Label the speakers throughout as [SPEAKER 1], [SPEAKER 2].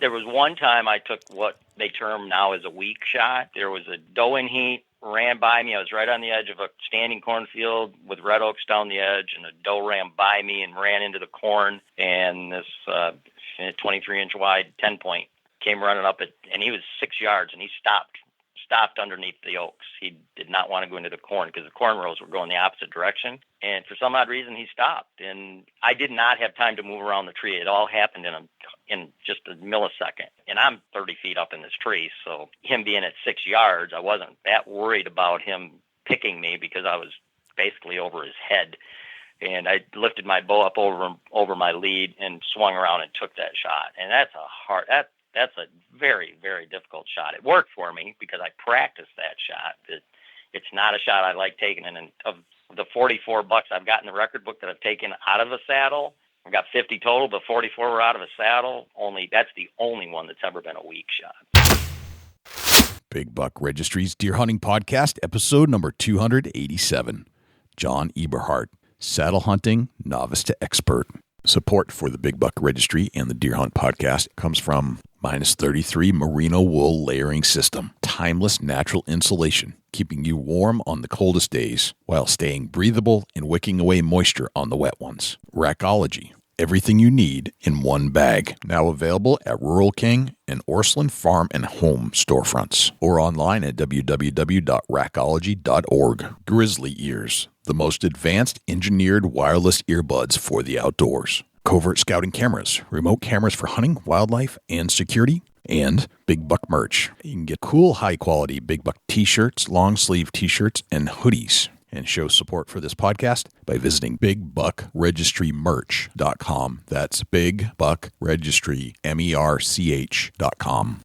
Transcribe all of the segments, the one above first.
[SPEAKER 1] There was one time I took what they term now as a weak shot. There was a doe in heat, ran by me. I was right on the edge of a standing cornfield with red oaks down the edge, and a doe ran by me and ran into the corn, and this 23-inch wide 10-point came running up and he was 6 yards, and he stopped underneath the oaks. He did not want to go into the corn because the corn rows were going the opposite direction. And for some odd reason, he stopped. And I did not have time to move around the tree. It all happened in just a millisecond. And I'm 30 feet up in this tree. So him being at 6 yards, I wasn't that worried about him picking me because I was basically over his head. And I lifted my bow up over my lead and swung around and took that shot. And that's a very, very difficult shot. It worked for me because I practiced that shot. It's not a shot I like taking. And of the 44 bucks I've got in the record book that I've taken out of a saddle, I've got 50 total, but 44 were out of a saddle. That's the only one that's ever been a weak shot.
[SPEAKER 2] Big Buck Registry's Deer Hunting Podcast, episode number 287. John Eberhart, Saddle Hunting Novice to Expert. Support for the Big Buck Registry and the Deer Hunt Podcast comes from Minus 33 Merino Wool Layering System. Timeless natural insulation, keeping you warm on the coldest days while staying breathable and wicking away moisture on the wet ones. Rackology, everything you need in one bag. Now available at Rural King and Orslin Farm and Home storefronts or online at www.rackology.org. Grizzly Ears, the most advanced engineered wireless earbuds for the outdoors. Covert scouting cameras, remote cameras for hunting, wildlife, and security, and Big Buck merch. You can get cool, high-quality Big Buck t-shirts, long-sleeve t-shirch, and hoodies. And show support for this podcast by visiting BigBuckRegistryMerch.com. That's Big Buck Registry, MERCH.com.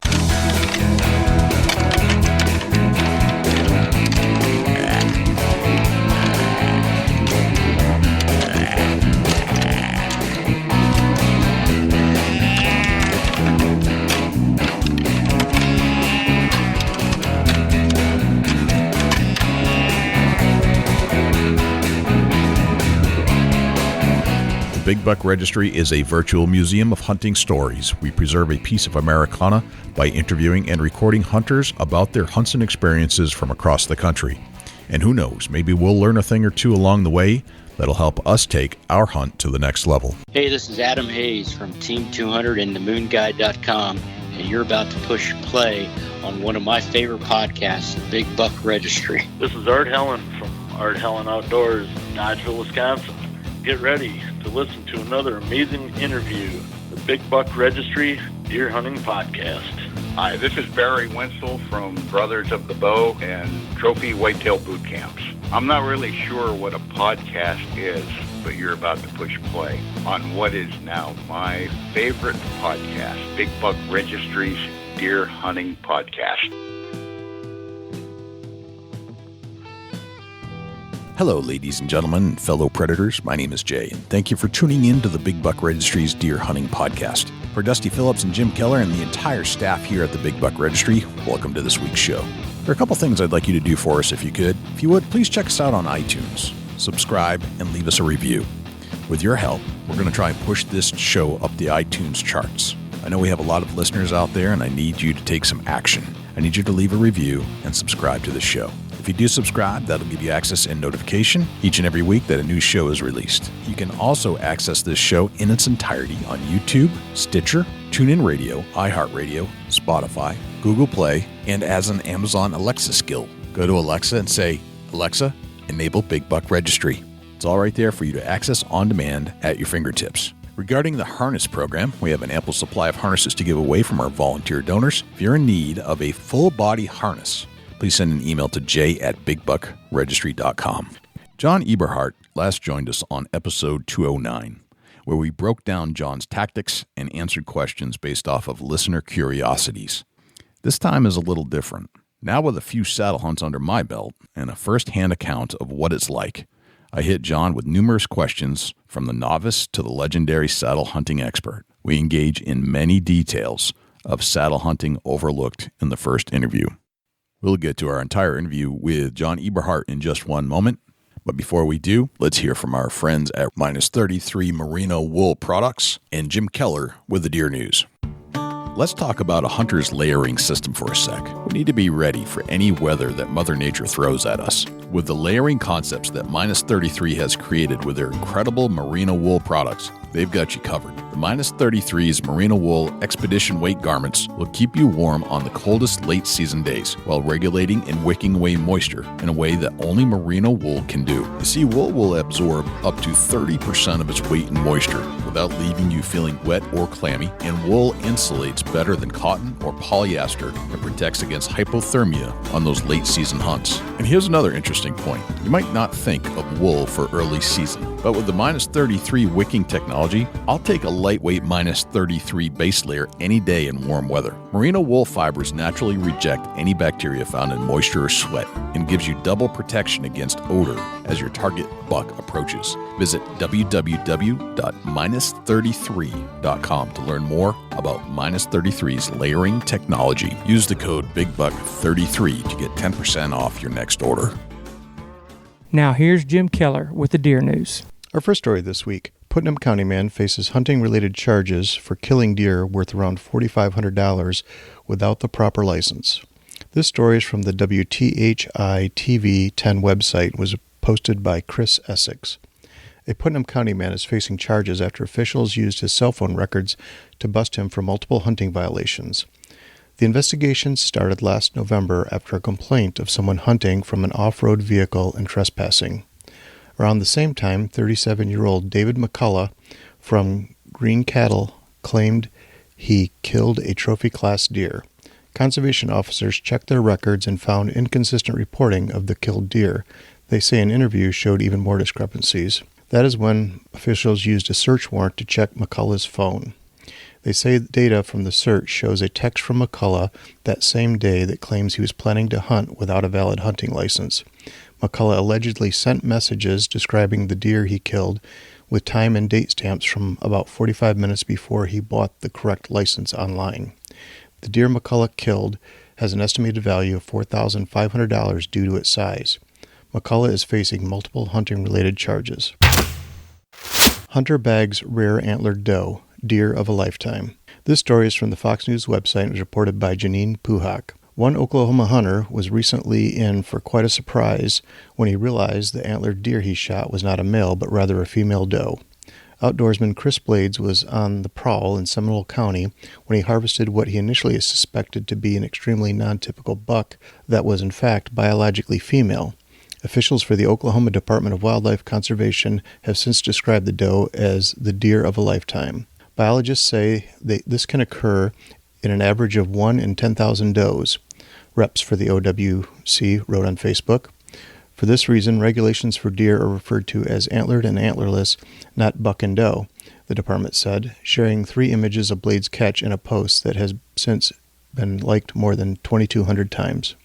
[SPEAKER 2] Big Buck Registry is a virtual museum of hunting stories. We preserve a piece of Americana by interviewing and recording hunters about their hunts and experiences from across the country. And who knows, maybe we'll learn a thing or two along the way that'll help us take our hunt to the next level.
[SPEAKER 3] Hey, this is Adam Hayes from Team 200 and themoonguide.com, and you're about to push play on one of my favorite podcasts, Big Buck Registry.
[SPEAKER 4] This is Art Helen from Art Helen Outdoors, Dodgeville, Wisconsin. Get ready to listen to another amazing interview, the Big Buck Registry Deer Hunting Podcast.
[SPEAKER 5] Hi, this is Barry Wenzel from Brothers of the Bow and Trophy Whitetail Boot Camps. I'm not really sure what a podcast is, but you're about to push play on what is now my favorite podcast, Big Buck Registry's Deer Hunting Podcast.
[SPEAKER 2] Hello, ladies and gentlemen, and fellow predators. My name is Jay, and thank you for tuning in to the Big Buck Registry's Deer Hunting Podcast. For Dusty Phillips and Jim Keller and the entire staff here at the Big Buck Registry, welcome to this week's show. There are a couple things I'd like you to do for us if you could. If you would, please check us out on iTunes, subscribe, and leave us a review. With your help, we're going to try and push this show up the iTunes charts. I know we have a lot of listeners out there, and I need you to take some action. I need you to leave a review and subscribe to the show. If you do subscribe, that'll give you access and notification each and every week that a new show is released. You can also access this show in its entirety on YouTube, Stitcher, TuneIn Radio, iHeartRadio, Spotify, Google Play, and as an Amazon Alexa skill. Go to Alexa and say, Alexa, enable Big Buck Registry. It's all right there for you to access on demand at your fingertips. Regarding the harness program, we have an ample supply of harnesses to give away from our volunteer donors. If you're in need of a full-body harness, please send an email to jay@bigbuckregistry.com. John Eberhart last joined us on episode 209, where we broke down John's tactics and answered questions based off of listener curiosities. This time is a little different. Now with a few saddle hunts under my belt and a first-hand account of what it's like, I hit John with numerous questions from the novice to the legendary saddle hunting expert. We engage in many details of saddle hunting overlooked in the first interview. We'll get to our entire interview with John Eberhart in just one moment. But before we do, let's hear from our friends at Minus 33 Merino Wool Products and Jim Keller with the Deer News. let's talk about a hunter's layering system for a sec. We need to be ready for any weather that Mother Nature throws at us. With the layering concepts that Minus 33 has created with their incredible merino wool products, they've got you covered. The Minus 33's merino wool expedition weight garments will keep you warm on the coldest late season days while regulating and wicking away moisture in a way that only merino wool can do. You see, wool will absorb up to 30% of its weight in moisture without leaving you feeling wet or clammy, and wool insulates better than cotton or polyester and protects against hypothermia on those late season hunts. And here's another interesting point. You might not think of wool for early season, but with the Minus 33 wicking technology, I'll take a lightweight Minus 33 base layer any day in warm weather. Merino wool fibers naturally reject any bacteria found in moisture or sweat and gives you double protection against odor as your target buck approaches. Visit www.minus33.com to learn more about Minus 33's layering technology. Use the code BIGBUCK33 to get 10% off your next order.
[SPEAKER 6] Now here's Jim Keller with the Deer News.
[SPEAKER 7] Our first story this week. Putnam County man faces hunting-related charges for killing deer worth around $4,500 without the proper license. This story is from the WTHI TV 10 website and was posted by Chris Essex. A Putnam County man is facing charges after officials used his cell phone records to bust him for multiple hunting violations. The investigation started last November after a complaint of someone hunting from an off-road vehicle and trespassing. Around the same time, 37-year-old David McCullough from Green Cattle claimed he killed a trophy-class deer. Conservation officers checked their records and found inconsistent reporting of the killed deer. They say an interview showed even more discrepancies. That is when officials used a search warrant to check McCullough's phone. They say data from the search shows a text from McCullough that same day that claims he was planning to hunt without a valid hunting license. McCullough allegedly sent messages describing the deer he killed with time and date stamps from about 45 minutes before he bought the correct license online. The deer McCullough killed has an estimated value of $4,500 due to its size. McCullough is facing multiple hunting-related charges. Hunter bags rare antlered doe, deer of a lifetime. This story is from the Fox News website and was reported by Janine Puhak. One Oklahoma hunter was recently in for quite a surprise when he realized the antlered deer he shot was not a male but rather a female doe. Outdoorsman Chris Blades was on the prowl in Seminole County when he harvested what he initially suspected to be an extremely non-typical buck that was in fact biologically female. Officials for the Oklahoma Department of Wildlife Conservation have since described the doe as the deer of a lifetime. Biologists say this can occur in an average of 1 in 10,000 does. Reps for the OWC wrote on Facebook. For this reason, regulations for deer are referred to as antlered and antlerless, not buck and doe, the department said, sharing 3 images of Blades' catch in a post that has since been liked more than 2,200 times.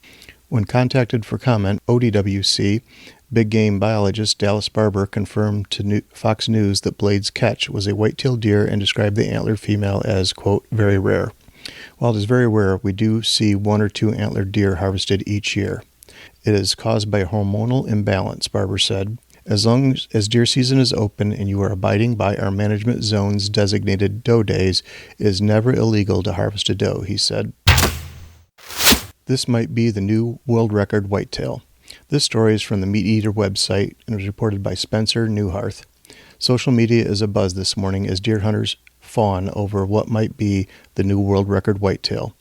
[SPEAKER 7] When contacted for comment, ODWC big game biologist Dallas Barber confirmed to Fox News that Blades' catch was a white-tailed deer and described the antlered female as, quote, very rare. While it is very rare, we do see 1 or 2 antlered deer harvested each year. It is caused by hormonal imbalance, Barber said. As long as deer season is open and you are abiding by our management zone's designated doe days, it is never illegal to harvest a doe, he said. This might be the new world record whitetail. This story is from the Meat Eater website and was reported by Spencer Newharth. Social media is abuzz this morning as deer hunters fawn over what might be the new world record whitetail.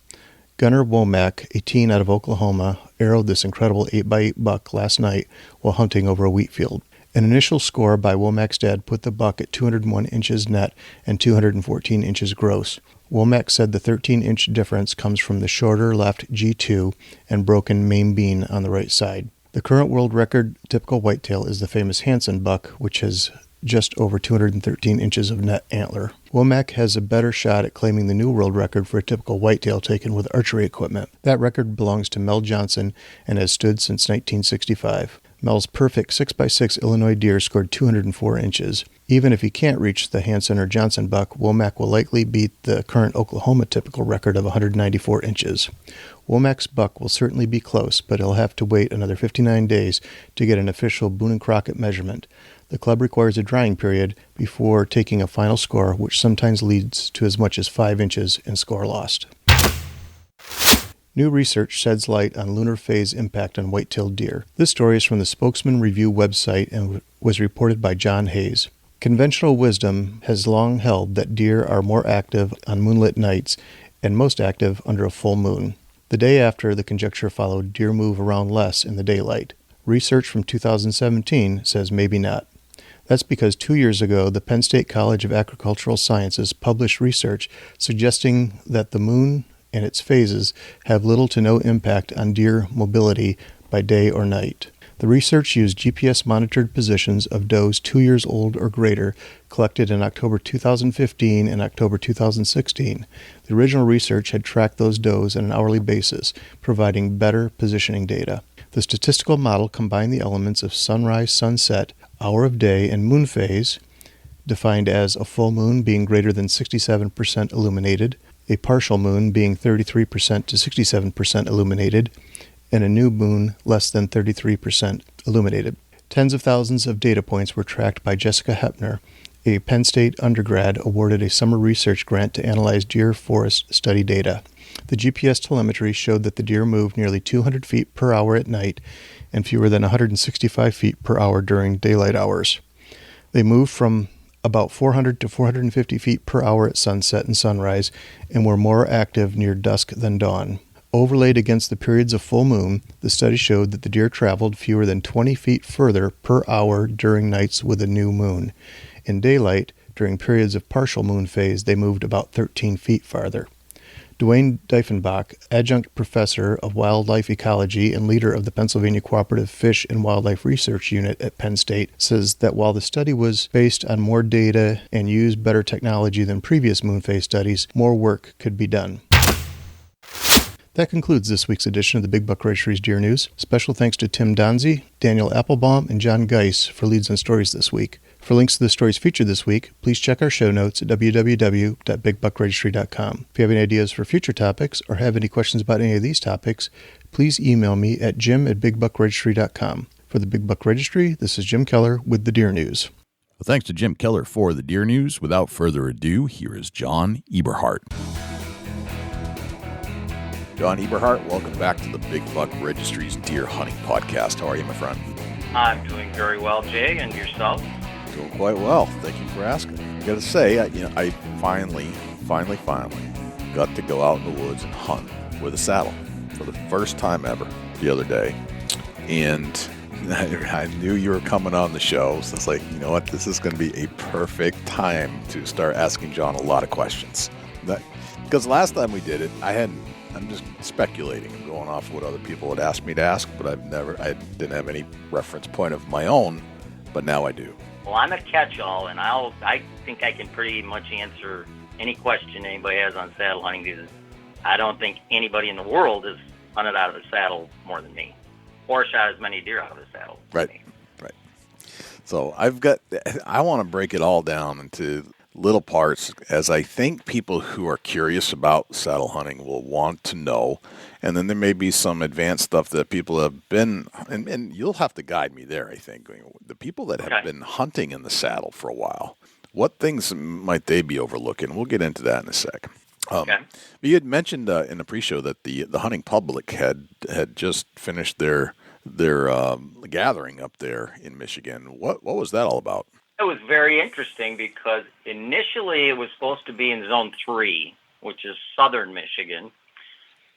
[SPEAKER 7] Gunnar Womack, a teen out of Oklahoma, arrowed this incredible 8x8 buck last night while hunting over a wheat field. An initial score by Womack's dad put the buck at 201 inches net and 214 inches gross. Womack said the 13-inch difference comes from the shorter left G2 and broken main bean on the right side. The current world record typical whitetail is the famous Hansen buck, which has just over 213 inches of net antler. Womack has a better shot at claiming the new world record for a typical whitetail taken with archery equipment. That record belongs to Mel Johnson and has stood since 1965. Mel's perfect 6x6 Illinois deer scored 204 inches. Even if he can't reach the Hansen or Johnson buck, Womack will likely beat the current Oklahoma typical record of 194 inches. Womack's buck will certainly be close, but he'll have to wait another 59 days to get an official Boone and Crockett measurement. The club requires a drying period before taking a final score, which sometimes leads to as much as 5 inches in score lost. New research sheds light on lunar phase impact on white-tailed deer. This story is from the Spokesman Review website and was reported by John Hayes. Conventional wisdom has long held that deer are more active on moonlit nights and most active under a full moon. The day after, the conjecture followed deer move around less in the daylight. Research from 2017 says maybe not. That's because 2 years ago, the Penn State College of Agricultural Sciences published research suggesting that the moon and its phases have little to no impact on deer mobility by day or night. The research used GPS-monitored positions of does 2 years old or greater collected in October 2015 and October 2016. The original research had tracked those does on an hourly basis, providing better positioning data. The statistical model combined the elements of sunrise, sunset, hour of day, and moon phase, defined as a full moon being greater than 67% illuminated, a partial moon being 33% to 67% illuminated, and a new moon less than 33% illuminated. Tens of thousands of data points were tracked by Jessica Hepner, a Penn State undergrad awarded a summer research grant to analyze deer forest study data. The GPS telemetry showed that the deer moved nearly 200 feet per hour at night and fewer than 165 feet per hour during daylight hours. They moved from about 400 to 450 feet per hour at sunset and sunrise, and were more active near dusk than dawn. Overlaid against the periods of full moon, the study showed that the deer traveled fewer than 20 feet further per hour during nights with a new moon. In daylight, during periods of partial moon phase, they moved about 13 feet farther. Dwayne Diefenbach, adjunct professor of wildlife ecology and leader of the Pennsylvania Cooperative Fish and Wildlife Research Unit at Penn State, says that while the study was based on more data and used better technology than previous moon phase studies, more work could be done. That concludes this week's edition of the Big Buck Registry's Deer News. Special thanks to Tim Donzie, Daniel Applebaum, and John Geis for leads on stories this week. For links to the stories featured this week, please check our show notes at www.bigbuckregistry.com. If you have any ideas for future topics or have any questions about any of these topics, please email me at jim@bigbuckregistry.com. For the Big Buck Registry, this is Jim Keller with the Deer News.
[SPEAKER 2] Well, thanks to Jim Keller for the Deer News. Without further ado, here is John Eberhart. John Eberhart, welcome back to the Big Buck Registry's Deer Hunting Podcast. How are you, my friend?
[SPEAKER 1] I'm doing very well, Jay, and yourself?
[SPEAKER 2] Doing quite well. Thank you for asking. I got to say, I finally got to go out in the woods and hunt with a saddle for the first time ever the other day. And I knew you were coming on the show, so it's like, you know what, this is going to be a perfect time to start asking John a lot of questions. Because last time we did it, I'm just speculating and going off what other people had asked me to ask, but I didn't have any reference point of my own, but now I do.
[SPEAKER 1] Well, I'm a catch-all, and I think I can pretty much answer any question anybody has on saddle hunting, because I don't think anybody in the world has hunted out of the saddle more than me, or shot as many deer out of the saddle.
[SPEAKER 2] Right. So I want to break it all down into little parts, as I think people who are curious about saddle hunting will want to know. And then there may be some advanced stuff that people have been, and you'll have to guide me there, I think. The people that have been hunting in the saddle for a while, what things might they be overlooking? We'll get into that in a sec. You had mentioned in the pre-show that the hunting public had just finished their gathering up there in Michigan. What was that all about?
[SPEAKER 1] It was very interesting because initially it was supposed to be in Zone 3, which is southern Michigan,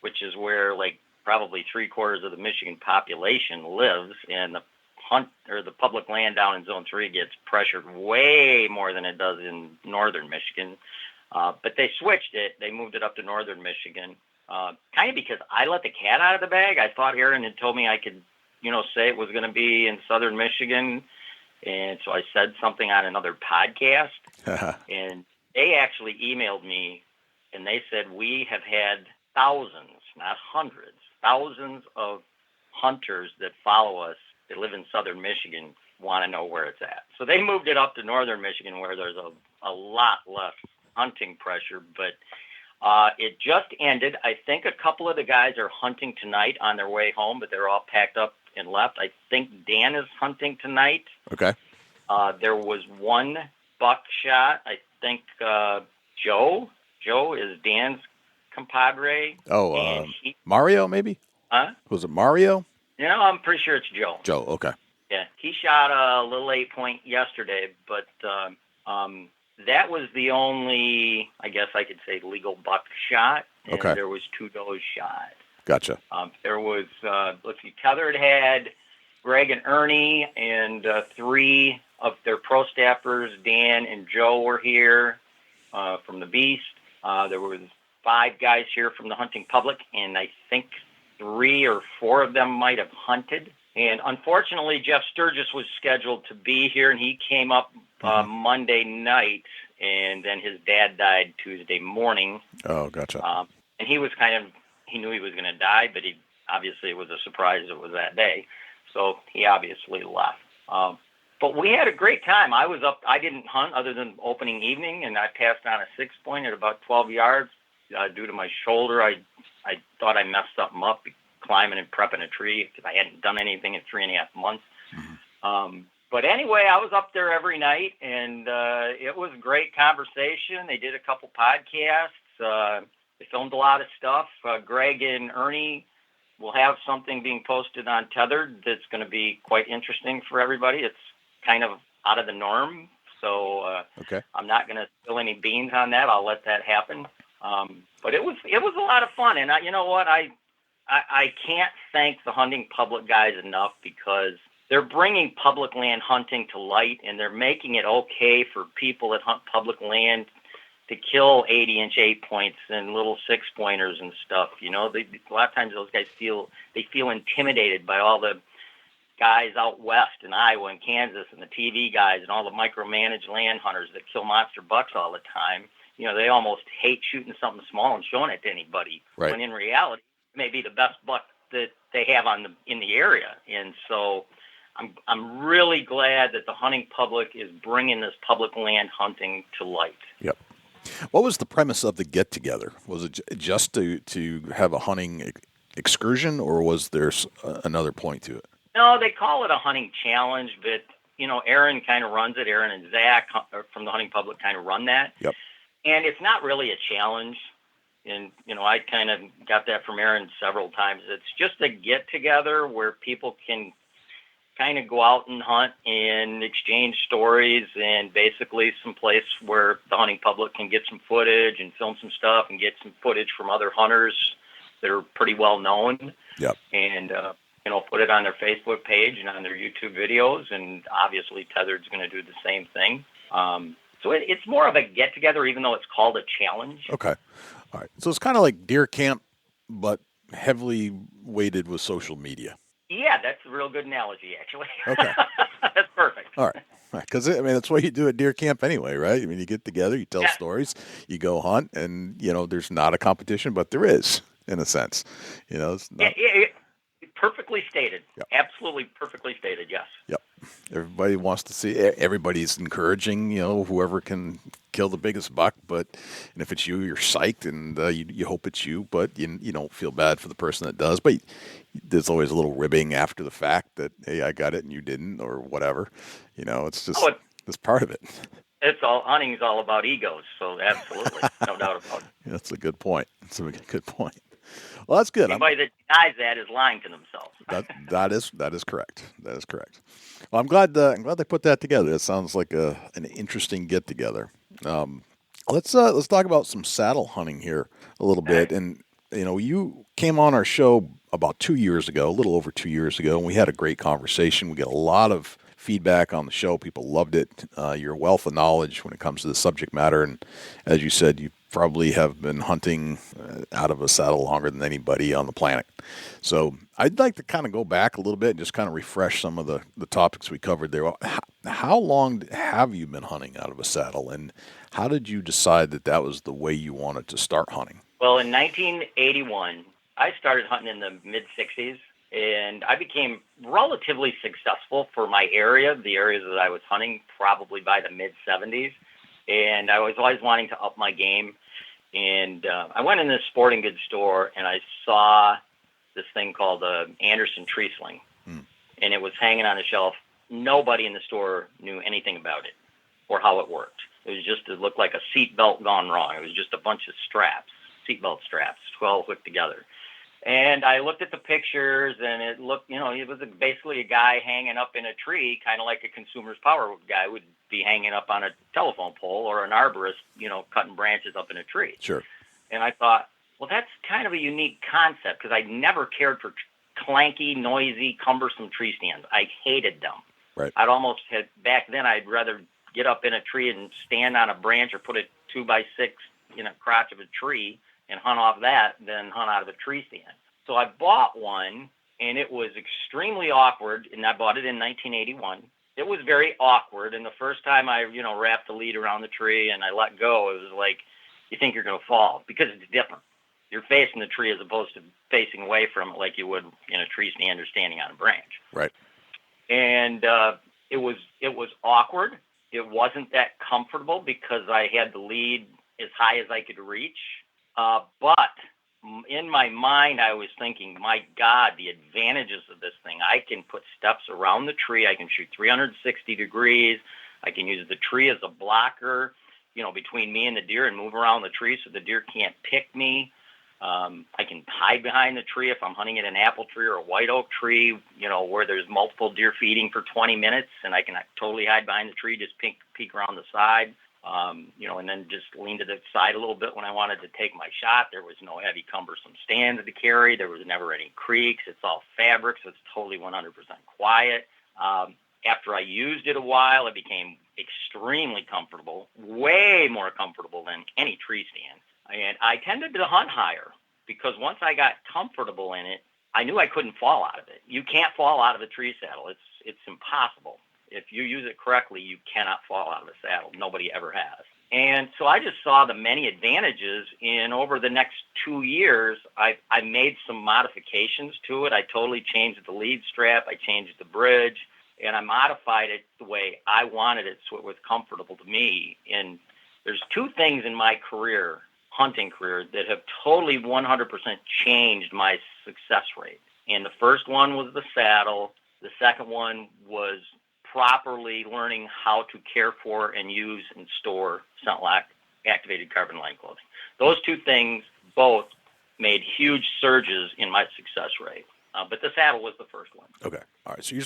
[SPEAKER 1] which is where probably 3/4 of the Michigan population lives, and the public land down in Zone 3 gets pressured way more than it does in northern Michigan. But they switched it. They moved it up to northern Michigan, kind of because I let the cat out of the bag. I thought Aaron had told me I could, say it was going to be in southern Michigan. And so I said something on another podcast, and they actually emailed me, and they said, we have had thousands, not hundreds, thousands of hunters that follow us that live in southern Michigan want to know where it's at. So they moved it up to northern Michigan, where there's a lot less hunting pressure. But it just ended. I think a couple of the guys are hunting tonight on their way home, but they're all packed up and left. I think Dan is hunting tonight.
[SPEAKER 2] Okay.
[SPEAKER 1] There was one buck shot. I think Joe is Dan's compadre.
[SPEAKER 2] Oh, Mario, maybe?
[SPEAKER 1] Huh?
[SPEAKER 2] Was it Mario?
[SPEAKER 1] I'm pretty sure it's Joe.
[SPEAKER 2] Joe, okay.
[SPEAKER 1] Yeah, he shot a little 8-point yesterday, but that was the only, I guess I could say, legal buck shot. And
[SPEAKER 2] okay.
[SPEAKER 1] There was 2 does shot.
[SPEAKER 2] Gotcha.
[SPEAKER 1] There was, let's see, Tethrd had Greg and Ernie, and 3 of their pro staffers, Dan and Joe, were here from the Beast. There was 5 guys here from the hunting public, and I think 3 or 4 of them might have hunted. And unfortunately, Jeff Sturgis was scheduled to be here, and he came up Monday night, and then his dad died Tuesday morning.
[SPEAKER 2] Oh, gotcha.
[SPEAKER 1] And he was he knew he was going to die, but obviously it was a surprise it was that day. So he obviously left. But we had a great time. I was up. I didn't hunt other than opening evening, and I passed on a 6-point at about 12 yards. Due to my shoulder, I thought I messed something up climbing and prepping a tree because I hadn't done anything in 3.5 months. But anyway, I was up there every night, and it was a great conversation. They did a couple podcasts. They filmed a lot of stuff. Greg and Ernie will have something being posted on Tethrd that's going to be quite interesting for everybody. It's kind of out of the norm, so
[SPEAKER 2] okay.
[SPEAKER 1] I'm not going to spill any beans on that. I'll let that happen. But it was a lot of fun, and you know what? I can't thank the hunting public guys enough because they're bringing public land hunting to light, and they're making it okay for people that hunt public land to kill 80-inch 8-points and little 6-pointers and stuff. A lot of times those guys feel intimidated by all the guys out west in Iowa and Kansas and the TV guys and all the micromanaged land hunters that kill monster bucks all the time. They almost hate shooting something small and showing it to anybody.
[SPEAKER 2] Right.
[SPEAKER 1] When in reality, it may be the best buck that they have in the area. And so I'm really glad that the hunting public is bringing this public land hunting to light.
[SPEAKER 2] Yep. What was the premise of the get-together? Was it just to have a hunting excursion, or was there another point to it?
[SPEAKER 1] No, they call it a hunting challenge, but, Aaron kind of runs it. Aaron and Zach from the hunting public kind of run that.
[SPEAKER 2] Yep.
[SPEAKER 1] And it's not really a challenge. And, I kind of got that from Aaron several times. It's just a get-together where people can kind of go out and hunt and exchange stories, and basically some place where the hunting public can get some footage and film some stuff and get some footage from other hunters that are pretty well known.
[SPEAKER 2] Yep.
[SPEAKER 1] And, put it on their Facebook page and on their YouTube videos. And obviously Tethrd's going to do the same thing. So it's more of a get-together, even though it's called a challenge.
[SPEAKER 2] Okay. All right. So it's kind of like deer camp, but heavily weighted with social media.
[SPEAKER 1] Yeah, that's a real good analogy, actually.
[SPEAKER 2] Okay.
[SPEAKER 1] That's perfect.
[SPEAKER 2] All right. Because, that's what you do at deer camp anyway, right? You get together, you tell stories, you go hunt, and, there's not a competition, but there is, in a sense. It's not...
[SPEAKER 1] Perfectly stated.
[SPEAKER 2] Yep.
[SPEAKER 1] Absolutely perfectly stated, yes.
[SPEAKER 2] Yep. Everybody wants to see, everybody's encouraging, whoever can kill the biggest buck, and if it's you, you're psyched, and you hope it's you, but you don't feel bad for the person that does. But there's always a little ribbing after the fact that, hey, I got it and you didn't, or whatever. It's just, it's part of it.
[SPEAKER 1] Hunting's all about egos, so absolutely, no doubt about it.
[SPEAKER 2] Yeah, that's a good point. That's a good point. Well, that's good.
[SPEAKER 1] Anybody that denies that is lying to themselves.
[SPEAKER 2] That is correct. That is correct. Well, I'm glad they put that together. It sounds like an interesting get together. Let's talk about some saddle hunting here a little bit. And you came on our show about 2 years ago, a little over 2 years ago, and we had a great conversation. We got a lot of feedback on the show. People loved it. Your wealth of knowledge when it comes to the subject matter, and as you said, you probably have been hunting out of a saddle longer than anybody on the planet. So I'd like to kind of go back a little bit and just kind of refresh some of the topics we covered there. How long have you been hunting out of a saddle, and how did you decide that was the way you wanted to start hunting?
[SPEAKER 1] Well, in 1981, I started hunting in the mid-'60s, and I became relatively successful for my area, the areas that I was hunting, probably by the mid-'70s. And I was always wanting to up my game. And I went in this sporting goods store, and I saw this thing called the Anderson tree sling. And it was hanging on a shelf nobody in the store knew anything about it or how it worked. It looked like a seat belt gone wrong. It was just a bunch of straps, seatbelt straps, 12 hooked together. And I looked at the pictures, and it looked, it was basically a guy hanging up in a tree, kind of like a consumer's power guy would be hanging up on a telephone pole, or an arborist, cutting branches up in a tree.
[SPEAKER 2] Sure.
[SPEAKER 1] And I thought, well, that's kind of a unique concept, because I never cared for clanky, noisy, cumbersome tree stands. I hated them.
[SPEAKER 2] Right.
[SPEAKER 1] Back then, I'd rather get up in a tree and stand on a branch or put a 2x6, crotch of a tree and hunt off that than hunt out of a tree stand. So I bought one, and it was extremely awkward, and I bought it in 1981. It was very awkward, and the first time I, wrapped the lead around the tree and I let go, it was like you think you're going to fall, because it's different. You're facing the tree as opposed to facing away from it like you would in a tree stand or standing on a branch.
[SPEAKER 2] Right. And
[SPEAKER 1] it was awkward. It wasn't that comfortable because I had the lead as high as I could reach. But in my mind, I was thinking, my God, the advantages of this thing. I can put steps around the tree. I can shoot 360 degrees. I can use the tree as a blocker, between me and the deer, and move around the tree so the deer can't pick me. I can hide behind the tree if I'm hunting in an apple tree or a white oak tree, where there's multiple deer feeding for 20 minutes, and I can totally hide behind the tree, just peek around the side. And then just lean to the side a little bit when I wanted to take my shot. There was no heavy, cumbersome stands to carry. There was never any creaks. It's all fabric, so it's totally 100% quiet. After I used it a while, it became extremely comfortable, way more comfortable than any tree stand. And I tended to hunt higher because once I got comfortable in it, I knew I couldn't fall out of it. You can't fall out of a tree saddle. It's impossible. If you use it correctly, you cannot fall out of a saddle. Nobody ever has. And so I just saw the many advantages, and over the next 2 years, I made some modifications to it. I totally changed the lead strap. I changed the bridge, and I modified it the way I wanted it so it was comfortable to me. And there's two things in my hunting career, that have totally 100% changed my success rate. And the first one was the saddle. The second one was properly learning how to care for and use and store scent-lock activated carbon line clothing. Those two things both made huge surges in my success rate. But the saddle was the first one.
[SPEAKER 2] Okay. All right. So you're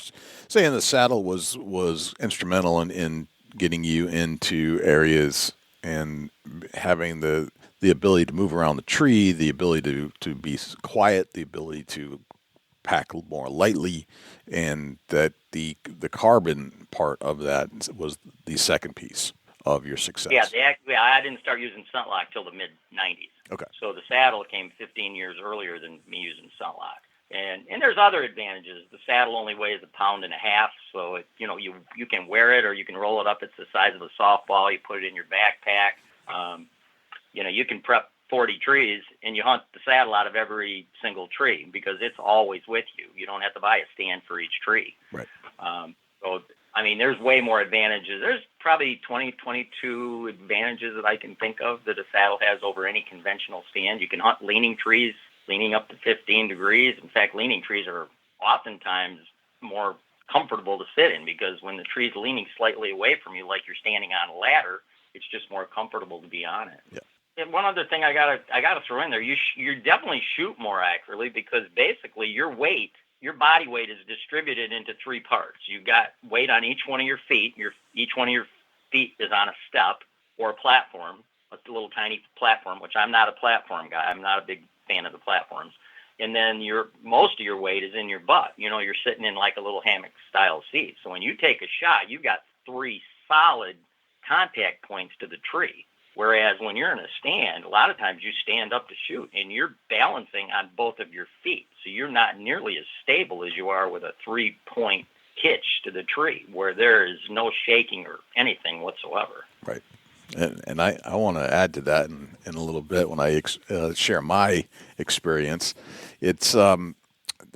[SPEAKER 2] saying the saddle was instrumental in getting you into areas and having the ability to move around the tree, the ability to be quiet, the ability to pack more lightly, and that the carbon part of that was the second piece of your success.
[SPEAKER 1] Yeah, I didn't start using scent-lock till the mid-'90s.
[SPEAKER 2] Okay.
[SPEAKER 1] So the saddle came 15 years earlier than me using scent-lock. And there's other advantages. The saddle only weighs 1.5 pounds, so you can wear it or you can roll it up. It's the size of a softball. You put it in your backpack. You can prep 40 trees and you hunt the saddle out of every single tree because it's always with you. You don't have to buy a stand for each tree.
[SPEAKER 2] Right.
[SPEAKER 1] There's way more advantages. There's probably 22 advantages that I can think of that a saddle has over any conventional stand. You can hunt leaning trees, leaning up to 15 degrees. In fact, leaning trees are oftentimes more comfortable to sit in because when the tree's leaning slightly away from you, like you're standing on a ladder, it's just more comfortable to be on it.
[SPEAKER 2] Yeah.
[SPEAKER 1] And one other thing I gotta throw in there, you definitely shoot more accurately because basically your body weight is distributed into 3 parts. You've got weight on each one of your feet. Each one of your feet is on a step or a platform, a little tiny platform, which I'm not a platform guy. I'm not a big fan of the platforms. And then most of your weight is in your butt. You're sitting in like a little hammock style seat. So when you take a shot, you've got 3 solid contact points to the tree. Whereas when you're in a stand, a lot of times you stand up to shoot and you're balancing on both of your feet. So you're not nearly as stable as you are with a 3-point hitch to the tree where there is no shaking or anything whatsoever.
[SPEAKER 2] Right. And I want to add to that in a little bit when I share my experience. It's I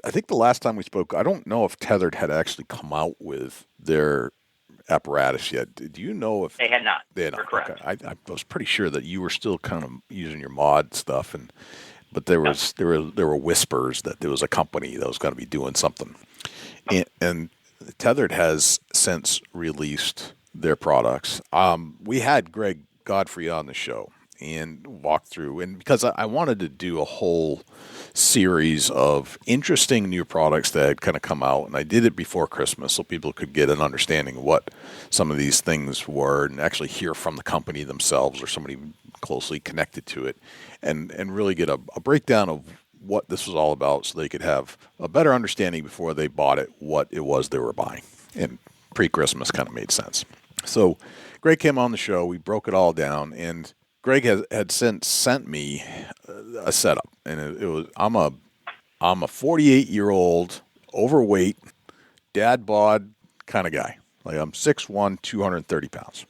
[SPEAKER 2] think the last time we spoke, I don't know if Tethrd had actually come out with their apparatus yet. Do you know if
[SPEAKER 1] they had not?
[SPEAKER 2] They had not.
[SPEAKER 1] Correct.
[SPEAKER 2] Okay. I was pretty sure that you were still kind of using your mod stuff, but there were whispers that there was a company that was going to be doing something, and Tethrd has since released their products. We had Greg Godfrey on the show and walked through, and because I wanted to do a whole series of interesting new products that had kind of come out, and I did it before Christmas so people could get an understanding of what some of these things were and actually hear from the company themselves or somebody closely connected to it, and really get a breakdown of what this was all about so they could have a better understanding before they bought it, what it was they were buying. And pre-Christmas kind of made sense. So Greg came on the show, we broke it all down, and Greg had since sent me a setup, and it was I'm a 48-year-old overweight dad bod kind of guy. Like I'm 6'1", 230 pounds,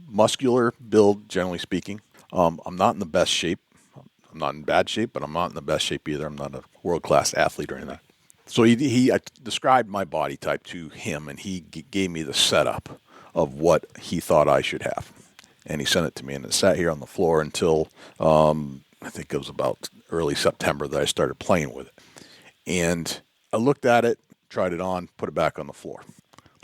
[SPEAKER 2] muscular build generally speaking. I'm not in the best shape. I'm not in bad shape, but I'm not in the best shape either. I'm not a world-class athlete or anything. So he described my body type to him, and he gave me the setup of what he thought I should have. And he sent it to me, and it sat here on the floor until I think it was about early September that I started playing with it. And I looked at it, tried it on, put it back on the floor.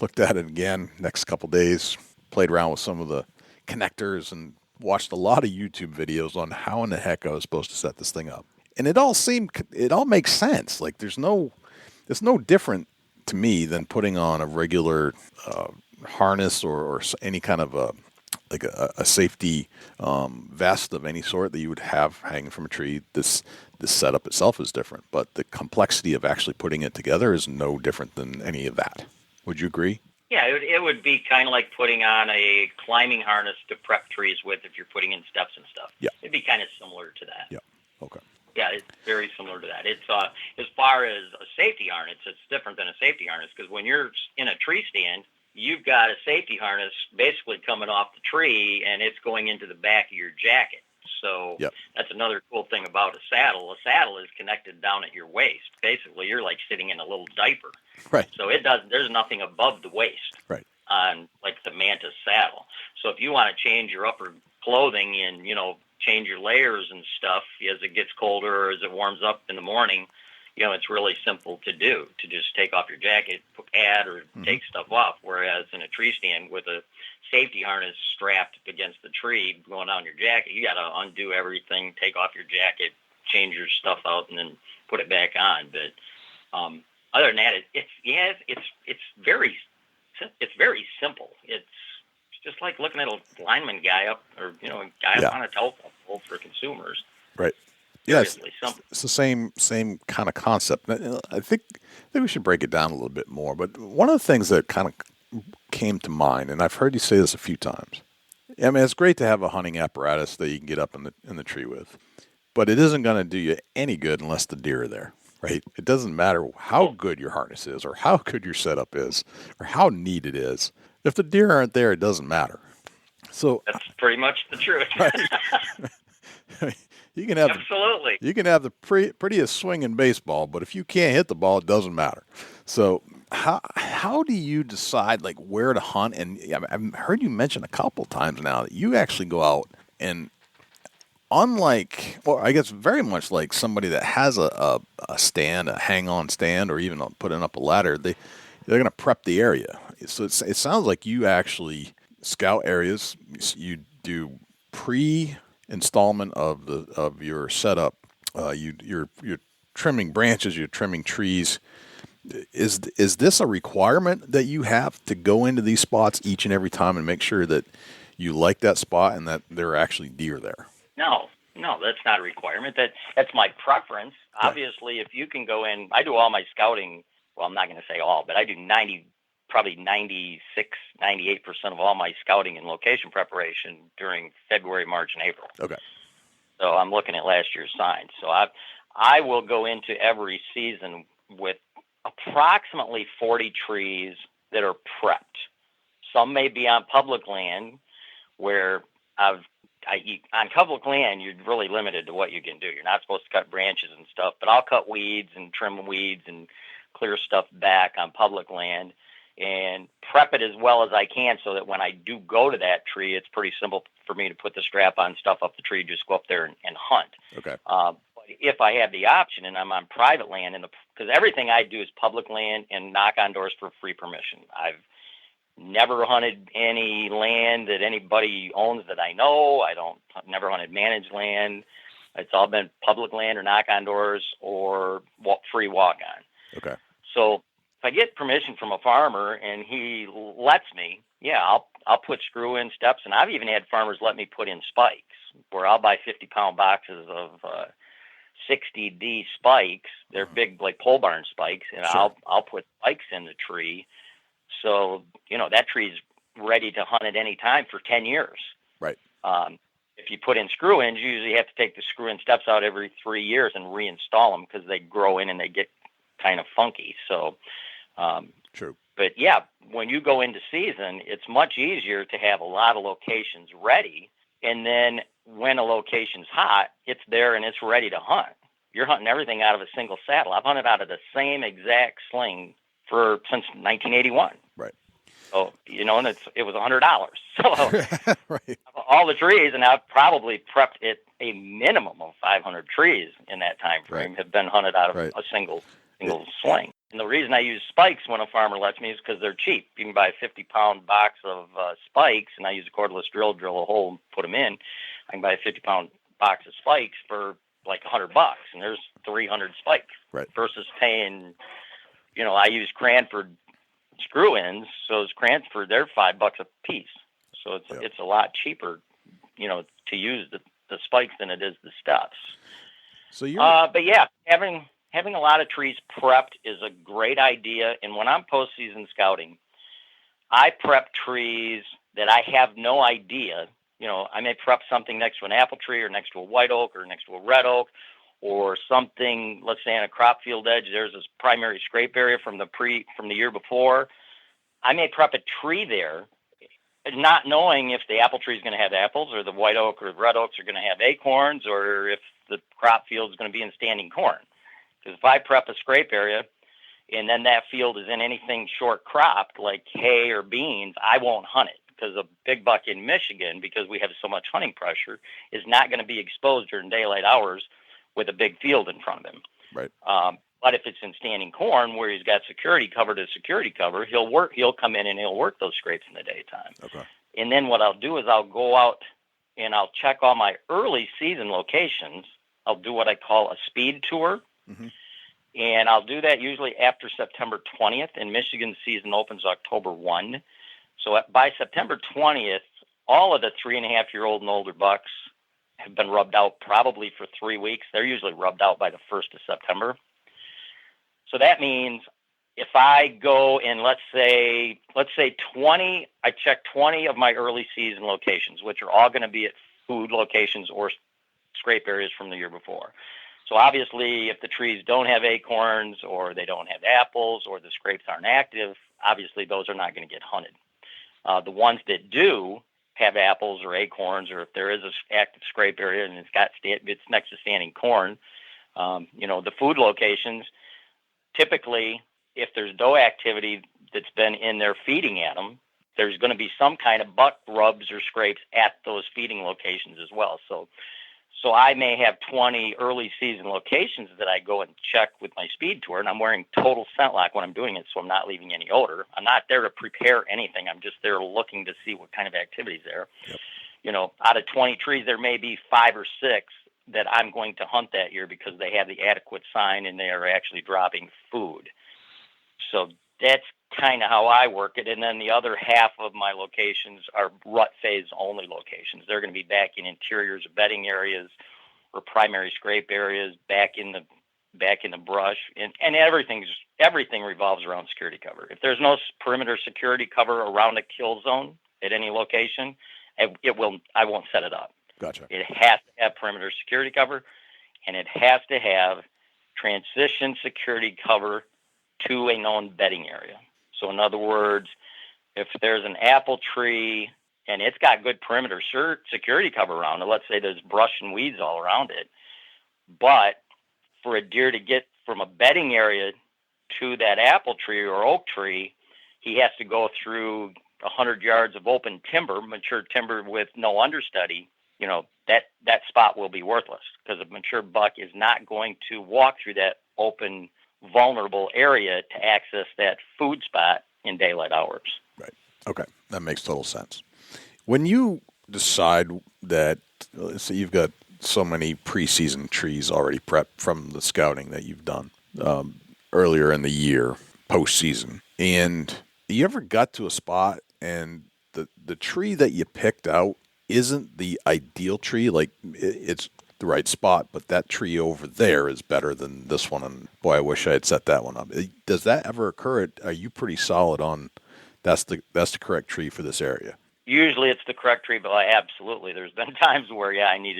[SPEAKER 2] Looked at it again next couple days, played around with some of the connectors, and watched a lot of YouTube videos on how in the heck I was supposed to set this thing up. And it all makes sense. Like it's no different to me than putting on a regular harness or any kind of a safety vest of any sort that you would have hanging from a tree. This setup itself is different, but the complexity of actually putting it together is no different than any of that. Would you agree?
[SPEAKER 1] Yeah, it would be kind of like putting on a climbing harness to prep trees with if you're putting in steps and stuff.
[SPEAKER 2] Yeah.
[SPEAKER 1] It'd be kind of similar to that.
[SPEAKER 2] Yeah. Okay.
[SPEAKER 1] Yeah, it's very similar to that. It's as far as a safety harness, it's different than a safety harness because when you're in a tree stand, you've got a safety harness basically coming off the tree and it's going into the back of your jacket. So That's another cool thing about a saddle. A saddle is connected down at your waist. Basically, you're like sitting in a little diaper.
[SPEAKER 2] Right.
[SPEAKER 1] So there's nothing above the waist.
[SPEAKER 2] Right.
[SPEAKER 1] On like the Mantis saddle. So if you want to change your upper clothing and, change your layers and stuff as it gets colder or as it warms up in the morning, it's really simple to do, to just take off your jacket, add or take stuff off. Whereas in a tree stand with a safety harness strapped against the tree going down your jacket, you got to undo everything, take off your jacket, change your stuff out, and then put it back on. But other than that, it's very simple. It's just like looking at a lineman guy up, or a guy up on a telephone pole for consumers.
[SPEAKER 2] Right. Yes, it's the same kind of concept. I think we should break it down a little bit more. But one of the things that kind of came to mind, and I've heard you say this a few times. I mean, it's great to have a hunting apparatus that you can get up in the tree with, but it isn't going to do you any good unless the deer are there, right? It doesn't matter how good your harness is, or how good your setup is, or how neat it is. If the deer aren't there, it doesn't matter. So
[SPEAKER 1] that's pretty much the truth.
[SPEAKER 2] Right? You can have
[SPEAKER 1] absolutely.
[SPEAKER 2] You can have the prettiest swing in baseball, but if you can't hit the ball, it doesn't matter. So how do you decide like where to hunt? And I've heard you mention a couple times now that you actually go out and, unlike, well, I guess very much like somebody that has a stand, a hang-on stand, or even putting up a ladder, they're going to prep the area. So it sounds like you actually scout areas. You do pre-installment of your setup. You're trimming branches. You're trimming trees. Is this a requirement that you have to go into these spots each and every time and make sure that you like that spot and that there are actually deer there?
[SPEAKER 1] No, that's not a requirement. That's my preference. Right. Obviously, if you can go in, I do all my scouting. Well, I'm not going to say all, but I do 96, 98% of all my scouting and location preparation during February, March, and April.
[SPEAKER 2] Okay.
[SPEAKER 1] So I'm looking at last year's signs. So I will go into every season with approximately 40 trees that are prepped. Some may be on public land where on public land, you're really limited to what you can do. You're not supposed to cut branches and stuff, but I'll cut weeds and trim weeds and clear stuff back on public land and prep it as well as I can so that when I do go to that tree, it's pretty simple for me to put the strap on stuff up the tree, just go up there and hunt.
[SPEAKER 2] Okay.
[SPEAKER 1] But if I have the option and I'm on private land, because everything I do is public land and knock on doors for free permission. I've never hunted any land that anybody owns that I know. Never hunted managed land. It's all been public land or knock on doors or free walk on.
[SPEAKER 2] Okay.
[SPEAKER 1] So if I get permission from a farmer and he lets me, I'll put screw-in steps, and I've even had farmers let me put in spikes, where I'll buy 50-pound boxes of 60D spikes. They're big, like pole barn spikes, and
[SPEAKER 2] Sure.
[SPEAKER 1] I'll put spikes in the tree, so that tree's ready to hunt at any time for 10 years.
[SPEAKER 2] Right.
[SPEAKER 1] If you put in screw-ins, you usually have to take the screw-in steps out every 3 years and reinstall them because they grow in and they get kind of funky. So.
[SPEAKER 2] True.
[SPEAKER 1] But when you go into season, it's much easier to have a lot of locations ready. And then when a location's hot, it's there and it's ready to hunt. You're hunting everything out of a single saddle. I've hunted out of the same exact sling since 1981.
[SPEAKER 2] Right.
[SPEAKER 1] So, and it was $100. So
[SPEAKER 2] right.
[SPEAKER 1] all the trees, and I've probably prepped it a minimum of 500 trees in that time frame have been hunted out of a single sling. And the reason I use spikes when a farmer lets me is because they're cheap. You can buy a 50-pound box of spikes, and I use a cordless drill a hole, and put them in. I can buy a 50-pound box of spikes for like $100, and there's 300 spikes.
[SPEAKER 2] Right.
[SPEAKER 1] Versus paying, I use Cranford screw-ins, so those Cranford, they're $5 a piece. So it's a lot cheaper, to use the spikes than it is the steps.
[SPEAKER 2] So
[SPEAKER 1] but having a lot of trees prepped is a great idea. And when I'm postseason scouting, I prep trees that I have no idea. I may prep something next to an apple tree or next to a white oak or next to a red oak or something, let's say on a crop field edge, there's this primary scrape area from the year before. I may prep a tree there, not knowing if the apple tree is going to have apples or the white oak or the red oaks are going to have acorns or if the crop field is going to be in standing corn. Because if I prep a scrape area and then that field is in anything short cropped like hay or beans, I won't hunt it because a big buck in Michigan, because we have so much hunting pressure, is not going to be exposed during daylight hours with a big field in front of him.
[SPEAKER 2] Right.
[SPEAKER 1] But if it's in standing corn where he's got security cover to security cover, he'll come in and he'll work those scrapes in the daytime.
[SPEAKER 2] Okay.
[SPEAKER 1] And then what I'll do is I'll go out and I'll check all my early season locations. I'll do what I call a speed tour.
[SPEAKER 2] Mm-hmm.
[SPEAKER 1] And I'll do that usually after September 20th, and Michigan season opens October 1. So by September 20th, all of the 3.5-year-old and older bucks have been rubbed out probably for 3 weeks. They're usually rubbed out by the 1st of September. So that means if I go and let's say 20, I check 20 of my early season locations, which are all going to be at food locations or scrape areas from the year before. So obviously, if the trees don't have acorns or they don't have apples or the scrapes aren't active, obviously those are not going to get hunted. The ones that do have apples or acorns, or if there is an active scrape area and it's next to standing corn, the food locations, typically, if there's doe activity that's been in there feeding at them, there's going to be some kind of buck rubs or scrapes at those feeding locations as well. So I may have 20 early season locations that I go and check with my speed tour, and I'm wearing total scent lock when I'm doing it, so I'm not leaving any odor. I'm not there to prepare anything. I'm just there looking to see what kind of activity's there. Yep. Out of 20 trees, there may be 5 or 6 that I'm going to hunt that year because they have the adequate sign and they are actually dropping food. So that's kind of how I work it. And then the other half of my locations are rut phase only locations. They're going to be back in interiors of bedding areas or primary scrape areas, back in the brush, and everything revolves around security cover. If there's no perimeter security cover around a kill zone at any location, I won't set it up.
[SPEAKER 2] Gotcha.
[SPEAKER 1] It has to have perimeter security cover, and it has to have transition security cover to a known bedding area. So in other words, if there's an apple tree and it's got good perimeter security cover around it, let's say there's brush and weeds all around it, but for a deer to get from a bedding area to that apple tree or oak tree, he has to go through 100 yards of open timber, mature timber with no understudy, that spot will be worthless, because a mature buck is not going to walk through that open, vulnerable area to access that food spot in daylight hours.
[SPEAKER 2] Right. Okay. That makes total sense. When you decide that, let's say you've got so many preseason trees already prepped from the scouting that you've done earlier in the year, postseason, and you ever got to a spot and the tree that you picked out isn't the ideal tree, like it's the right spot, but that tree over there is better than this one, and boy, I wish I had set that one up. Does that ever occur? Are you pretty solid on that's the correct tree for this area?
[SPEAKER 1] Usually it's the correct tree, but absolutely. There's been times where, I need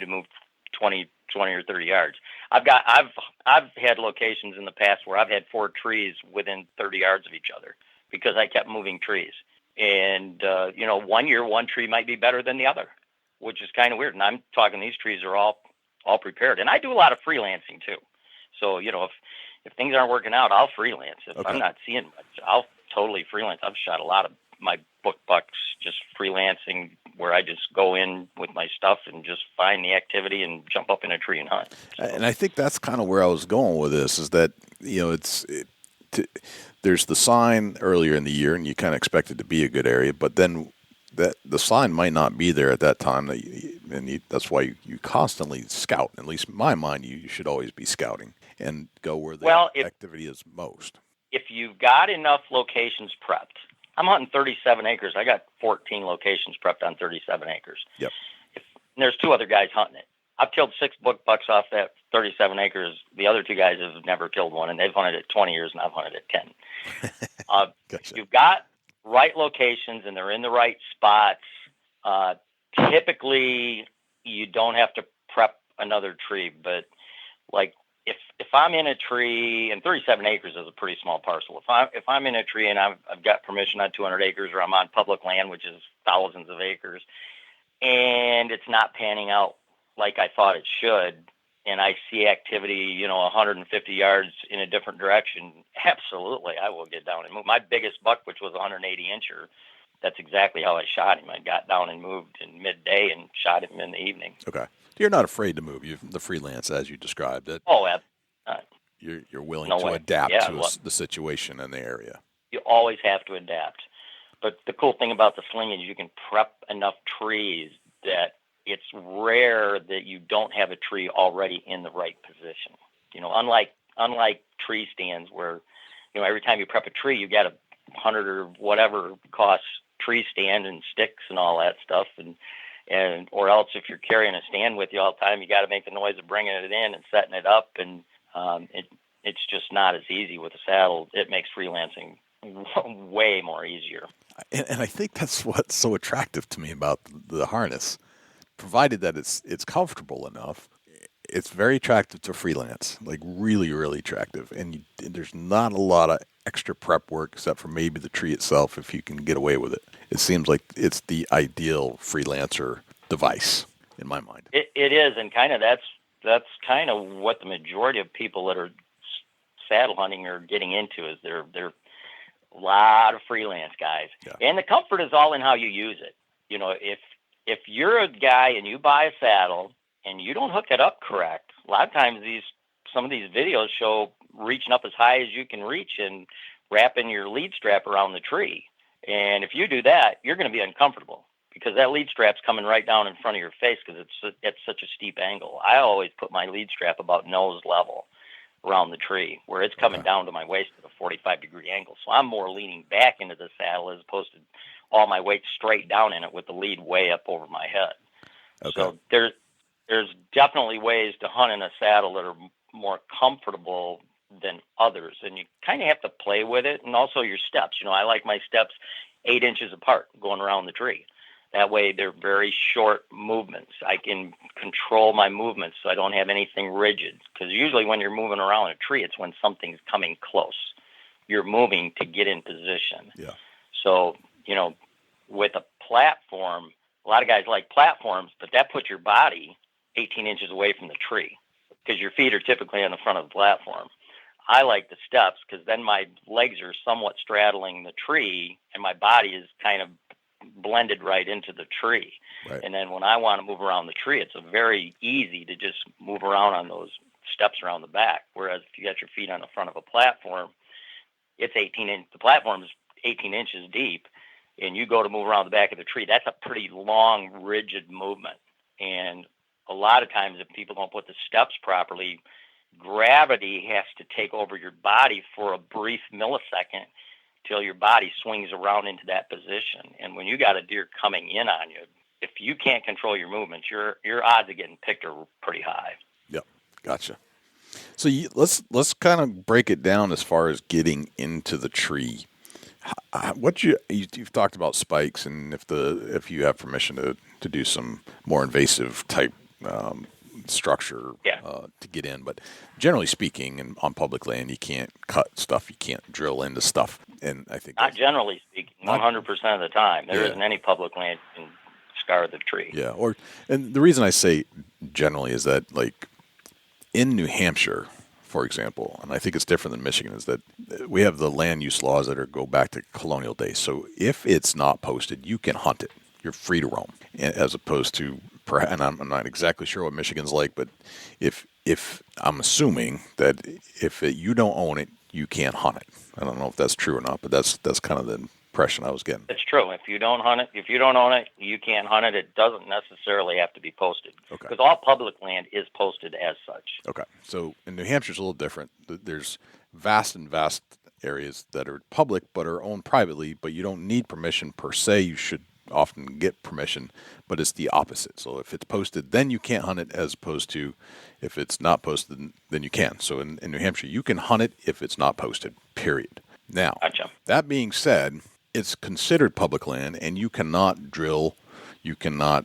[SPEAKER 1] to move 20 or 30 yards. I've had locations in the past where I've had 4 trees within 30 yards of each other because I kept moving trees. And, 1 year, one tree might be better than the other, which is kind of weird. And I'm talking, these trees are all prepared. And I do a lot of freelancing too. So, if things aren't working out, I'll freelance. If I'm not seeing much, I'll totally freelance. I've shot a lot of my book bucks just freelancing, where I just go in with my stuff and just find the activity and jump up in a tree and hunt. So.
[SPEAKER 2] And I think that's kind of where I was going with this, is that, there's the sign earlier in the year and you kind of expect it to be a good area, but then that the sign might not be there at that time, that's why you constantly scout. At least in my mind, you should always be scouting and go where the activity is most.
[SPEAKER 1] If you've got enough locations prepped, I'm hunting 37 acres. I got 14 locations prepped on 37 acres.
[SPEAKER 2] Yep.
[SPEAKER 1] There's 2 other guys hunting it. I've killed 6 book bucks off that 37 acres. The other 2 guys have never killed one, and they've hunted it 20 years, and I've hunted it 10.
[SPEAKER 2] Gotcha.
[SPEAKER 1] You've got right locations, and they're in the right spots. Typically, you don't have to prep another tree, but like if I'm in a tree, and 37 acres is a pretty small parcel. If I'm in a tree and I've got permission on 200 acres, or I'm on public land, which is thousands of acres, and it's not panning out like I thought it should, and I see activity, 150 yards in a different direction, absolutely, I will get down and move. My biggest buck, which was a 180-incher, that's exactly how I shot him. I got down and moved in midday and shot him in the evening.
[SPEAKER 2] Okay. You're not afraid to move. The freelance, as you described it.
[SPEAKER 1] Oh,
[SPEAKER 2] You're willing to adapt to the situation in the area.
[SPEAKER 1] You always have to adapt. But the cool thing about the Sling is you can prep enough trees that it's rare that you don't have a tree already in the right position. Unlike tree stands where, every time you prep a tree, you got a 100 or whatever cost tree stand and sticks and all that stuff, and or else if you're carrying a stand with you all the time, you got to make the noise of bringing it in and setting it up, and it's just not as easy with a saddle. It makes freelancing way more easier.
[SPEAKER 2] And I think that's what's so attractive to me about the harness. Provided that it's comfortable enough, it's very attractive to freelance, like really, really attractive. And there's not a lot of extra prep work except for maybe the tree itself, if you can get away with it. It seems like it's the ideal freelancer device in my mind.
[SPEAKER 1] It is, and kind of that's kind of what the majority of people that are saddle hunting are getting into, is they're a lot of freelance guys. Yeah. And the comfort is all in how you use it. If you're a guy and you buy a saddle and you don't hook it up correct, a lot of times some of these videos show reaching up as high as you can reach and wrapping your lead strap around the tree. And if you do that, you're going to be uncomfortable because that lead strap's coming right down in front of your face because it's at such a steep angle. I always put my lead strap about nose level around the tree, where it's coming down to my waist at a 45-degree angle. So I'm more leaning back into the saddle as opposed to all my weight straight down in it with the lead way up over my head. Okay. So there's definitely ways to hunt in a saddle that are more comfortable than others, and you kind of have to play with it, and also your steps. I like my steps 8 inches apart going around the tree. That way they're very short movements. I can control my movements so I don't have anything rigid, because usually when you're moving around a tree, it's when something's coming close. You're moving to get in position.
[SPEAKER 2] Yeah.
[SPEAKER 1] So, with a platform, a lot of guys like platforms, but that puts your body 18 inches away from the tree because your feet are typically on the front of the platform. I like the steps because then my legs are somewhat straddling the tree and my body is kind of blended right into the tree.
[SPEAKER 2] Right.
[SPEAKER 1] And then when I want to move around the tree, it's very easy to just move around on those steps around the back. Whereas if you got your feet on the front of a platform, it's 18 inch. The platform is 18 inches deep, and you go to move around the back of the tree. That's a pretty long, rigid movement. And a lot of times, if people don't put the steps properly, gravity has to take over your body for a brief millisecond till your body swings around into that position. And when you got a deer coming in on you, if you can't control your movements, your odds of getting picked are pretty high.
[SPEAKER 2] Yep, gotcha. So let's kind of break it down as far as getting into the tree. You've talked about spikes, and if you have permission to do some more invasive type structure to get in, but generally speaking, and on public land, you can't cut stuff, you can't drill into stuff, and I think
[SPEAKER 1] not generally speaking, 100% of the time, there isn't any public land you can scar the tree.
[SPEAKER 2] Yeah, and the reason I say generally is that, like, in New Hampshire, for example, and I think it's different than Michigan, is that we have the land use laws that go back to colonial days. So if it's not posted, you can hunt it. You're free to roam, as opposed to, and I'm not exactly sure what Michigan's like, but if I'm assuming that if you don't own it, you can't hunt it. I don't know if that's true or not, but that's kind of the impression I was getting.
[SPEAKER 1] It's true. If you don't hunt it, if you don't own it, you can't hunt it. It doesn't necessarily have to be posted.
[SPEAKER 2] Okay.
[SPEAKER 1] Because all public land is posted as such.
[SPEAKER 2] Okay. So in New Hampshire, it's a little different. There's vast areas that are public but are owned privately, but you don't need permission per se. You should often get permission, but it's the opposite. So if it's posted, then you can't hunt it, as opposed to if it's not posted, then you can. So in New Hampshire, you can hunt it if it's not posted, period. Now,
[SPEAKER 1] gotcha.
[SPEAKER 2] That being said, it's considered public land, and you cannot drill, you cannot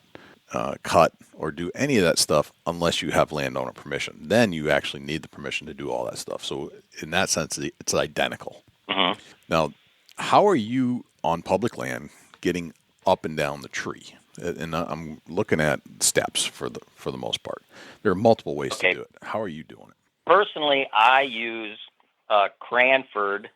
[SPEAKER 2] cut or do any of that stuff unless you have landowner permission. Then you actually need the permission to do all that stuff. So in that sense, it's identical.
[SPEAKER 1] Mm-hmm.
[SPEAKER 2] Now, how are you on public land getting up and down the tree? And I'm looking at steps for the most part. There are multiple ways to do it. How are you doing it?
[SPEAKER 1] Personally, I use Cranford.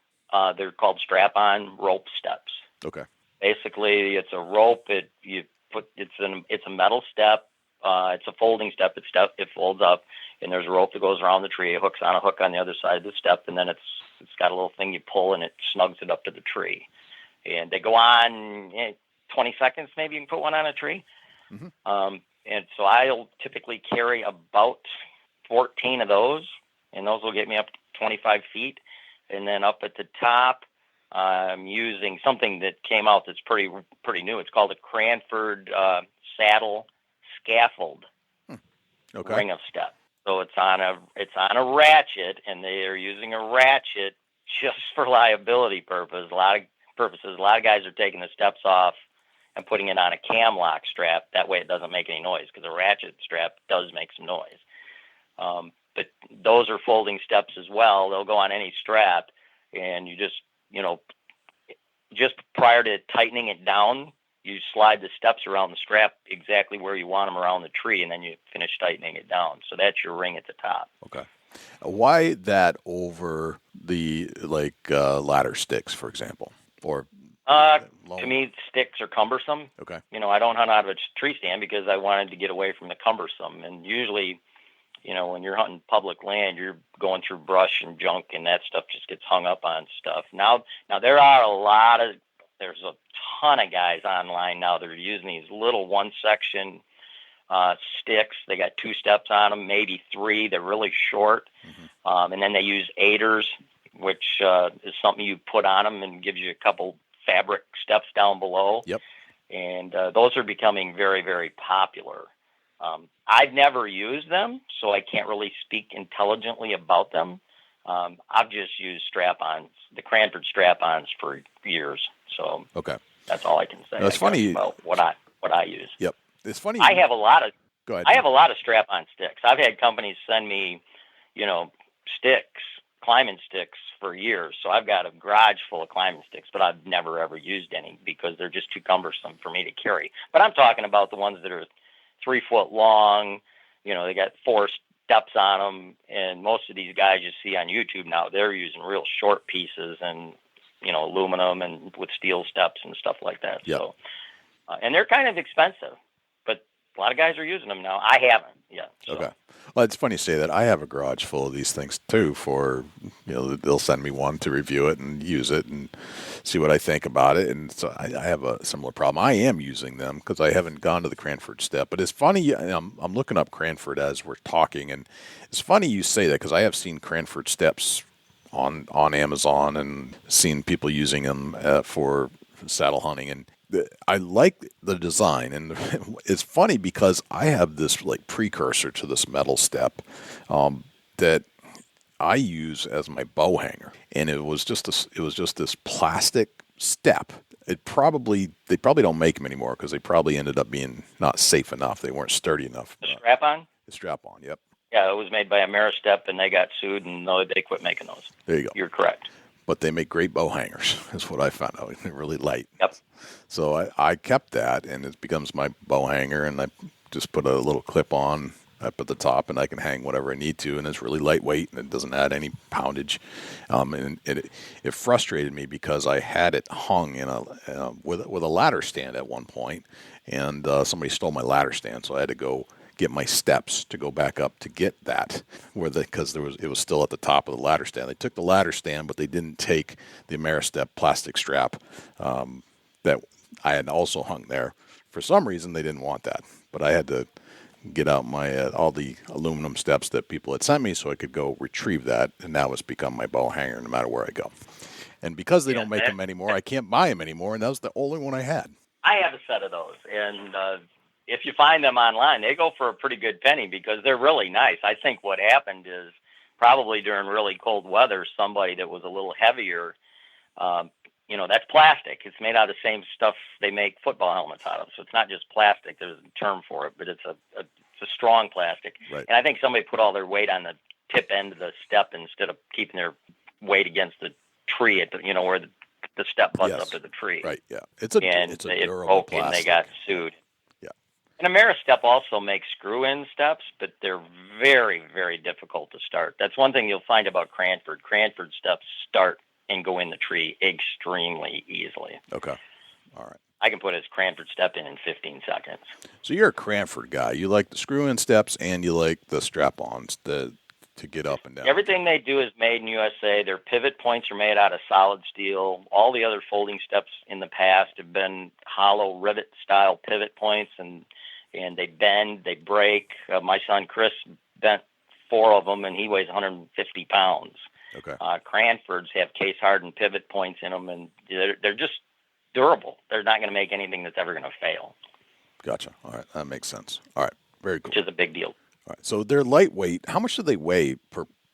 [SPEAKER 1] They're called strap-on rope steps.
[SPEAKER 2] Okay.
[SPEAKER 1] Basically, it's a rope. It's a metal step. It's a folding step. It folds up, and there's a rope that goes around the tree. It hooks on a hook on the other side of the step, and then it's got a little thing you pull, and it snugs it up to the tree. And they go on 20 seconds, maybe you can put one on a tree.
[SPEAKER 2] Mm-hmm.
[SPEAKER 1] And so I'll typically carry about 14 of those, and those will get me up to 25 feet. And then up at the top, I'm using something that came out that's pretty new. It's called a Cranford saddle scaffold ring of step. So it's on a ratchet, and they are using a ratchet just for liability purposes. A lot of guys are taking the steps off and putting it on a cam lock strap. That way it doesn't make any noise, because a ratchet strap does make some noise. But those are folding steps as well. They'll go on any strap, and you just prior to tightening it down, you slide the steps around the strap exactly where you want them around the tree, and then you finish tightening it down. So that's your ring at the top.
[SPEAKER 2] Okay. Why that over the ladder sticks, for example, or
[SPEAKER 1] to me, sticks are cumbersome.
[SPEAKER 2] Okay.
[SPEAKER 1] I don't hunt out of a tree stand because I wanted to get away from the cumbersome. And usually, when you're hunting public land, you're going through brush and junk, and that stuff just gets hung up on stuff. Now there's a ton of guys online now that are using these little one-section sticks. They got 2 steps on them, maybe 3. They're really short. Mm-hmm. And then they use aiders, which is something you put on them and gives you a couple fabric steps down below.
[SPEAKER 2] Yep.
[SPEAKER 1] And those are becoming very, very popular. I've never used them, so I can't really speak intelligently about them. I've just used strap-ons, the Cranford strap-ons, for years. So
[SPEAKER 2] okay,
[SPEAKER 1] that's all I can say.
[SPEAKER 2] That's funny
[SPEAKER 1] about what I use.
[SPEAKER 2] Yep, it's funny.
[SPEAKER 1] I have a lot of.
[SPEAKER 2] Go ahead.
[SPEAKER 1] I have a lot of strap-on sticks. I've had companies send me, sticks, climbing sticks for years. So I've got a garage full of climbing sticks, but I've never ever used any because they're just too cumbersome for me to carry. But I'm talking about the ones that are 3 foot long. They got 4 steps on them, and most of these guys you see on YouTube now, they're using real short pieces and aluminum and with steel steps and stuff like that.
[SPEAKER 2] Yep.
[SPEAKER 1] So And they're kind of expensive, but a lot of guys are using them now. I haven't yet. So.
[SPEAKER 2] Okay. Well, it's funny you say that. I have a garage full of these things too. They'll send me one to review it and use it and see what I think about it. And so I have a similar problem. I am using them because I haven't gone to the Cranford step. But it's funny. I'm looking up Cranford as we're talking, and it's funny you say that because I have seen Cranford steps on Amazon and seen people using them for saddle hunting, and I like the design, and it's funny because I have this like precursor to this metal step that I use as my bow hanger, and it was just this plastic step. They probably don't make them anymore because they probably ended up being not safe enough. They weren't sturdy enough.
[SPEAKER 1] The strap-on?
[SPEAKER 2] The strap-on, yep.
[SPEAKER 1] Yeah, it was made by Ameristep, and they got sued, and they quit making those.
[SPEAKER 2] There you go.
[SPEAKER 1] You're correct.
[SPEAKER 2] But they make great bow hangers, is what I found out. They're really light.
[SPEAKER 1] Yep.
[SPEAKER 2] So I kept that, and it becomes my bow hanger, and I just put a little clip on up at the top, and I can hang whatever I need to, and it's really lightweight, and it doesn't add any poundage. And it frustrated me because I had it hung in with a ladder stand at one point, and somebody stole my ladder stand, so I had to go get my steps to go back up to get that, because it was still at the top of the ladder stand. They took the ladder stand, but they didn't take the Ameristep plastic strap that I had also hung there. For some reason, they didn't want that, but I had to get out my all the aluminum steps that people had sent me so I could go retrieve that, and now it's become my bow hanger no matter where I go. And because they don't make them anymore, I can't buy them anymore, and that was the only one I had.
[SPEAKER 1] I have a set of those, and if you find them online, they go for a pretty good penny because they're really nice. I think what happened is probably during really cold weather, somebody that was a little heavier, that's plastic. It's made out of the same stuff they make football helmets out of. So it's not just plastic. There's a term for it, but it's a strong plastic.
[SPEAKER 2] Right.
[SPEAKER 1] And I think somebody put all their weight on the tip end of the step instead of keeping their weight against the tree where the step butts up to the tree.
[SPEAKER 2] Right. Yeah. It's a durable plastic.
[SPEAKER 1] And they got sued.
[SPEAKER 2] Yeah.
[SPEAKER 1] And Ameristep also makes screw-in steps, but they're very, very difficult to start. That's one thing you'll find about Cranford. Cranford steps start and go in the tree extremely easily.
[SPEAKER 2] Okay. All right.
[SPEAKER 1] I can put his Cranford step in 15 seconds.
[SPEAKER 2] So you're a Cranford guy. You like the screw-in steps and you like the strap-ons to get up and down.
[SPEAKER 1] Everything they do is made in USA. Their pivot points are made out of solid steel. All the other folding steps in the past have been hollow rivet-style pivot points, and they bend, they break. My son Chris bent 4 of them, and he weighs 150 pounds.
[SPEAKER 2] Okay.
[SPEAKER 1] Cranfords have case-hardened pivot points in them, and they're just durable. They're not going to make anything that's ever going to fail.
[SPEAKER 2] Gotcha. All right. That makes sense. All right. Very cool.
[SPEAKER 1] Which is a big deal.
[SPEAKER 2] All right. So they're lightweight. How much do they weigh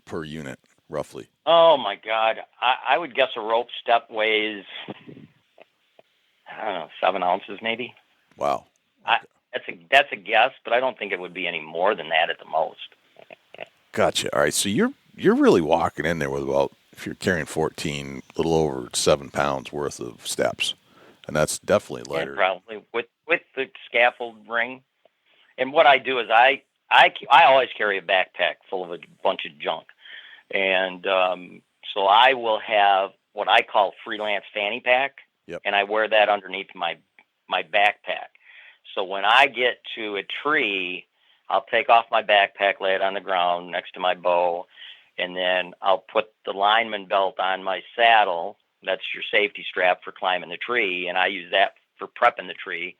[SPEAKER 2] per unit, roughly?
[SPEAKER 1] Oh, my God. I would guess a rope step weighs, 7 ounces maybe.
[SPEAKER 2] Wow. Okay.
[SPEAKER 1] That's a guess, but I don't think it would be any more than that at the most.
[SPEAKER 2] Gotcha. All right. So you're really walking in there with about, if you're carrying 14, a little over 7 pounds worth of steps. And that's definitely lighter.
[SPEAKER 1] Yeah, probably with the scaffold ring. And what I do is I always carry a backpack full of a bunch of junk. And so I will have what I call freelance fanny pack.
[SPEAKER 2] Yep.
[SPEAKER 1] And I wear that underneath my backpack. So when I get to a tree, I'll take off my backpack, lay it on the ground next to my bow, and then I'll put the lineman belt on my saddle. That's your safety strap for climbing the tree, and I use that for prepping the tree.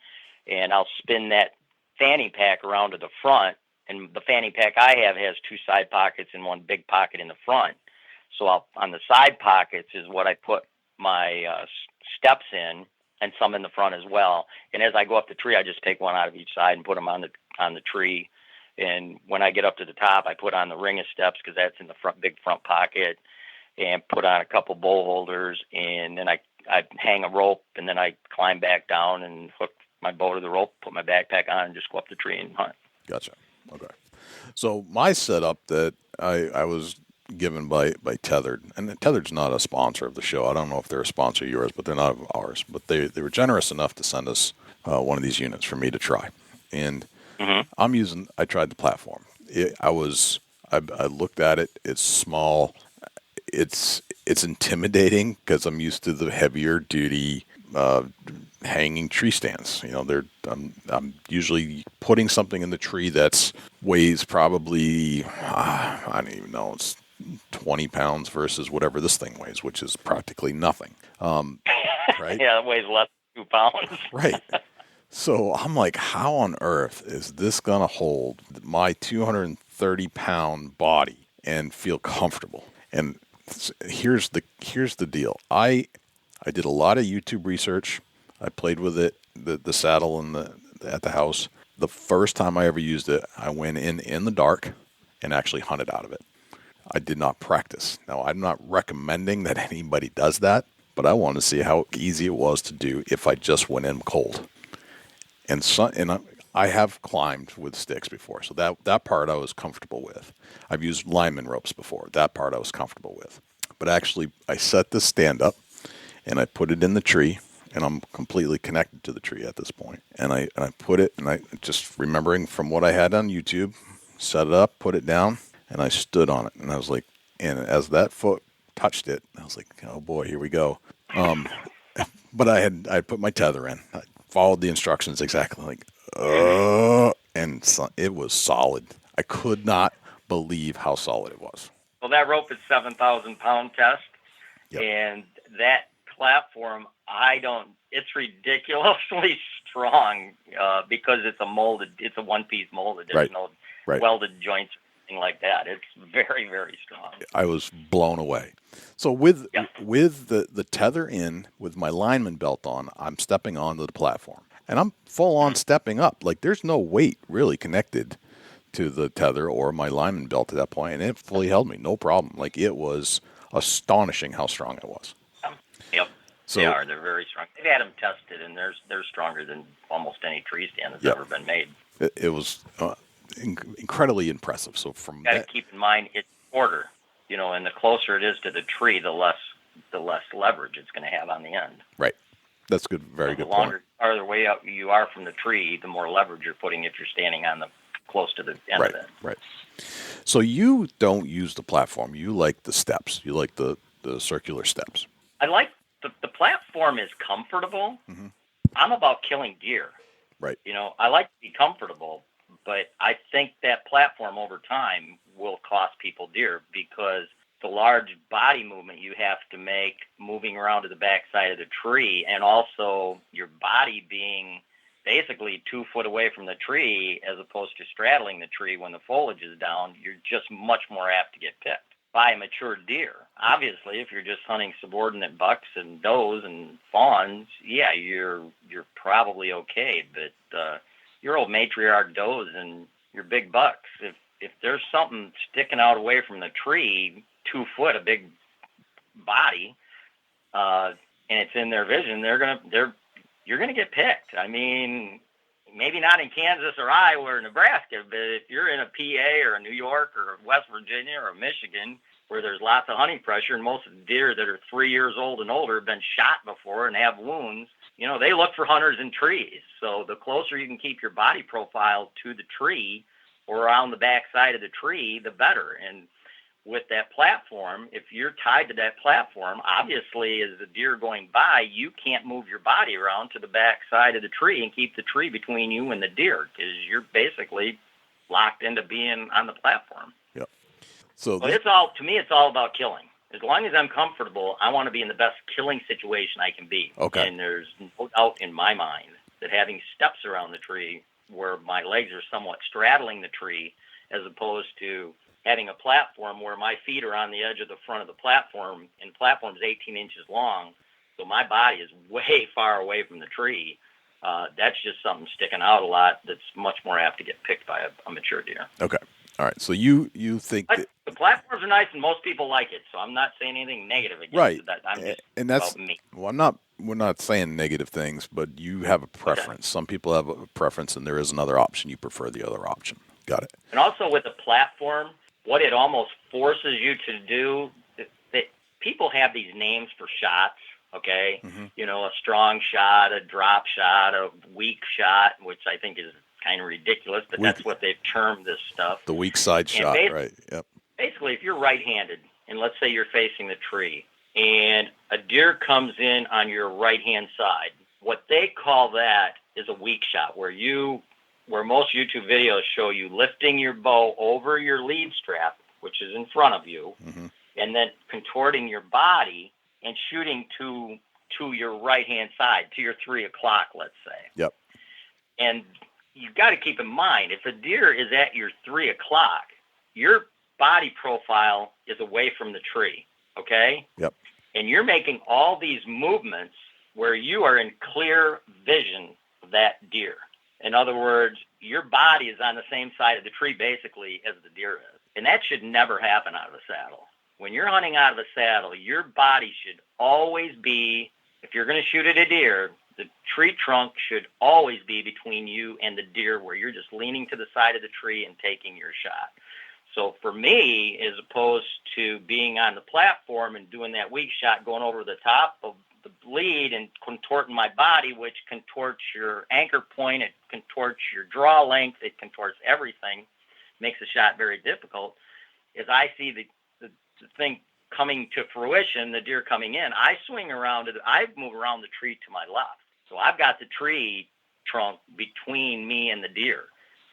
[SPEAKER 1] And I'll spin that fanny pack around to the front, and the fanny pack I have has 2 side pockets and 1 big pocket in the front. So on the side pockets is what I put my steps in, and some in the front as well. And as I go up the tree, I just take one out of each side and put them on the tree. And when I get up to the top, I put on the ring of steps because that's in the big front pocket, and put on a couple bow holders. And then I hang a rope, and then I climb back down and hook my bow to the rope, put my backpack on, and just go up the tree and hunt.
[SPEAKER 2] Gotcha. Okay. So my setup that I was given by Tethrd, and Tethrd's not a sponsor of the show. I don't know if they're a sponsor of yours, but they're not of ours. But they were generous enough to send us one of these units for me to try. And I tried the platform. I looked at it. It's small. It's intimidating because I'm used to the heavier duty hanging tree stands. I'm usually putting something in the tree that's weighs probably, I don't even know, it's 20 pounds versus whatever this thing weighs, which is practically nothing. Right?
[SPEAKER 1] Yeah, it weighs less than 2 pounds.
[SPEAKER 2] Right. So I'm like, how on earth is this going to hold my 230-pound body and feel comfortable? And here's the deal. I did a lot of YouTube research. I played with it, the saddle at the house. The first time I ever used it, I went in the dark and actually hunted out of it. I did not practice. Now, I'm not recommending that anybody does that, but I wanted to see how easy it was to do if I just went in cold. And I have climbed with sticks before, so that part I was comfortable with. I've used lineman ropes before. That part I was comfortable with. But actually, I set the stand up, and I put it in the tree, and I'm completely connected to the tree at this point. And I put it, and I just remembering from what I had on YouTube, set it up, put it down, and I stood on it. And I was like, and as that foot touched it, I was like, oh boy, here we go. But I put my tether in. I followed the instructions exactly, and so it was solid. I could not believe how solid it was.
[SPEAKER 1] Well, that rope is 7,000-pound test,
[SPEAKER 2] Yep.
[SPEAKER 1] and that platform, it's ridiculously strong because it's a one-piece molded. There's no welded joints or anything like that. It's very, very strong.
[SPEAKER 2] I was blown away. So with the tether in, with my lineman belt on, I'm stepping onto the platform. And I'm full on stepping up. Like, there's no weight really connected to the tether or my lineman belt at that point, and it fully held me, no problem. Like, it was astonishing how strong it was.
[SPEAKER 1] Yep.
[SPEAKER 2] So,
[SPEAKER 1] They're very strong. They've had them tested, and they're stronger than almost any tree stand that's ever been made.
[SPEAKER 2] It was incredibly impressive. So from
[SPEAKER 1] got to keep in mind it's shorter, and the closer it is to the tree, the less leverage it's going to have on the end.
[SPEAKER 2] Right. That's good. Very good
[SPEAKER 1] point. The longer farther way out you are from the tree, the more leverage you're putting if you're standing on close to the end of it.
[SPEAKER 2] Right. So you don't use the platform. You like the steps. You like the circular steps.
[SPEAKER 1] I like the platform is comfortable.
[SPEAKER 2] Mm-hmm.
[SPEAKER 1] I'm about killing deer.
[SPEAKER 2] Right.
[SPEAKER 1] I like to be comfortable, but I think that platform over time will cost people deer because the large body movement you have to make moving around to the backside of the tree, and also your body being basically 2 foot away from the tree as opposed to straddling the tree when the foliage is down, you're just much more apt to get picked by a mature deer. Obviously, if you're just hunting subordinate bucks and does and fawns, yeah, you're probably okay. But your old matriarch does and your big bucks, if there's something sticking out away from the tree, 2 foot, a big body, and it's in their vision, you're gonna get picked. I mean, maybe not in Kansas or Iowa or Nebraska, but if you're in a PA or a New York or West Virginia or Michigan, where there's lots of hunting pressure, and most of the deer that are 3 years old and older have been shot before and have wounds, they look for hunters in trees. So the closer you can keep your body profile to the tree or around the backside of the tree, the better. And with that platform, if you're tied to that platform, obviously as the deer going by, you can't move your body around to the back side of the tree and keep the tree between you and the deer because you're basically locked into being on the platform.
[SPEAKER 2] Yep. So
[SPEAKER 1] it's all about killing. As long as I'm comfortable, I want to be in the best killing situation I can be.
[SPEAKER 2] Okay.
[SPEAKER 1] And there's no doubt in my mind that having steps around the tree where my legs are somewhat straddling the tree as opposed to having a platform where my feet are on the edge of the front of the platform, and the platform is 18 inches long, so my body is way far away from the tree. That's just something sticking out a lot that's much more apt to get picked by a mature deer.
[SPEAKER 2] Okay. All right. So you think
[SPEAKER 1] the platforms are nice and most people like it, so I'm not saying anything negative against that. I'm just about me.
[SPEAKER 2] Well, we're not saying negative things, but you have a preference. Okay. Some people have a preference, and there is another option. You prefer the other option. Got it.
[SPEAKER 1] And also with a platform, what it almost forces you to do, that people have these names for shots, okay? Mm-hmm. A strong shot, a drop shot, a weak shot, which I think is kind of ridiculous, but that's what they've termed this stuff.
[SPEAKER 2] The weak side shot, right? Yep.
[SPEAKER 1] Basically, if you're right-handed, and let's say you're facing the tree, and a deer comes in on your right-hand side, What they call that is a weak shot, where most YouTube videos show you lifting your bow over your lead strap, which is in front of you, and then contorting your body and shooting to your right-hand side, to your 3 o'clock, let's say.
[SPEAKER 2] Yep.
[SPEAKER 1] And you've got to keep in mind, if a deer is at your 3 o'clock, your body profile is away from the tree, okay?
[SPEAKER 2] Yep.
[SPEAKER 1] And you're making all these movements where you are in clear vision of that deer. In other words, your body is on the same side of the tree, basically, as the deer is. And that should never happen out of the saddle. When you're hunting out of the saddle, your body should always be, if you're going to shoot at a deer, the tree trunk should always be between you and the deer, where you're just leaning to the side of the tree and taking your shot. So for me, as opposed to being on the platform and doing that weak shot, going over the top of the lead and contorting my body, which contorts your anchor point, it contorts your draw length, it contorts everything, makes the shot very difficult. As I see the thing coming to fruition, the deer coming in, I swing around, I move around the tree to my left. So I've got the tree trunk between me and the deer.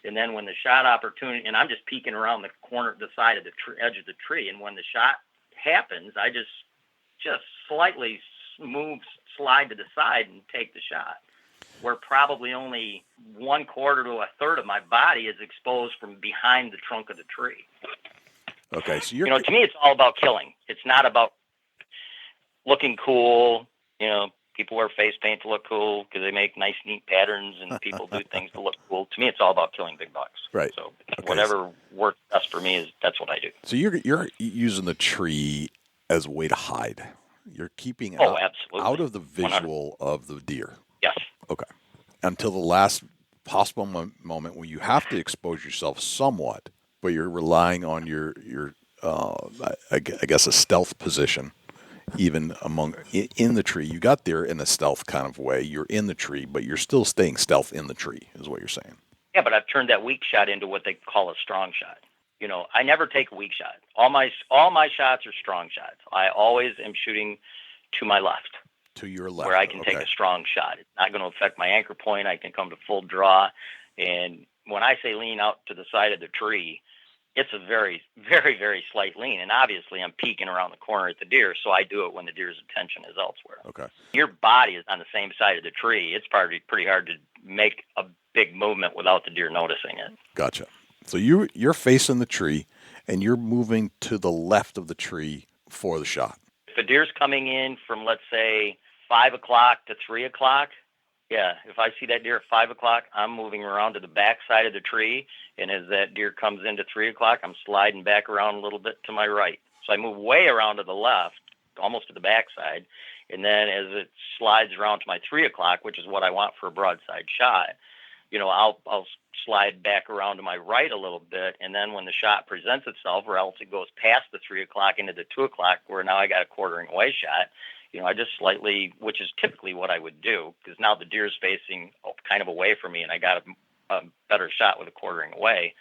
[SPEAKER 1] And then when the shot opportunity, and I'm just peeking around the corner, the side of the edge of the tree, and when the shot happens, I just slightly slide to the side and take the shot, where probably only 1/4 to 1/3 of my body is exposed from behind the trunk of the tree.
[SPEAKER 2] Okay, so
[SPEAKER 1] to me, it's all about killing. It's not about looking cool. People wear face paint to look cool because they make nice, neat patterns, and people do things to look cool. To me, it's all about killing big bucks.
[SPEAKER 2] Right.
[SPEAKER 1] So whatever works best for me that's what I do.
[SPEAKER 2] So you're using the tree as a way to hide. You're keeping out of the visual 100%. Of the deer.
[SPEAKER 1] Yes.
[SPEAKER 2] Okay. Until the last possible moment when you have to expose yourself somewhat, but you're relying on your I guess a stealth position. Even in the tree, you got there in a stealth kind of way. You're in the tree, but you're still staying stealth in the tree, is what you're saying.
[SPEAKER 1] Yeah, but I've turned that weak shot into what they call a strong shot. I never take a weak shot. All my shots are strong shots. I always am shooting to my left.
[SPEAKER 2] To your left,
[SPEAKER 1] where I can take a strong shot. It's not going to affect my anchor point. I can come to full draw, and when I say lean out to the side of the tree, it's a very, very, very slight lean, and obviously I'm peeking around the corner at the deer, so I do it when the deer's attention is elsewhere.
[SPEAKER 2] Okay. Your
[SPEAKER 1] body is on the same side of the tree. It's probably pretty hard to make a big movement without the deer noticing it.
[SPEAKER 2] Gotcha. So you're facing the tree, and you're moving to the left of the tree for the shot.
[SPEAKER 1] If a deer's coming in from, let's say, 5 o'clock to 3 o'clock, yeah, if I see that deer at 5 o'clock, I'm moving around to the back side of the tree, and as that deer comes into 3 o'clock, I'm sliding back around a little bit to my right. So I move way around to the left, almost to the back side, and then as it slides around to my 3 o'clock, which is what I want for a broadside shot, I'll slide back around to my right a little bit, and then when the shot presents itself, or else it goes past the 3 o'clock into the 2 o'clock, where now I got a quartering away shot, I just slightly, which is typically what I would do, because now the deer's facing kind of away from me, and I got a better shot with a quartering away,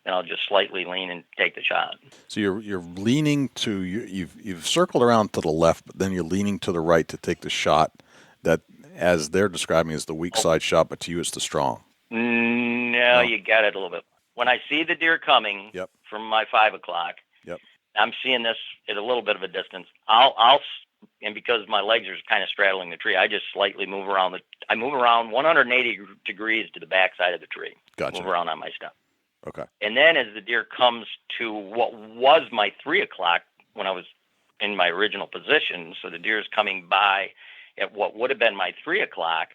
[SPEAKER 1] then I'll just slightly lean and take the shot.
[SPEAKER 2] So you're leaning to, you've circled around to the left, but then you're leaning to the right to take the shot that, as they're describing, is the weak side shot, but to you it's the strong.
[SPEAKER 1] No, you got it a little bit. When I see the deer coming from my 5 o'clock, I'm seeing this at a little bit of a distance. And because my legs are kind of straddling the tree, I just slightly move around. I move around 180 degrees to the back side of the tree.
[SPEAKER 2] Gotcha.
[SPEAKER 1] Move around on my step.
[SPEAKER 2] Okay.
[SPEAKER 1] And then as the deer comes to what was my 3 o'clock when I was in my original position, so the deer is coming by at what would have been my 3 o'clock,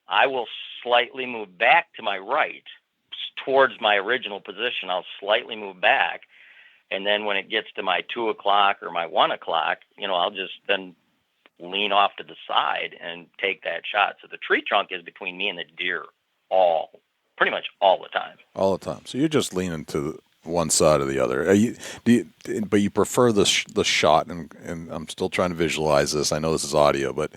[SPEAKER 1] I will slightly move back to my right towards my original position. I'll slightly move back. And then when it gets to my 2 o'clock or my 1 o'clock, I'll just then lean off to the side and take that shot. So the tree trunk is between me and the deer pretty much all the time.
[SPEAKER 2] All the time. So you're just leaning to one side or the other. But you prefer the shot, and I'm still trying to visualize this. I know this is audio, but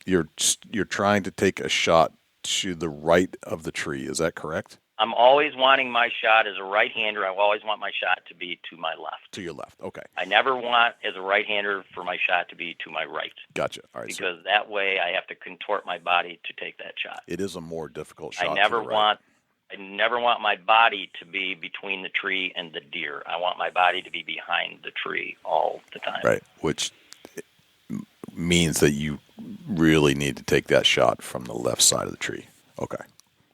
[SPEAKER 2] you're trying to take a shot to the right of the tree. Is that correct?
[SPEAKER 1] I'm always wanting my shot as a right-hander. I always want my shot to be to my left.
[SPEAKER 2] To your left, okay.
[SPEAKER 1] I never want, as a right-hander, for my shot to be to my right.
[SPEAKER 2] Gotcha. All right.
[SPEAKER 1] Because that way I have to contort my body to take that shot.
[SPEAKER 2] It is a more difficult shot.
[SPEAKER 1] I never want my body to be between the tree and the deer. I want my body to be behind the tree all the time.
[SPEAKER 2] Right, which means that you really need to take that shot from the left side of the tree. Okay.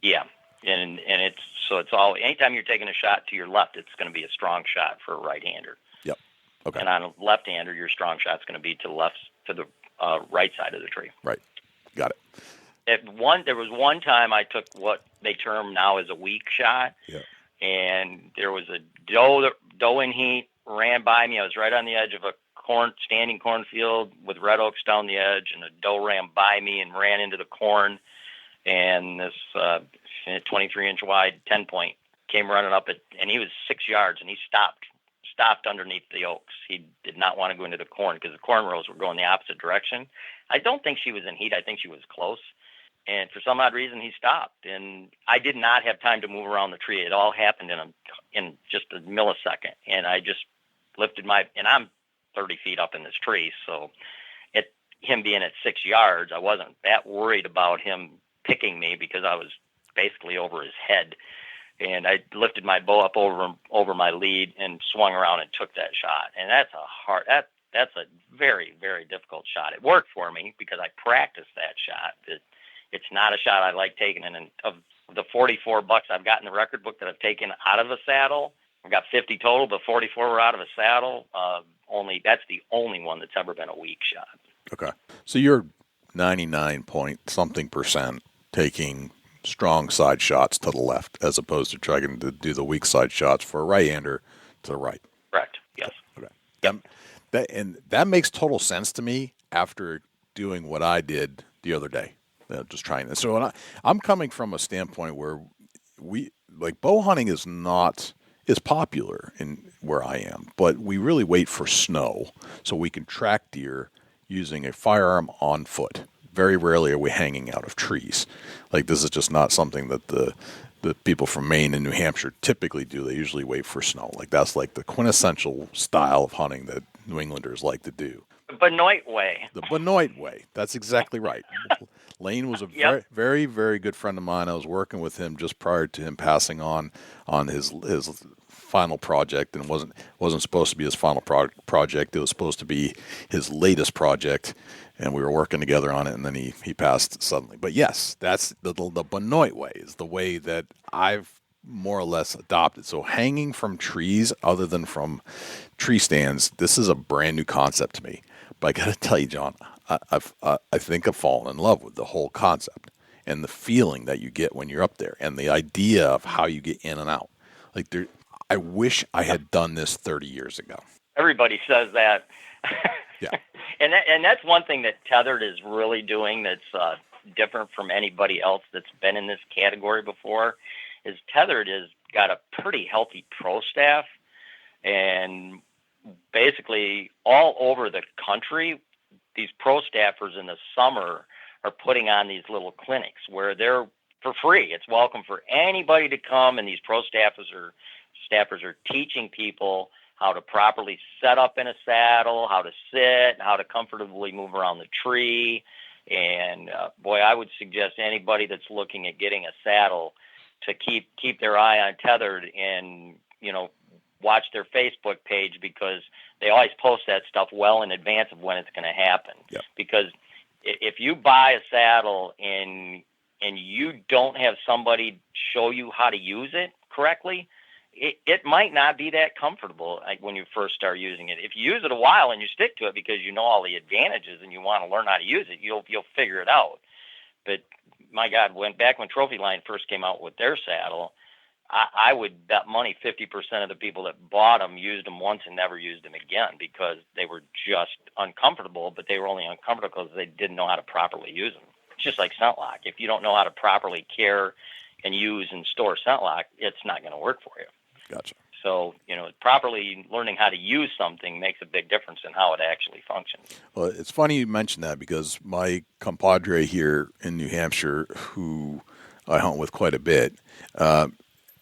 [SPEAKER 1] Yeah. And it's all, anytime you're taking a shot to your left, it's going to be a strong shot for a right-hander.
[SPEAKER 2] Yep. Okay.
[SPEAKER 1] And on a left-hander, your strong shot's going to be to the right side of the tree.
[SPEAKER 2] Right. Got it.
[SPEAKER 1] There was one time I took what they term now as a weak shot.
[SPEAKER 2] Yeah.
[SPEAKER 1] And there was a doe in heat ran by me. I was right on the edge of a standing cornfield with red oaks down the edge, and a doe ran by me and ran into the corn. And this 23-inch wide 10-point came running up and he was 6 yards, and he stopped underneath the oaks. He did not want to go into the corn because the corn rows were going the opposite direction. I don't think she was in heat. I think she was close. And for some odd reason, he stopped. And I did not have time to move around the tree. It all happened in just a millisecond. And I just lifted and I'm 30 feet up in this tree. So him being at 6 yards, I wasn't that worried about him picking me because I was basically over his head. And I lifted my bow up over my lead and swung around and took that shot. And that's a very, very difficult shot. It worked for me because I practiced that shot. It's not a shot I like taking. And of the 44 bucks I've got in the record book that I've taken out of a saddle, I've got 50 total, but 44 were out of a saddle. That's the only one that's ever been a weak shot.
[SPEAKER 2] Okay. So you're 99-point-something% taking strong side shots to the left as opposed to trying to do the weak side shots for a right-hander to the right.
[SPEAKER 1] Correct. Yes.
[SPEAKER 2] Okay. That makes total sense to me after doing what I did the other day. Just trying this. So I'm coming from a standpoint where bow hunting is popular in where I am, but we really wait for snow so we can track deer using a firearm on foot. Very rarely are we hanging out of trees. Like, this is just not something that the people from Maine and New Hampshire typically do. They usually wait for snow. Like, that's like the quintessential style of hunting that New Englanders like to do.
[SPEAKER 1] The Benoit way.
[SPEAKER 2] The Benoit way. That's exactly right. Lane was a very, very, very good friend of mine. I was working with him just prior to him passing on his final project, and wasn't supposed to be his final project. It was supposed to be his latest project, and we were working together on it, and then he passed suddenly. But yes, that's the Benoit way is the way that I've more or less adopted. So hanging from trees other than from tree stands, this is a brand new concept to me. But I got to tell you, John, I think I've fallen in love with the whole concept and the feeling that you get when you're up there and the idea of how you get in and out. Like, I wish I had done this 30 years ago.
[SPEAKER 1] Everybody says that.
[SPEAKER 2] Yeah.
[SPEAKER 1] And that's one thing that Tethrd is really doing that's different from anybody else that's been in this category before, is Tethrd has got a pretty healthy pro staff, and basically all over the country, these pro staffers in the summer are putting on these little clinics where they're for free. It's welcome for anybody to come, and these pro staffers are teaching people how to properly set up in a saddle, how to sit, how to comfortably move around the tree. And boy, I would suggest anybody that's looking at getting a saddle to keep their eye on Tethrd and, watch their Facebook page, because they always post that stuff well in advance of when it's going to happen.
[SPEAKER 2] Yep.
[SPEAKER 1] Because if you buy a saddle and you don't have somebody show you how to use it correctly, it might not be that comfortable when you first start using it. If you use it a while and you stick to it because you know all the advantages and you want to learn how to use it, you'll figure it out. But my God, when Trophy Line first came out with their saddle, I would bet money 50% of the people that bought them used them once and never used them again because they were just uncomfortable, but they were only uncomfortable because they didn't know how to properly use them. It's just like scent lock. If you don't know how to properly care and use and store scent lock, it's not going to work for you.
[SPEAKER 2] Gotcha.
[SPEAKER 1] So, properly learning how to use something makes a big difference in how it actually functions.
[SPEAKER 2] Well, it's funny you mentioned that because my compadre here in New Hampshire, who I hunt with quite a bit,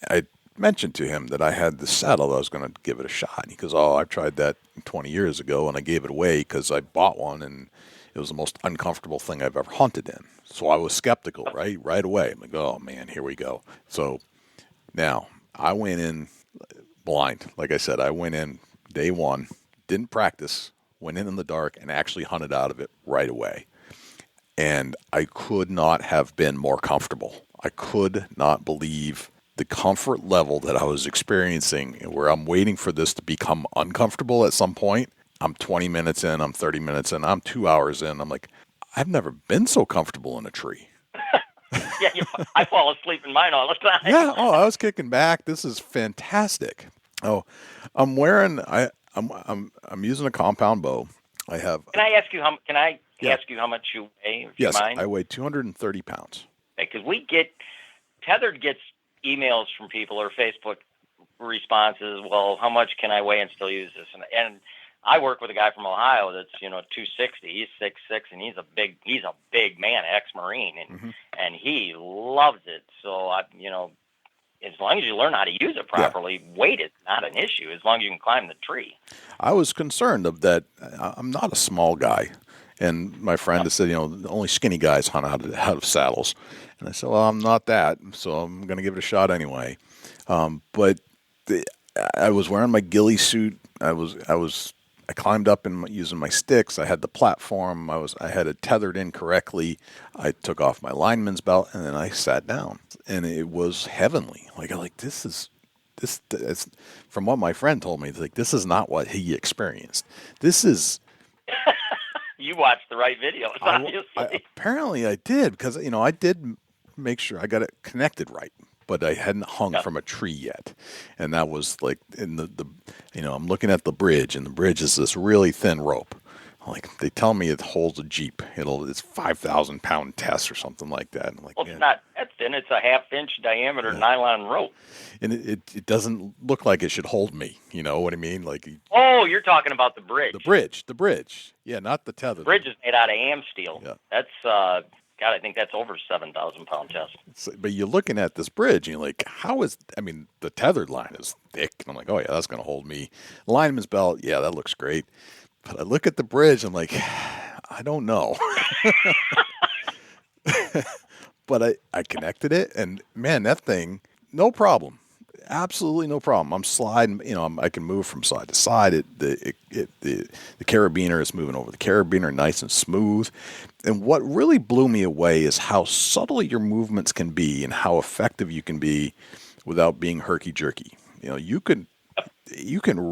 [SPEAKER 2] I mentioned to him that I had this saddle. I was going to give it a shot. And he goes, "Oh, I tried that 20 years ago, and I gave it away because I bought one, and it was the most uncomfortable thing I've ever hunted in." So I was skeptical, right away. I'm like, "Oh man, here we go." So now I went in blind. Like I said, I went in day one, didn't practice, went in the dark, and actually hunted out of it right away. And I could not have been more comfortable. I could not believe the comfort level that I was experiencing, where I'm waiting for this to become uncomfortable at some point. I'm 20 minutes in, I'm 30 minutes in, I'm 2 hours in. I'm like, I've never been so comfortable in a tree.
[SPEAKER 1] Yeah, I fall asleep in mine all the time.
[SPEAKER 2] Yeah, I was kicking back. This is fantastic. Oh, I'm wearing I'm using a compound bow. I have.
[SPEAKER 1] Can I ask you ask you how much you weigh? If
[SPEAKER 2] Yes,
[SPEAKER 1] you mind?
[SPEAKER 2] I weigh 230 pounds.
[SPEAKER 1] Because Tethrd gets emails from people or Facebook responses. Well, how much can I weigh and still use this? And I work with a guy from Ohio that's 260. He's 6'6", and he's a big man, ex-Marine, and he loves it. So as long as you learn how to use it properly, weight is not an issue. As long as you can climb the tree.
[SPEAKER 2] I was concerned of that. I'm not a small guy, and my friend has said, only skinny guys hunt out of saddles, and I said, well, I'm not that, so I'm going to give it a shot anyway. But I was wearing my ghillie suit. I climbed up using my sticks. I had the platform. I had it tethered in correctly. I took off my lineman's belt, and then I sat down, and it was heavenly. This is from what my friend told me. This is not what he experienced. This is.
[SPEAKER 1] You watched the right videos, obviously.
[SPEAKER 2] Apparently, I did, because I did make sure I got it connected right. But I hadn't hung from a tree yet, and that was in the I'm looking at the bridge, and the bridge is this really thin rope. They tell me it holds a Jeep. It's 5,000 pound test or something like that.
[SPEAKER 1] It's not that thin. It's a 1/2 inch diameter nylon rope,
[SPEAKER 2] and it doesn't look like it should hold me. You know what I mean?
[SPEAKER 1] Oh, you're talking about the bridge.
[SPEAKER 2] The bridge. Yeah, not the tether.
[SPEAKER 1] The bridge is made out of am steel.
[SPEAKER 2] Yeah.
[SPEAKER 1] That's God, I think that's over 7,000 pound test.
[SPEAKER 2] But you're looking at this bridge, and you're like, the tethered line is thick. And I'm like, oh, yeah, that's going to hold me. Lineman's belt, yeah, that looks great. But I look at the bridge, I'm like, I don't know. But I connected it, and man, that thing, no problem. Absolutely no problem. I'm sliding, I can move from side to side. The carabiner is moving over the carabiner nice and smooth. And what really blew me away is how subtle your movements can be and how effective you can be without being herky-jerky. You can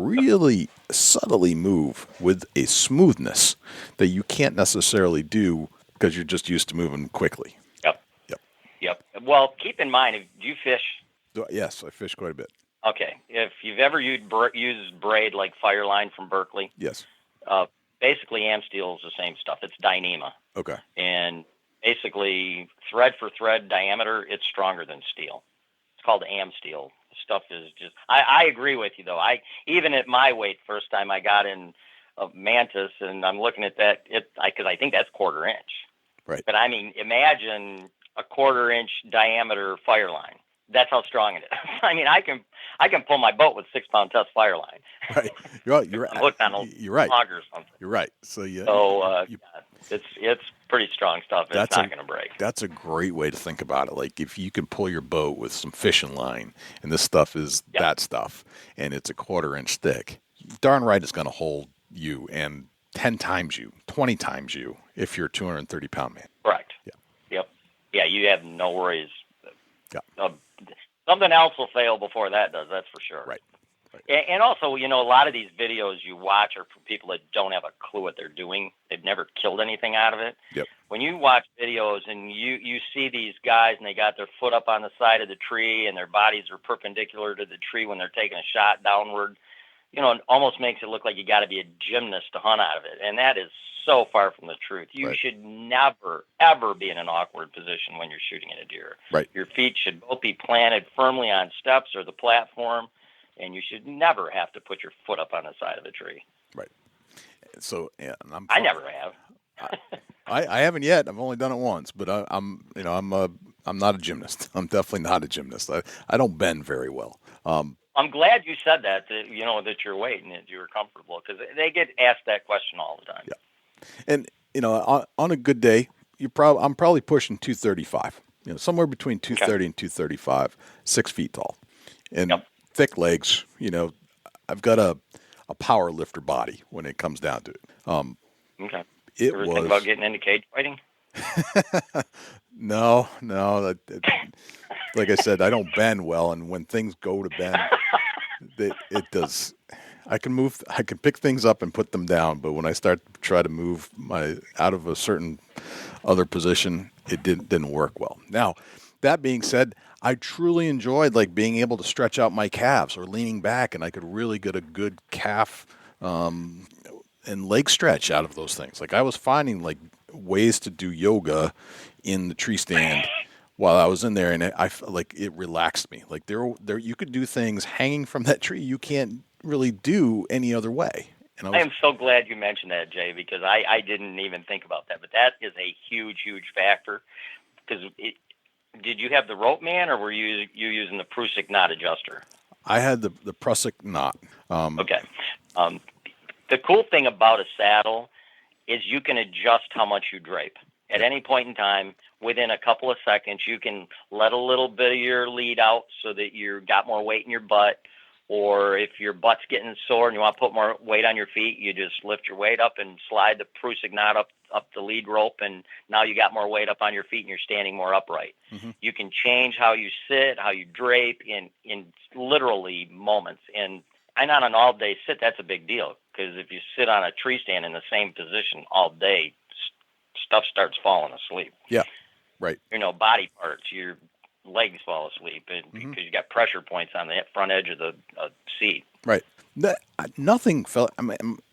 [SPEAKER 2] really subtly move with a smoothness that you can't necessarily do because you're just used to moving quickly.
[SPEAKER 1] Yep. Well, keep in mind, do you fish?
[SPEAKER 2] Yes, I fish quite a bit.
[SPEAKER 1] Okay. If you've ever used braid like Fireline from Berkeley,
[SPEAKER 2] yes.
[SPEAKER 1] Basically am steel is the same stuff. It's Dyneema.
[SPEAKER 2] Okay.
[SPEAKER 1] And basically, thread for thread diameter, it's stronger than steel. It's called am steel. The stuff is just. I agree with you though. Even at my weight, first time I got in a mantis, and I'm looking at that, because I think that's 1/4 inch.
[SPEAKER 2] Right.
[SPEAKER 1] But imagine a 1/4 inch diameter Fireline. That's how strong it is. I can pull my boat with 6 pound test Fireline.
[SPEAKER 2] Right. You're
[SPEAKER 1] I'm hooked on a log or something.
[SPEAKER 2] You're right. So
[SPEAKER 1] it's pretty strong stuff. It's not going to break.
[SPEAKER 2] That's a great way to think about it. If you can pull your boat with some fishing line, and this stuff is that stuff, and it's a 1/4 inch thick, darn right it's going to hold you and 10 times you, 20 times you, if you're a 230 pound man.
[SPEAKER 1] Correct.
[SPEAKER 2] Yeah.
[SPEAKER 1] Yep. Yeah, you have no worries.
[SPEAKER 2] Yeah.
[SPEAKER 1] Something else will fail before that does. That's for sure.
[SPEAKER 2] Right.
[SPEAKER 1] And also, a lot of these videos you watch are for people that don't have a clue what they're doing. They've never killed anything out of it.
[SPEAKER 2] Yep.
[SPEAKER 1] When you watch videos and you see these guys and they got their foot up on the side of the tree and their bodies are perpendicular to the tree when they're taking a shot downward, it almost makes it look like you got to be a gymnast to hunt out of it. And that is so far from the truth. You should never, ever be in an awkward position when you're shooting at a deer.
[SPEAKER 2] Right.
[SPEAKER 1] Your feet should both be planted firmly on steps or the platform, and you should never have to put your foot up on the side of a tree.
[SPEAKER 2] Right. So, yeah,
[SPEAKER 1] I never have.
[SPEAKER 2] I haven't yet. I've only done it once, but I'm I'm not a gymnast. I'm definitely not a gymnast. I don't bend very well.
[SPEAKER 1] I'm glad you said that your weight and that you were comfortable, because they get asked that question all the time.
[SPEAKER 2] Yeah. And, on a good day, I'm probably pushing 235, somewhere between 230 and 235, 6 feet tall, and thick legs. I've got a power lifter body when it comes down to it.
[SPEAKER 1] Okay. Ever think about getting into cage fighting?
[SPEAKER 2] No. Like I said, I don't bend well, and when things go to bend, it does. I can pick things up and put them down, but when I start to try to move out of a certain other position, it didn't work well. Now, that being said, I truly enjoyed being able to stretch out my calves or leaning back, and I could really get a good calf and leg stretch out of those things. I was finding ways to do yoga in the tree stand while I was in there, and I felt like it relaxed me. There you could do things hanging from that tree you can't really do any other way. And
[SPEAKER 1] I am so glad you mentioned that, Jay, because I didn't even think about that. But that is a huge, huge factor. Because did you have the rope man, or were you using the Prusik knot adjuster?
[SPEAKER 2] I had the Prusik knot.
[SPEAKER 1] Okay. The cool thing about a saddle is you can adjust how much you drape. At any point in time, within a couple of seconds, you can let a little bit of your lead out so that you got more weight in your butt. Or if your butt's getting sore and you want to put more weight on your feet, you just lift your weight up and slide the Prusik knot up the lead rope, and now you got more weight up on your feet and you're standing more upright. Mm-hmm. You can change how you sit, how you drape in literally moments. And on an all-day sit, that's a big deal, because if you sit on a tree stand in the same position all day, stuff starts falling asleep.
[SPEAKER 2] Yeah, right.
[SPEAKER 1] Body parts, your legs fall asleep because you got pressure points on the front edge of the seat.
[SPEAKER 2] Right. Nothing fell.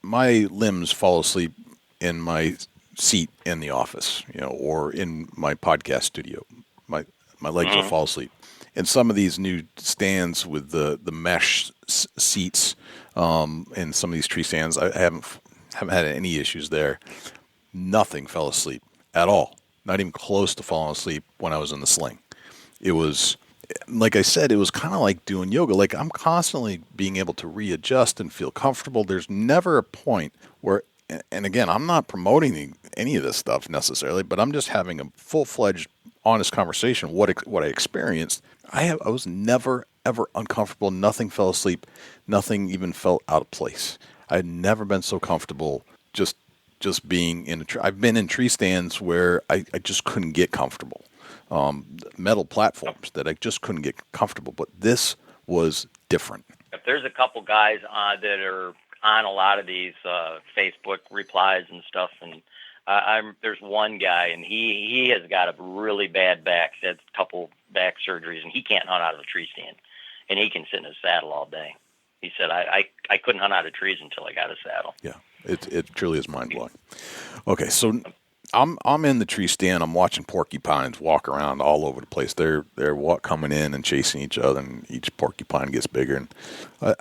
[SPEAKER 2] My limbs fall asleep in my seat in the office, or in my podcast studio. My legs will fall asleep. And some of these new stands with the mesh seats, and some of these tree stands, I haven't had any issues there. Nothing fell asleep at all. Not even close to falling asleep when I was in the Sling. It was, like I said, it was kind of like doing yoga. I'm constantly being able to readjust and feel comfortable. There's never a point where, and again, I'm not promoting any of this stuff necessarily, but I'm just having a full-fledged, honest conversation. What I experienced, I was never, ever uncomfortable. Nothing fell asleep. Nothing even felt out of place. I had never been so comfortable just being in a tree. I've been in tree stands where I just couldn't get comfortable. Metal platforms that I just couldn't get comfortable, but this was different.
[SPEAKER 1] If there's a couple guys that are on a lot of these Facebook replies and stuff, and there's one guy, and he has got a really bad back. He's had a couple back surgeries, and he can't hunt out of a tree stand, and he can sit in his saddle all day. He said, I couldn't hunt out of trees until I got a saddle.
[SPEAKER 2] Yeah, it truly is mind-blowing. Okay, so I'm in the tree stand. I'm watching porcupines walk around all over the place. They're coming in and chasing each other, and each porcupine gets bigger. And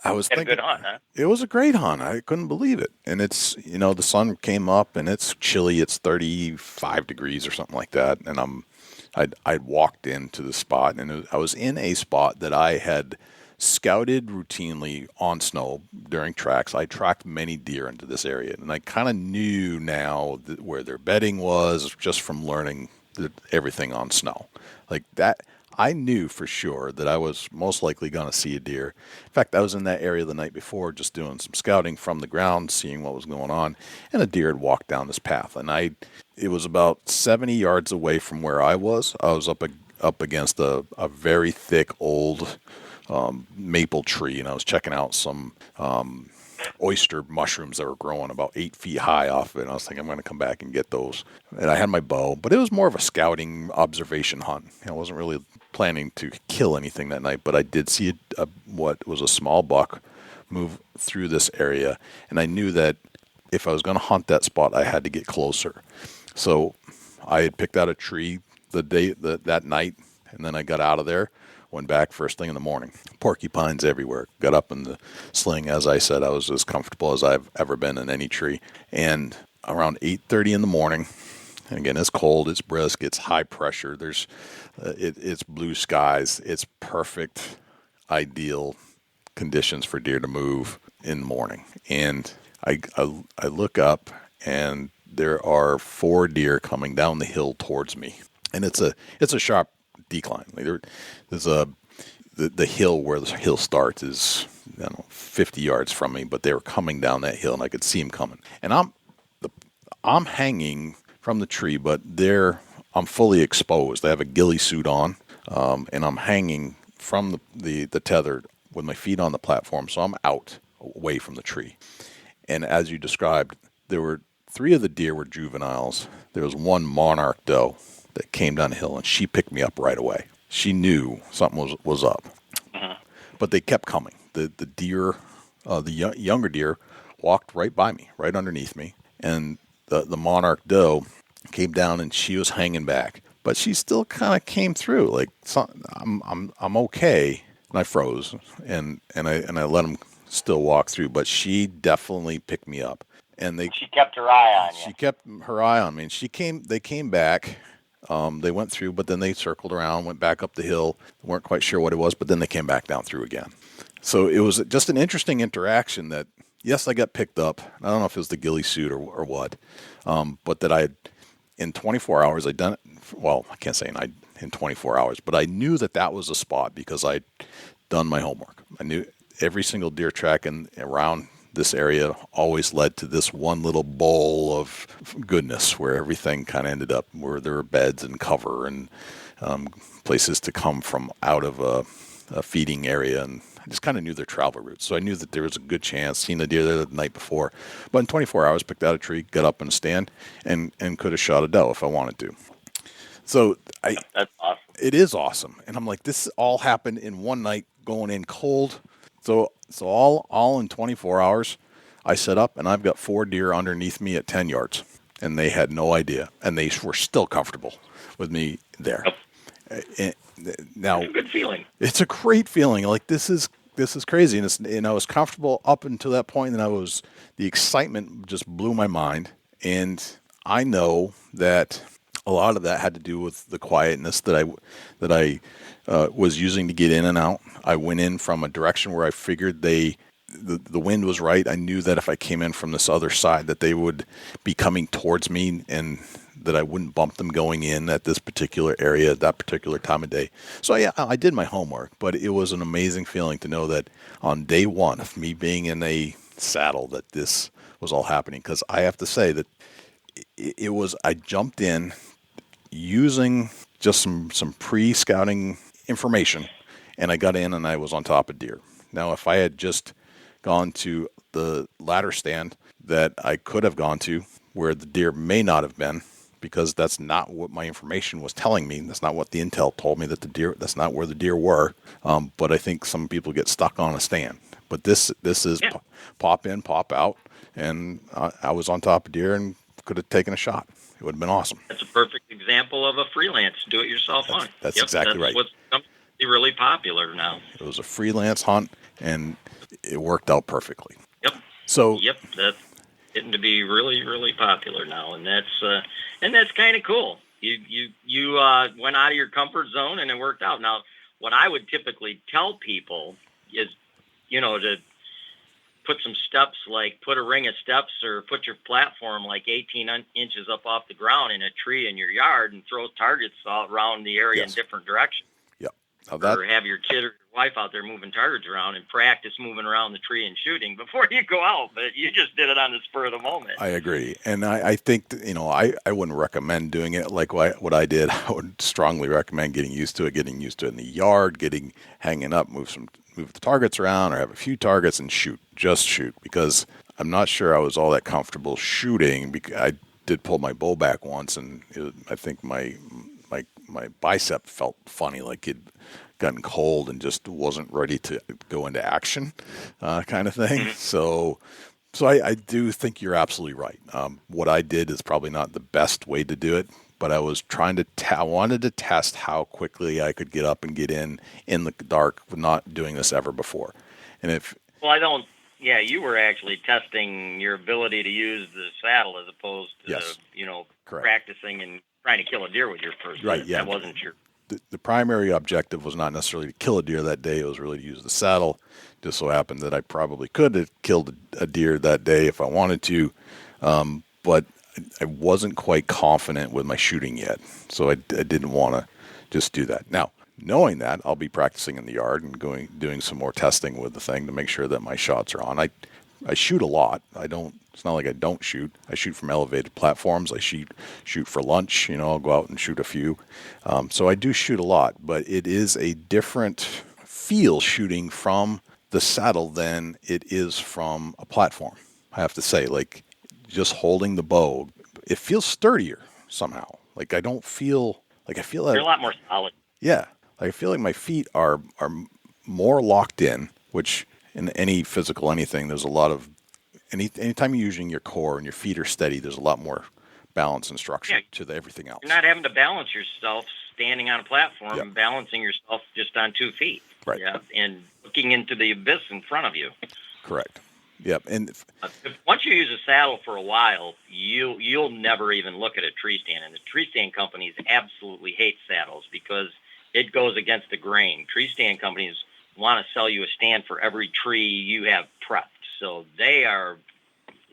[SPEAKER 2] I was thinking,
[SPEAKER 1] a good hunt, huh?
[SPEAKER 2] It was a great hunt. I couldn't believe it. And it's the sun came up and it's chilly. It's 35 degrees or something like that. And I'd walked into the spot, and I was in a spot that I had scouted routinely on snow during tracks. I tracked many deer into this area, and I kind of knew now where their bedding was just from learning everything on snow. Like that, I knew for sure that I was most likely going to see a deer. In fact, I was in that area the night before just doing some scouting from the ground, seeing what was going on, and a deer had walked down this path. And it was about 70 yards away from where I was. I was up against a very thick old maple tree, and I was checking out some oyster mushrooms that were growing about 8 feet high off of it. And I was thinking, I'm going to come back and get those. And I had my bow, but it was more of a scouting observation hunt. I wasn't really planning to kill anything that night, but I did see what was a small buck move through this area, and I knew that if I was going to hunt that spot, I had to get closer. So I had picked out a tree that night, and then I got out of there. Went back first thing in the morning. Porcupines everywhere. Got up in the Sling. As I said, I was as comfortable as I've ever been in any tree. And around 8:30 in the morning, And again, it's cold, it's brisk, it's high pressure. It's blue skies. It's perfect, ideal conditions for deer to move in the morning. And I look up, and there are 4 deer coming down the hill towards me, and it's a sharp decline. Like there's the hill where the hill starts is 50 yards from me, but they were coming down that hill, and I could see them coming. And I'm hanging from the tree, but I'm fully exposed. I have a ghillie suit on, and I'm hanging from the Tethrd with my feet on the platform, so I'm out away from the tree. And as you described, there were 3 of the deer were juveniles. There was 1 monarch doe that came down the hill, and she picked me up right away. She knew something was up, but they kept coming. The deer, the younger deer, walked right by me, right underneath me, and the monarch doe came down, and she was hanging back, but she still kind of came through. Like, I'm okay, and I froze, and I let them still walk through, but she definitely picked me up, and
[SPEAKER 1] she kept her eye on you.
[SPEAKER 2] She kept her eye on me, and they came back. They went through, but then they circled around, went back up the hill. They weren't quite sure what it was, but then they came back down through again. So it was just an interesting interaction that, yes, I got picked up. I don't know if it was the ghillie suit or what, but that I had, in 24 hours, I'd done it. Well, I can't say in 24 hours, but I knew that was a spot because I'd done my homework. I knew every single deer track around this area always led to this one little bowl of goodness where everything kind of ended up, where there were beds and cover and places to come from out of a feeding area. And I just kind of knew their travel routes. So I knew that there was a good chance, seen the deer there the night before. But in 24 hours, picked out a tree, got up in a stand, and could have shot a doe if I wanted to. So
[SPEAKER 1] that's awesome.
[SPEAKER 2] It is awesome. And I'm like, this all happened in one night, going in cold. So all in 24 hours, I set up, and I've got 4 deer underneath me at 10 yards, and they had no idea, and they were still comfortable with me there.
[SPEAKER 1] Yep.
[SPEAKER 2] Now,
[SPEAKER 1] it's a good feeling.
[SPEAKER 2] It's a great feeling. Like, this is crazy, and I was comfortable up until that point, and the excitement just blew my mind, and I know that a lot of that had to do with the quietness that I was using to get in and out. I went in from a direction where I figured the wind was right. I knew that if I came in from this other side, that they would be coming towards me, and that I wouldn't bump them going in at this particular area at that particular time of day. So yeah, I did my homework, but it was an amazing feeling to know that on day 1 of me being in a saddle, that this was all happening. Because I have to say that I jumped in using just some pre-scouting information, and I got in and I was on top of deer. Now, if I had just gone to the ladder stand that I could have gone to, where the deer may not have been, because that's not what my information was telling me. That's not what the intel told me, that's not where the deer were. But I think some people get stuck on a stand. But this is pop in, pop out, and I was on top of deer and could have taken a shot. It would have been awesome.
[SPEAKER 1] That's a perfect example of a freelance do-it-yourself hunt.
[SPEAKER 2] That's exactly right.
[SPEAKER 1] What's really popular now.
[SPEAKER 2] It was a freelance hunt, and it worked out perfectly.
[SPEAKER 1] Yep.
[SPEAKER 2] So.
[SPEAKER 1] Yep. That's getting to be really, really popular now, and that's kind of cool. You went out of your comfort zone, and it worked out. Now, what I would typically tell people is, to put some steps, like put a ring of steps or put your platform like 18 inches up off the ground in a tree in your yard and throw targets all around the area in different directions.
[SPEAKER 2] Yep.
[SPEAKER 1] Or have your kid or your wife out there moving targets around and practice moving around the tree and shooting before you go out. But you just did it on the spur of the moment.
[SPEAKER 2] I agree. And I think, I wouldn't recommend doing it like what I did. I would strongly recommend getting used to it in the yard, hanging up, move the targets around, or have a few targets and just shoot, because I'm not sure I was all that comfortable shooting. Because I did pull my bow back once, and I think my bicep felt funny, like it'd gotten cold and just wasn't ready to go into action, kind of thing. So I do think you're absolutely right. What I did is probably not the best way to do it, but I was I wanted to test how quickly I could get up and get in the dark, not doing this ever before. And
[SPEAKER 1] I don't you were actually testing your ability to use the saddle as opposed to,
[SPEAKER 2] Yes. Correct.
[SPEAKER 1] practicing and trying to kill a deer with your first.
[SPEAKER 2] Right,
[SPEAKER 1] hit.
[SPEAKER 2] yeah.
[SPEAKER 1] That wasn't your.
[SPEAKER 2] The primary objective was not necessarily to kill a deer that day. It was really to use the saddle. Just so happened that I probably could have killed a deer that day if I wanted to, but I wasn't quite confident with my shooting yet, so I didn't want to just do that. Now, knowing that, I'll be practicing in the yard and doing some more testing with the thing to make sure that my shots are on. I shoot a lot. It's not like I don't shoot. I shoot from elevated platforms. I shoot for lunch. I'll go out and shoot a few. So I do shoot a lot, but it is a different feel shooting from the saddle than it is from a platform. I have to say, like, just holding the bow, it feels sturdier somehow. Like I don't feel like
[SPEAKER 1] You're a lot more solid.
[SPEAKER 2] Yeah, I feel like my feet are more locked in, which in any physical anything, there's a lot of anytime you're using your core and your feet are steady, there's a lot more balance and structure to everything else.
[SPEAKER 1] You're not having to balance yourself standing on a platform,
[SPEAKER 2] Yep.
[SPEAKER 1] balancing yourself just on 2 feet.
[SPEAKER 2] Right.
[SPEAKER 1] Yeah, and looking into the abyss in front of you.
[SPEAKER 2] Correct. Yep. And
[SPEAKER 1] Once you use a saddle for a while, you'll never even look at a tree stand. And the tree stand companies absolutely hate saddles because it goes against the grain. Tree stand companies want to sell you a stand for every tree you have prepped. So they are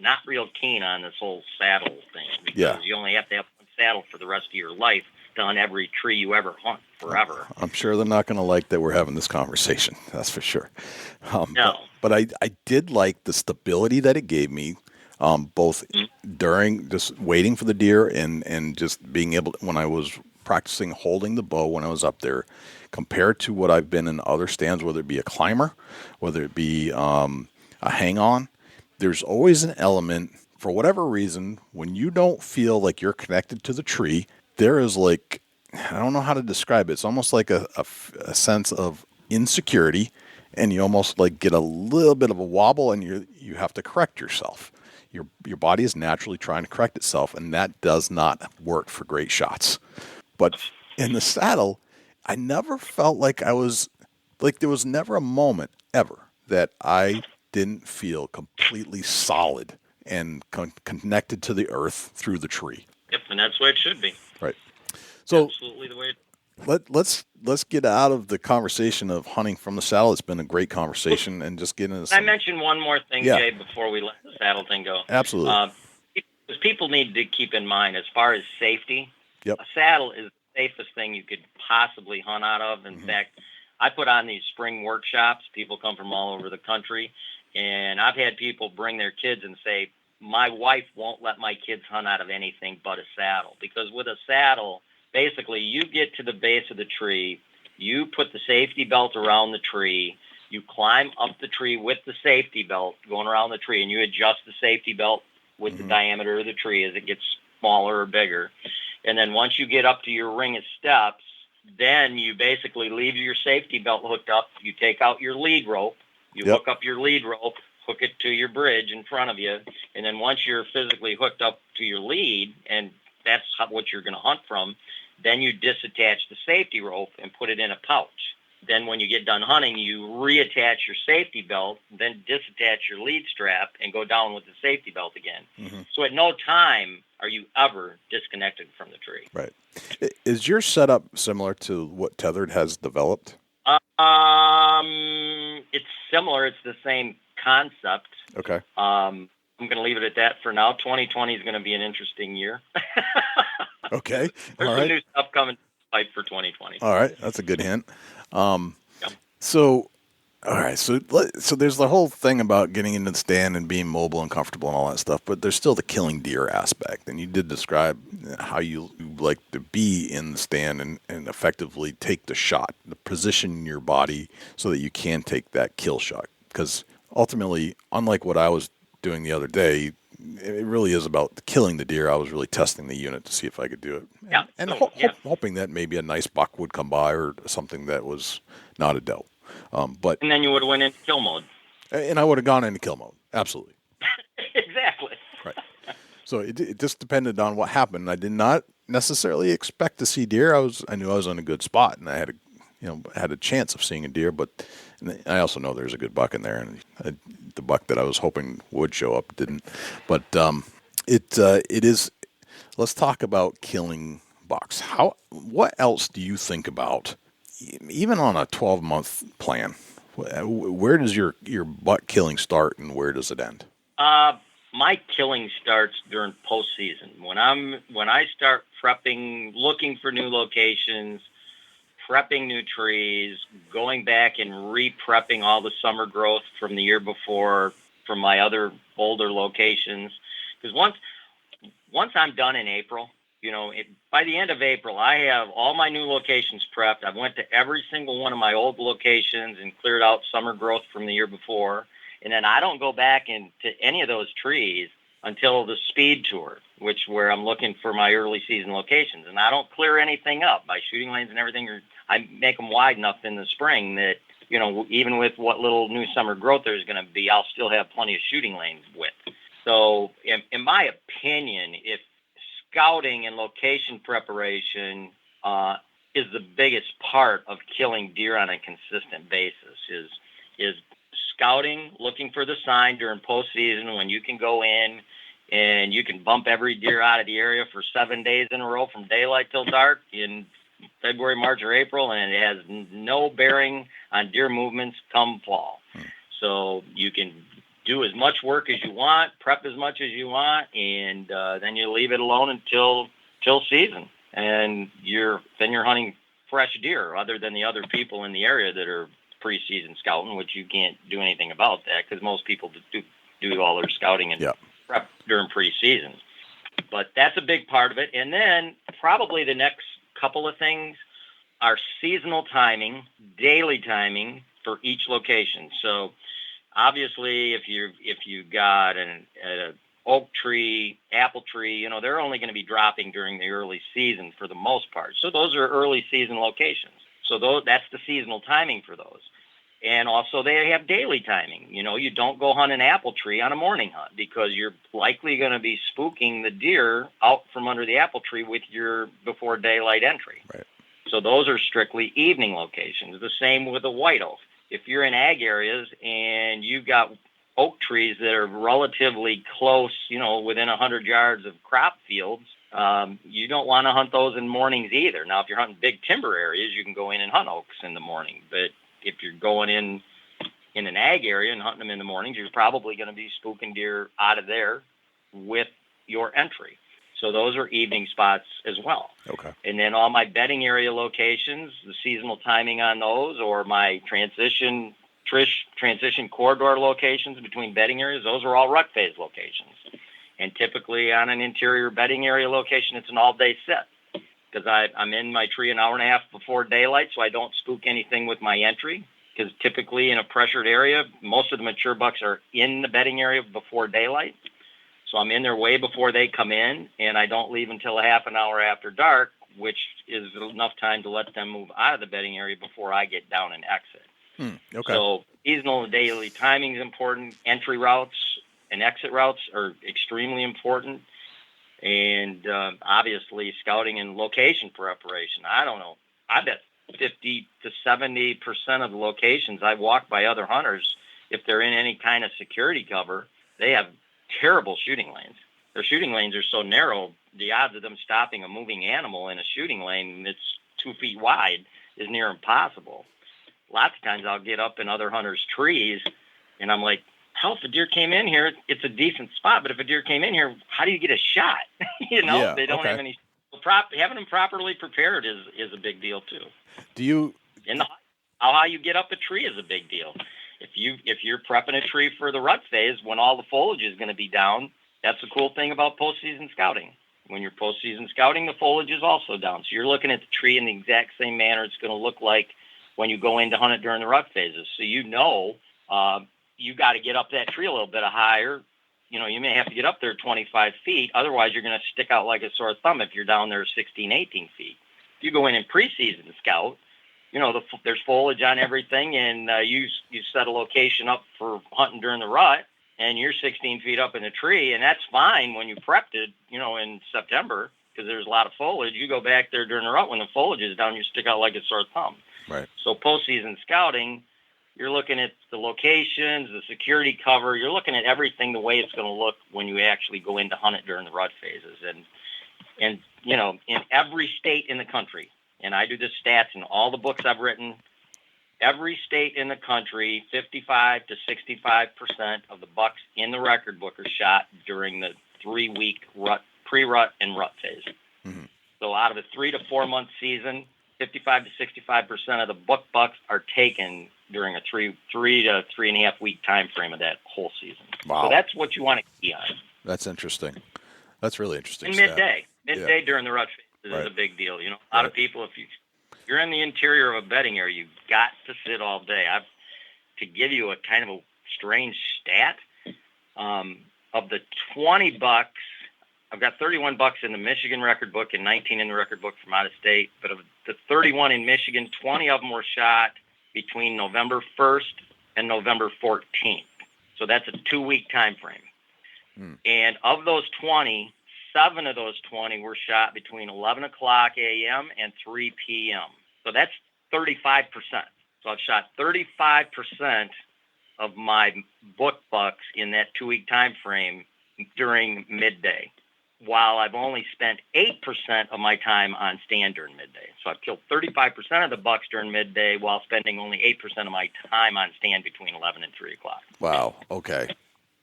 [SPEAKER 1] not real keen on this whole saddle thing because you only have to have one saddle for the rest of your life to hunt every tree you ever hunt forever.
[SPEAKER 2] I'm sure they're not going to like that we're having this conversation. That's for sure.
[SPEAKER 1] No.
[SPEAKER 2] But I did like the stability that it gave me, both during just waiting for the deer and just being able to, when I was practicing holding the bow when I was up there, compared to what I've been in other stands, whether it be a climber, whether it be a hang-on. There's always an element, for whatever reason, when you don't feel like you're connected to the tree, there is like, I don't know how to describe it. It's almost like a sense of insecurity, and you almost like get a little bit of a wobble, and you have to correct yourself. Your body is naturally trying to correct itself, and that does not work for great shots. But in the saddle, I never felt like there was never a moment ever that I didn't feel completely solid and connected to the earth through the tree.
[SPEAKER 1] Yep, and that's the way it should be.
[SPEAKER 2] Right. So
[SPEAKER 1] absolutely the way it
[SPEAKER 2] let's get out of the conversation of hunting from the saddle. It's been a great conversation, and just get into some...
[SPEAKER 1] I mentioned one more thing, Jay, before we let the saddle thing go.
[SPEAKER 2] Absolutely.
[SPEAKER 1] Because people need to keep in mind, as far as safety,
[SPEAKER 2] Yep.
[SPEAKER 1] a saddle is the safest thing you could possibly hunt out of. In fact, I put on these spring workshops. People come from all over the country, and I've had people bring their kids and say, my wife won't let my kids hunt out of anything but a saddle. Because with a saddle, basically, you get to the base of the tree, you put the safety belt around the tree, you climb up the tree with the safety belt going around the tree, and you adjust the safety belt with the diameter of the tree as it gets smaller or bigger. And then once you get up to your ring of steps, then you basically leave your safety belt hooked up. You take out your lead rope, you hook up your lead rope, hook it to your bridge in front of you, and then once you're physically hooked up to your lead, and that's what you're going to hunt from, then you disattach the safety rope and put it in a pouch. Then when you get done hunting, you reattach your safety belt, then disattach your lead strap and go down with the safety belt again. So at no time are you ever disconnected from the tree.
[SPEAKER 2] Right. Is your setup similar to what Tethrd has developed?
[SPEAKER 1] It's similar. It's the same concept.
[SPEAKER 2] Okay.
[SPEAKER 1] I'm going to leave it at that for now. 2020 is going to be an interesting year.
[SPEAKER 2] Okay.
[SPEAKER 1] There's
[SPEAKER 2] All
[SPEAKER 1] some
[SPEAKER 2] right.
[SPEAKER 1] new stuff coming to fight for 2020.
[SPEAKER 2] All right. That's a good hint. So, all right. So there's the whole thing about getting into the stand and being mobile and comfortable and all that stuff, but there's still the killing deer aspect. And you did describe how you like to be in the stand and effectively take the shot, to position your body so that you can take that kill shot. Because ultimately, unlike what I was doing the other day, it really is about killing the deer. I was really testing the unit to see if I could do it.
[SPEAKER 1] Yeah.
[SPEAKER 2] And hoping that maybe a nice buck would come by or something that was not a doe. But
[SPEAKER 1] And then you would have went into kill mode.
[SPEAKER 2] And I would have gone into kill mode. Absolutely.
[SPEAKER 1] Exactly.
[SPEAKER 2] Right. So it just depended on what happened. I did not necessarily expect to see deer. I knew I was in a good spot, and I had a chance of seeing a deer. But I also know there's a good buck in there, and the buck that I was hoping would show up didn't. But it is. Let's talk about killing bucks. What else do you think about, even on a 12-month plan? Where does your buck killing start and where does it end?
[SPEAKER 1] My killing starts during postseason. When I start prepping, looking for new locations, prepping new trees, going back and re-prepping all the summer growth from the year before from my other older locations. Because once I'm done in April, by the end of April, I have all my new locations prepped. I went to every single one of my old locations and cleared out summer growth from the year before. And then I don't go back into any of those trees until the speed tour, where I'm looking for my early season locations. And I don't clear anything up. My shooting lanes and everything, I make them wide enough in the spring that, even with what little new summer growth there's going to be, I'll still have plenty of shooting lanes width. So in my opinion, if scouting and location preparation is the biggest part of killing deer on a consistent basis, is scouting, looking for the sign during postseason when you can go in and you can bump every deer out of the area for 7 days in a row from daylight till dark in February, March, or April, and it has no bearing on deer movements come fall. So you can do as much work as you want, prep as much as you want, and then you leave it alone until season. And you're hunting fresh deer other than the other people in the area that are preseason scouting, which you can't do anything about that because most people do all their scouting and prep during preseason. But that's a big part of it. And then probably the next couple of things are seasonal timing, daily timing for each location. So obviously, if you got an oak tree, apple tree, they're only going to be dropping during the early season for the most part. So those are early season locations. So that's the seasonal timing for those. And also they have daily timing. You don't go hunt an apple tree on a morning hunt because you're likely going to be spooking the deer out from under the apple tree with your before daylight entry.
[SPEAKER 2] Right.
[SPEAKER 1] So those are strictly evening locations. The same with a white oak. If you're in ag areas and you've got oak trees that are relatively close, within 100 yards of crop fields, you don't want to hunt those in mornings either. Now, if you're hunting big timber areas, you can go in and hunt oaks in the morning. But if you're going in an ag area and hunting them in the mornings, you're probably going to be spooking deer out of there with your entry. So those are evening spots as well.
[SPEAKER 2] Okay.
[SPEAKER 1] And then all my bedding area locations, the seasonal timing on those, or my transition corridor locations between bedding areas, those are all rut phase locations. And typically on an interior bedding area location, it's an all-day set because I'm in my tree an hour and a half before daylight, so I don't spook anything with my entry. Because typically in a pressured area, most of the mature bucks are in the bedding area before daylight. So I'm in there way before they come in, and I don't leave until a half an hour after dark, which is enough time to let them move out of the bedding area before I get down and exit.
[SPEAKER 2] Okay.
[SPEAKER 1] So seasonal and daily timing is important. Entry routes and exit routes are extremely important. And obviously scouting and location preparation. I don't know. I bet 50 to 70% of the locations I walk by other hunters, if they're in any kind of security cover, they have terrible shooting lanes. Their shooting lanes are so narrow, the odds of them stopping a moving animal in a shooting lane that's 2 feet wide is near impossible. Lots of times I'll get up in other hunters' trees, and I'm like, hell, if a deer came in here, it's a decent spot, but if a deer came in here, how do you get a shot? They don't have any. Having them properly prepared is a big deal too.
[SPEAKER 2] Do you?
[SPEAKER 1] And how you get up a tree is a big deal. If you're prepping a tree for the rut phase when all the foliage is going to be down, that's the cool thing about postseason scouting. When you're postseason scouting, the foliage is also down. So you're looking at the tree in the exact same manner it's going to look like when you go in to hunt it during the rut phases. So you got to get up that tree a little bit higher. You may have to get up there 25 feet. Otherwise, you're going to stick out like a sore thumb if you're down there 16, 18 feet. If you go in preseason scout, there's foliage on everything, and you set a location up for hunting during the rut, and you're 16 feet up in a tree, and that's fine when you prepped it, in September, because there's a lot of foliage. You go back there during the rut when the foliage is down, you stick out like a sore thumb.
[SPEAKER 2] Right.
[SPEAKER 1] So postseason scouting, You're looking at the locations, the security cover. You're looking at everything the way it's going to look when you actually go in to hunt it during the rut phases. And you know, in every state in the country, and I do the stats in all the books I've written, every state in the country, 55 to 65% of the bucks in the record book are shot during the 3-week rut, pre-rut and rut phase.
[SPEAKER 2] Mm-hmm.
[SPEAKER 1] So out of a 3 to 4 month season, 55 to 65% of the book bucks are taken during a 3 to 3.5 week time frame of that whole season.
[SPEAKER 2] Wow.
[SPEAKER 1] So that's what you want to key on.
[SPEAKER 2] That's interesting. That's really interesting.
[SPEAKER 1] And midday during the rut phase is a big deal. You know, a lot of people, if you're in the interior of a bedding area, you've got to sit all day. To give you a kind of a strange stat, of the 20 bucks, I've got 31 bucks in the Michigan record book and 19 in the record book from out of state. But of the 31 in Michigan, 20 of them were shot between November 1st and November 14th. So that's a 2-week time frame. And of those 20, 7 of those 20 were shot between 11 o'clock a.m. and 3 p.m. So that's 35%. So I've shot 35% of my book bucks in that 2-week time frame during midday, while I've only spent 8% of my time on stand during midday. So I've killed 35% of the bucks during midday while spending only 8% of my time on stand between 11 and 3 o'clock.
[SPEAKER 2] Wow. Okay.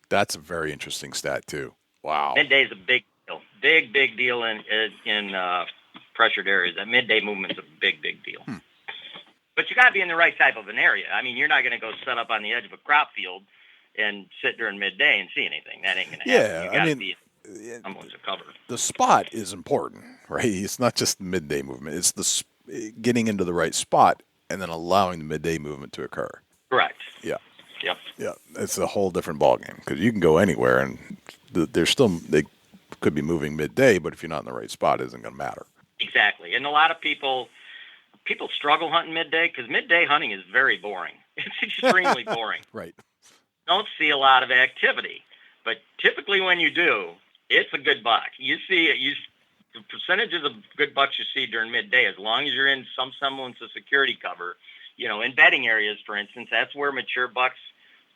[SPEAKER 2] That's a very interesting stat, too. Wow.
[SPEAKER 1] Midday is a big deal. Big deal in pressured areas. That midday movement's a big deal. But you got to be in the right type of an area. I mean, you're not going to go set up on the edge of a crop field and sit during midday and see anything. That ain't going to happen. You gotta be someone's a cover.
[SPEAKER 2] The spot is important, right? It's not just the midday movement. It's getting into the right spot and then allowing the midday movement to occur.
[SPEAKER 1] Correct.
[SPEAKER 2] Yeah.
[SPEAKER 1] Yep.
[SPEAKER 2] Yeah. It's a whole different ballgame because you can go anywhere and they could be moving midday, but if you're not in the right spot, it isn't going to matter.
[SPEAKER 1] Exactly. And a lot of people struggle hunting midday because midday hunting is very boring. It's extremely boring.
[SPEAKER 2] Right.
[SPEAKER 1] Don't see a lot of activity, but typically when you do, it's a good buck. You see the percentages of good bucks you see during midday, as long as you're in some semblance of security cover, you know, in bedding areas, for instance, that's where mature bucks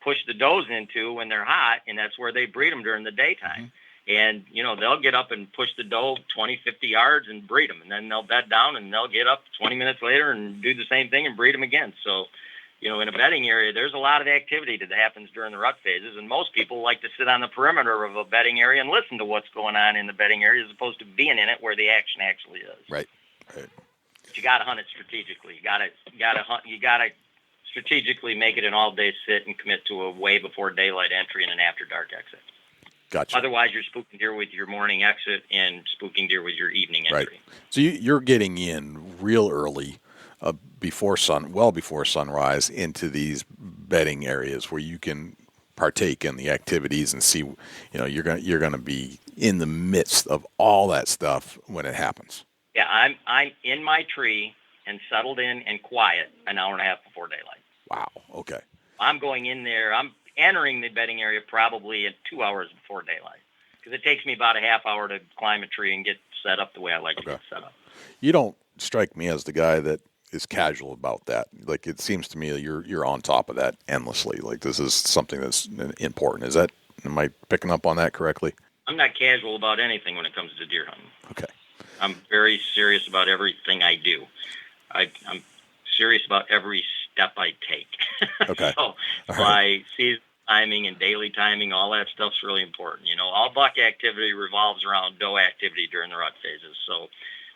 [SPEAKER 1] push the does into when they're hot, and that's where they breed them during the daytime. And, you know, they'll get up and push the doe 20, 50 yards and breed them, and then they'll bed down and they'll get up 20 minutes later and do the same thing and breed them again. So, you know, in a bedding area, there's a lot of activity that happens during the rut phases, and most people like to sit on the perimeter of a bedding area and listen to what's going on in the bedding area as opposed to being in it where the action actually is.
[SPEAKER 2] Right.
[SPEAKER 1] But you got to hunt it strategically. You got to strategically make it an all-day sit and commit to a way before daylight entry and an after dark exit.
[SPEAKER 2] Gotcha.
[SPEAKER 1] Otherwise, you're spooking deer with your morning exit and spooking deer with your evening entry.
[SPEAKER 2] Right. So you're getting in real early, well before sunrise, into these bedding areas where you can partake in the activities and see. You know, you're going to be in the midst of all that stuff when it happens.
[SPEAKER 1] Yeah, I'm in my tree and settled in and quiet an hour and a half before daylight.
[SPEAKER 2] Wow. Okay.
[SPEAKER 1] I'm going in there. I'm entering the bedding area probably at 2 hours before daylight because it takes me about a half hour to climb a tree and get set up the way I like to get set up.
[SPEAKER 2] You don't strike me as the guy that is casual about that. Like, it seems to me that you're on top of that endlessly. Like, this is something that's important. Am I picking up on that correctly?
[SPEAKER 1] I'm not casual about anything when it comes to deer hunting.
[SPEAKER 2] Okay.
[SPEAKER 1] I'm very serious about everything I do. I'm serious about every step I take.
[SPEAKER 2] Okay.
[SPEAKER 1] So by season timing and daily timing, all that stuff's really important. You know, all buck activity revolves around doe activity during the rut phases. So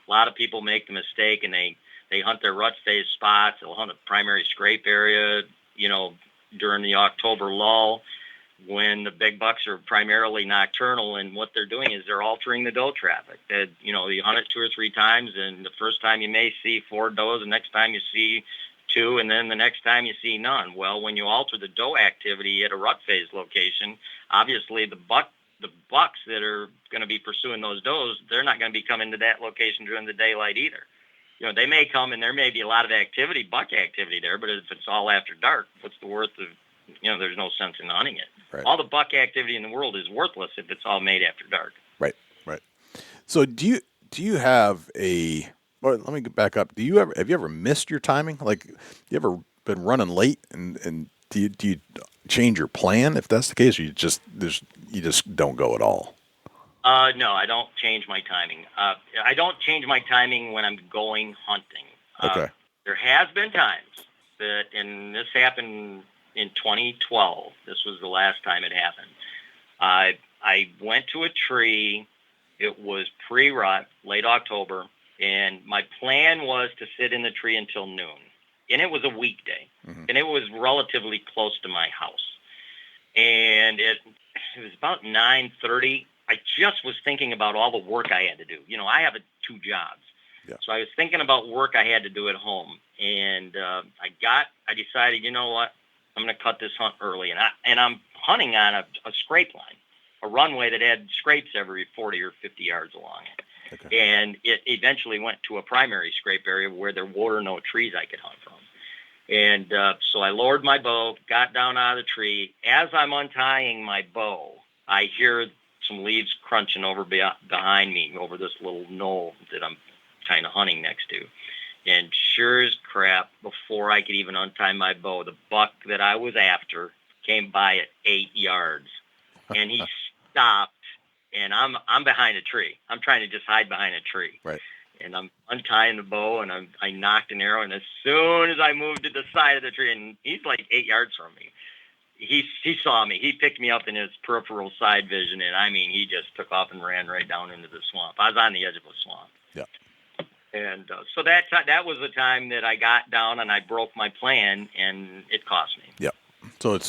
[SPEAKER 1] a lot of people make the mistake and they hunt their rut phase spots. They'll hunt a primary scrape area, you know, during the October lull when the big bucks are primarily nocturnal, and what they're doing is they're altering the doe traffic. That, you know, you hunt it 2 or 3 times, and the first time you may see 4 does, the next time you see 2, and then the next time you see none. Well, when you alter the doe activity at a rut phase location, obviously the bucks that are going to be pursuing those does, they're not going to be coming to that location during the daylight either. You know, they may come and there may be a lot of activity, buck activity there, but if it's all after dark, what's the worth of, you know, there's no sense in hunting it.
[SPEAKER 2] Right.
[SPEAKER 1] All the buck activity in the world is worthless if it's all made after dark.
[SPEAKER 2] Right. So do you have let me get back up. Have you ever missed your timing? Like, you ever been running late, and do you change your plan if that's the case, or you just don't go at all?
[SPEAKER 1] No, I don't change my timing. I don't change my timing when I'm going hunting.
[SPEAKER 2] Okay.
[SPEAKER 1] There has been times that, and this happened in 2012. This was the last time it happened. I went to a tree. It was pre-rut, late October, and my plan was to sit in the tree until noon. And it was a weekday, and it was relatively close to my house. And it was about 9:30. I just was thinking about all the work I had to do. I have 2 jobs.
[SPEAKER 2] Yeah.
[SPEAKER 1] So I was thinking about work I had to do at home. And I decided, you know what, I'm going to cut this hunt early. And I'm hunting on a scrape line, a runway that had scrapes every 40 or 50 yards along it. Okay. And it eventually went to a primary scrape area where there were no trees I could hunt from. And so I lowered my bow, got down out of the tree. As I'm untying my bow, I hear some leaves crunching over behind me over this little knoll that I'm kind of hunting next to. And sure as crap, before I could even untie my bow, the buck that I was after came by at 8 yards. And he stopped, and I'm behind a tree. I'm trying to just hide behind a tree.
[SPEAKER 2] Right.
[SPEAKER 1] And I'm untying the bow, and I knocked an arrow, and as soon as I moved to the side of the tree, and he's like 8 yards from me, he saw me. He picked me up in his peripheral side vision, and I mean, he just took off and ran right down into the swamp. I was on the edge of a swamp.
[SPEAKER 2] Yeah.
[SPEAKER 1] And so that was the time that I got down and I broke my plan, and it cost me.
[SPEAKER 2] Yeah. So it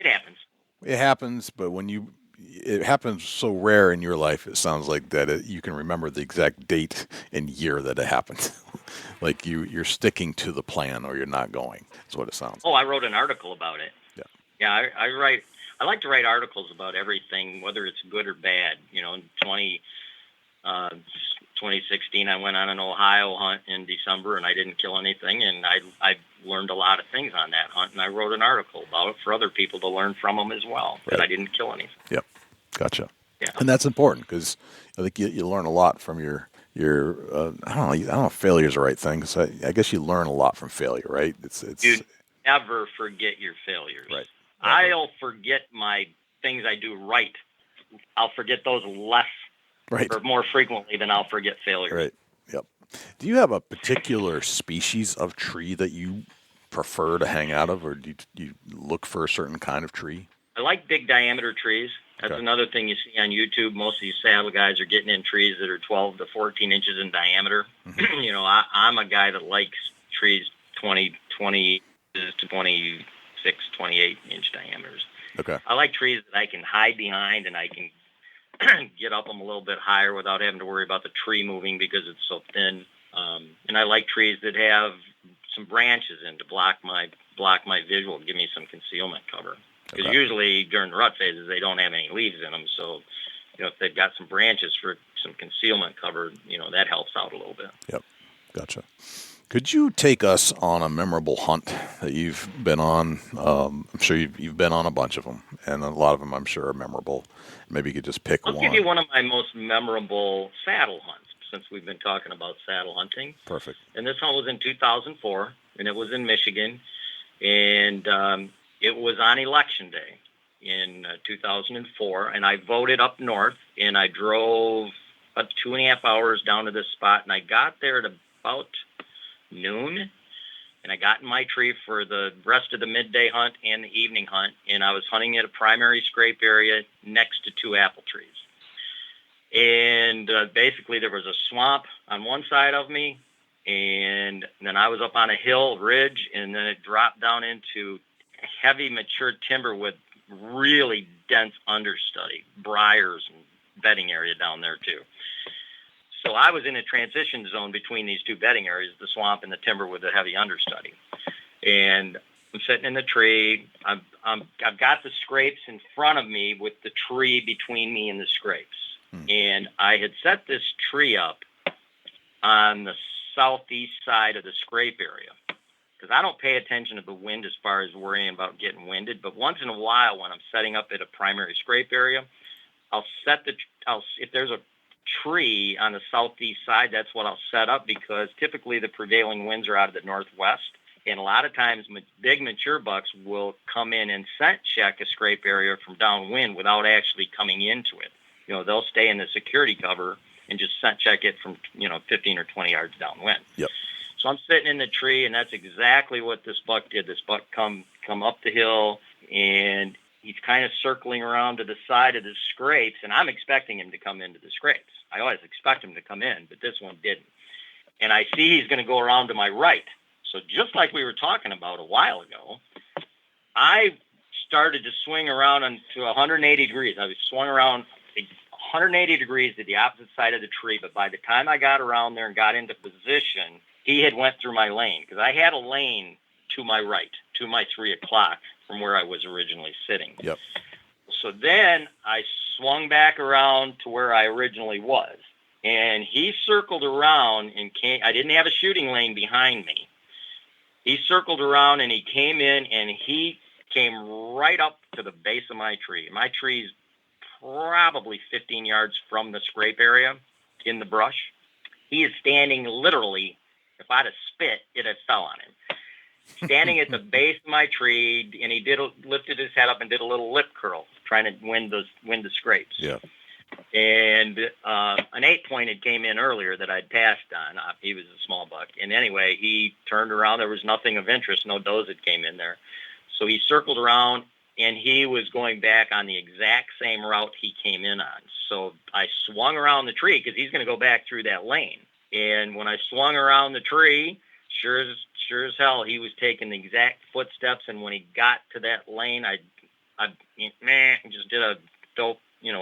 [SPEAKER 2] happens. It happens, but it happens so rare in your life, it sounds like that you can remember the exact date and year that it happened. Like you're sticking to the plan, or you're not going. That's what it sounds like.
[SPEAKER 1] I wrote an article about it.
[SPEAKER 2] Yeah.
[SPEAKER 1] Yeah, I like to write articles about everything, whether it's good or bad. In 2016, I went on an Ohio hunt in December, and I didn't kill anything, and I learned a lot of things on that hunt, and I wrote an article about it for other people to learn from them as well, that I didn't kill anything.
[SPEAKER 2] Yep, gotcha.
[SPEAKER 1] Yeah.
[SPEAKER 2] And that's important, because I think you learn a lot from your I don't know if failure is the right thing, because I guess you learn a lot from failure, right? It's
[SPEAKER 1] you never forget your failures.
[SPEAKER 2] Right.
[SPEAKER 1] I'll forget my things I do right. I'll forget those less.
[SPEAKER 2] Right.
[SPEAKER 1] Or more frequently than I'll forget failures.
[SPEAKER 2] Right. Yep. Do you have a particular species of tree that you prefer to hang out of, or do you look for a certain kind of tree?
[SPEAKER 1] I like big diameter trees. That's another thing you see on YouTube. Most of these saddle guys are getting in trees that are 12 to 14 inches in diameter. Mm-hmm. I'm a guy that likes trees 20 to 26, 28 inch diameters.
[SPEAKER 2] Okay.
[SPEAKER 1] I like trees that I can hide behind, and I can get up them a little bit higher without having to worry about the tree moving because it's so thin. And I like trees that have some branches in to block my visual, give me some concealment cover. Because usually during the rut phases, they don't have any leaves in them. So, if they've got some branches for some concealment cover, that helps out a little bit.
[SPEAKER 2] Yep. Gotcha. Could you take us on a memorable hunt that you've been on? I'm sure you've been on a bunch of them, and a lot of them I'm sure are memorable. Maybe you could just pick one.
[SPEAKER 1] I'll give you one of my most memorable saddle hunts, since we've been talking about saddle hunting.
[SPEAKER 2] Perfect.
[SPEAKER 1] And this hunt was in 2004, and it was in Michigan, and it was on Election Day in 2004, and I voted up north, and I drove about 2.5 hours down to this spot, and I got there at about noon, and I got in my tree for the rest of the midday hunt and the evening hunt, and I was hunting at a primary scrape area next to 2 apple trees. And basically there was a swamp on one side of me, and then I was up on a hill ridge, and then it dropped down into heavy mature timber with really dense understudy, briars and bedding area down there too. So I was in a transition zone between these two bedding areas, the swamp and the timber with the heavy understudy. And I'm sitting in the tree. I've got the scrapes in front of me with the tree between me and the scrapes. And I had set this tree up on the southeast side of the scrape area, because I don't pay attention to the wind as far as worrying about getting winded. But once in a while, when I'm setting up at a primary scrape area, if there's a tree on the southeast side. That's what I'll set up, because typically the prevailing winds are out of the northwest. And a lot of times big mature bucks will come in and scent check a scrape area from downwind without actually coming into it. They'll stay in the security cover and just scent check it from, 15 or 20 yards downwind.
[SPEAKER 2] Yep.
[SPEAKER 1] So I'm sitting in the tree, and that's exactly what this buck did. This buck come up the hill, and he's kind of circling around to the side of the scrapes, and I'm expecting him to come into the scrapes. I always expect him to come in, but this one didn't. And I see he's going to go around to my right. So just like we were talking about a while ago, I started to swing around to 180 degrees. I was swung around 180 degrees to the opposite side of the tree, but by the time I got around there and got into position, he had went through my lane, because I had a lane to my right, to my 3 o'clock from where I was originally sitting.
[SPEAKER 2] Yep.
[SPEAKER 1] So then I swung back around to where I originally was, and he circled around and came. I didn't have a shooting lane behind me. He circled around and he came in, and he came right up to the base of my tree. My tree's probably 15 yards from the scrape area in the brush. He is standing literally, if I'd have spit, it had fell on him. Standing at the base of my tree, and he lifted his head up and did a little lip curl, trying to win the scrapes.
[SPEAKER 2] Yeah.
[SPEAKER 1] And an 8-point came in earlier that I'd passed on. He was a small buck. And anyway, he turned around. There was nothing of interest. No does that came in there. So he circled around, and he was going back on the exact same route he came in on. So I swung around the tree, because he's going to go back through that lane. And when I swung around the tree, sure as hell, he was taking the exact footsteps. And when he got to that lane, I just did a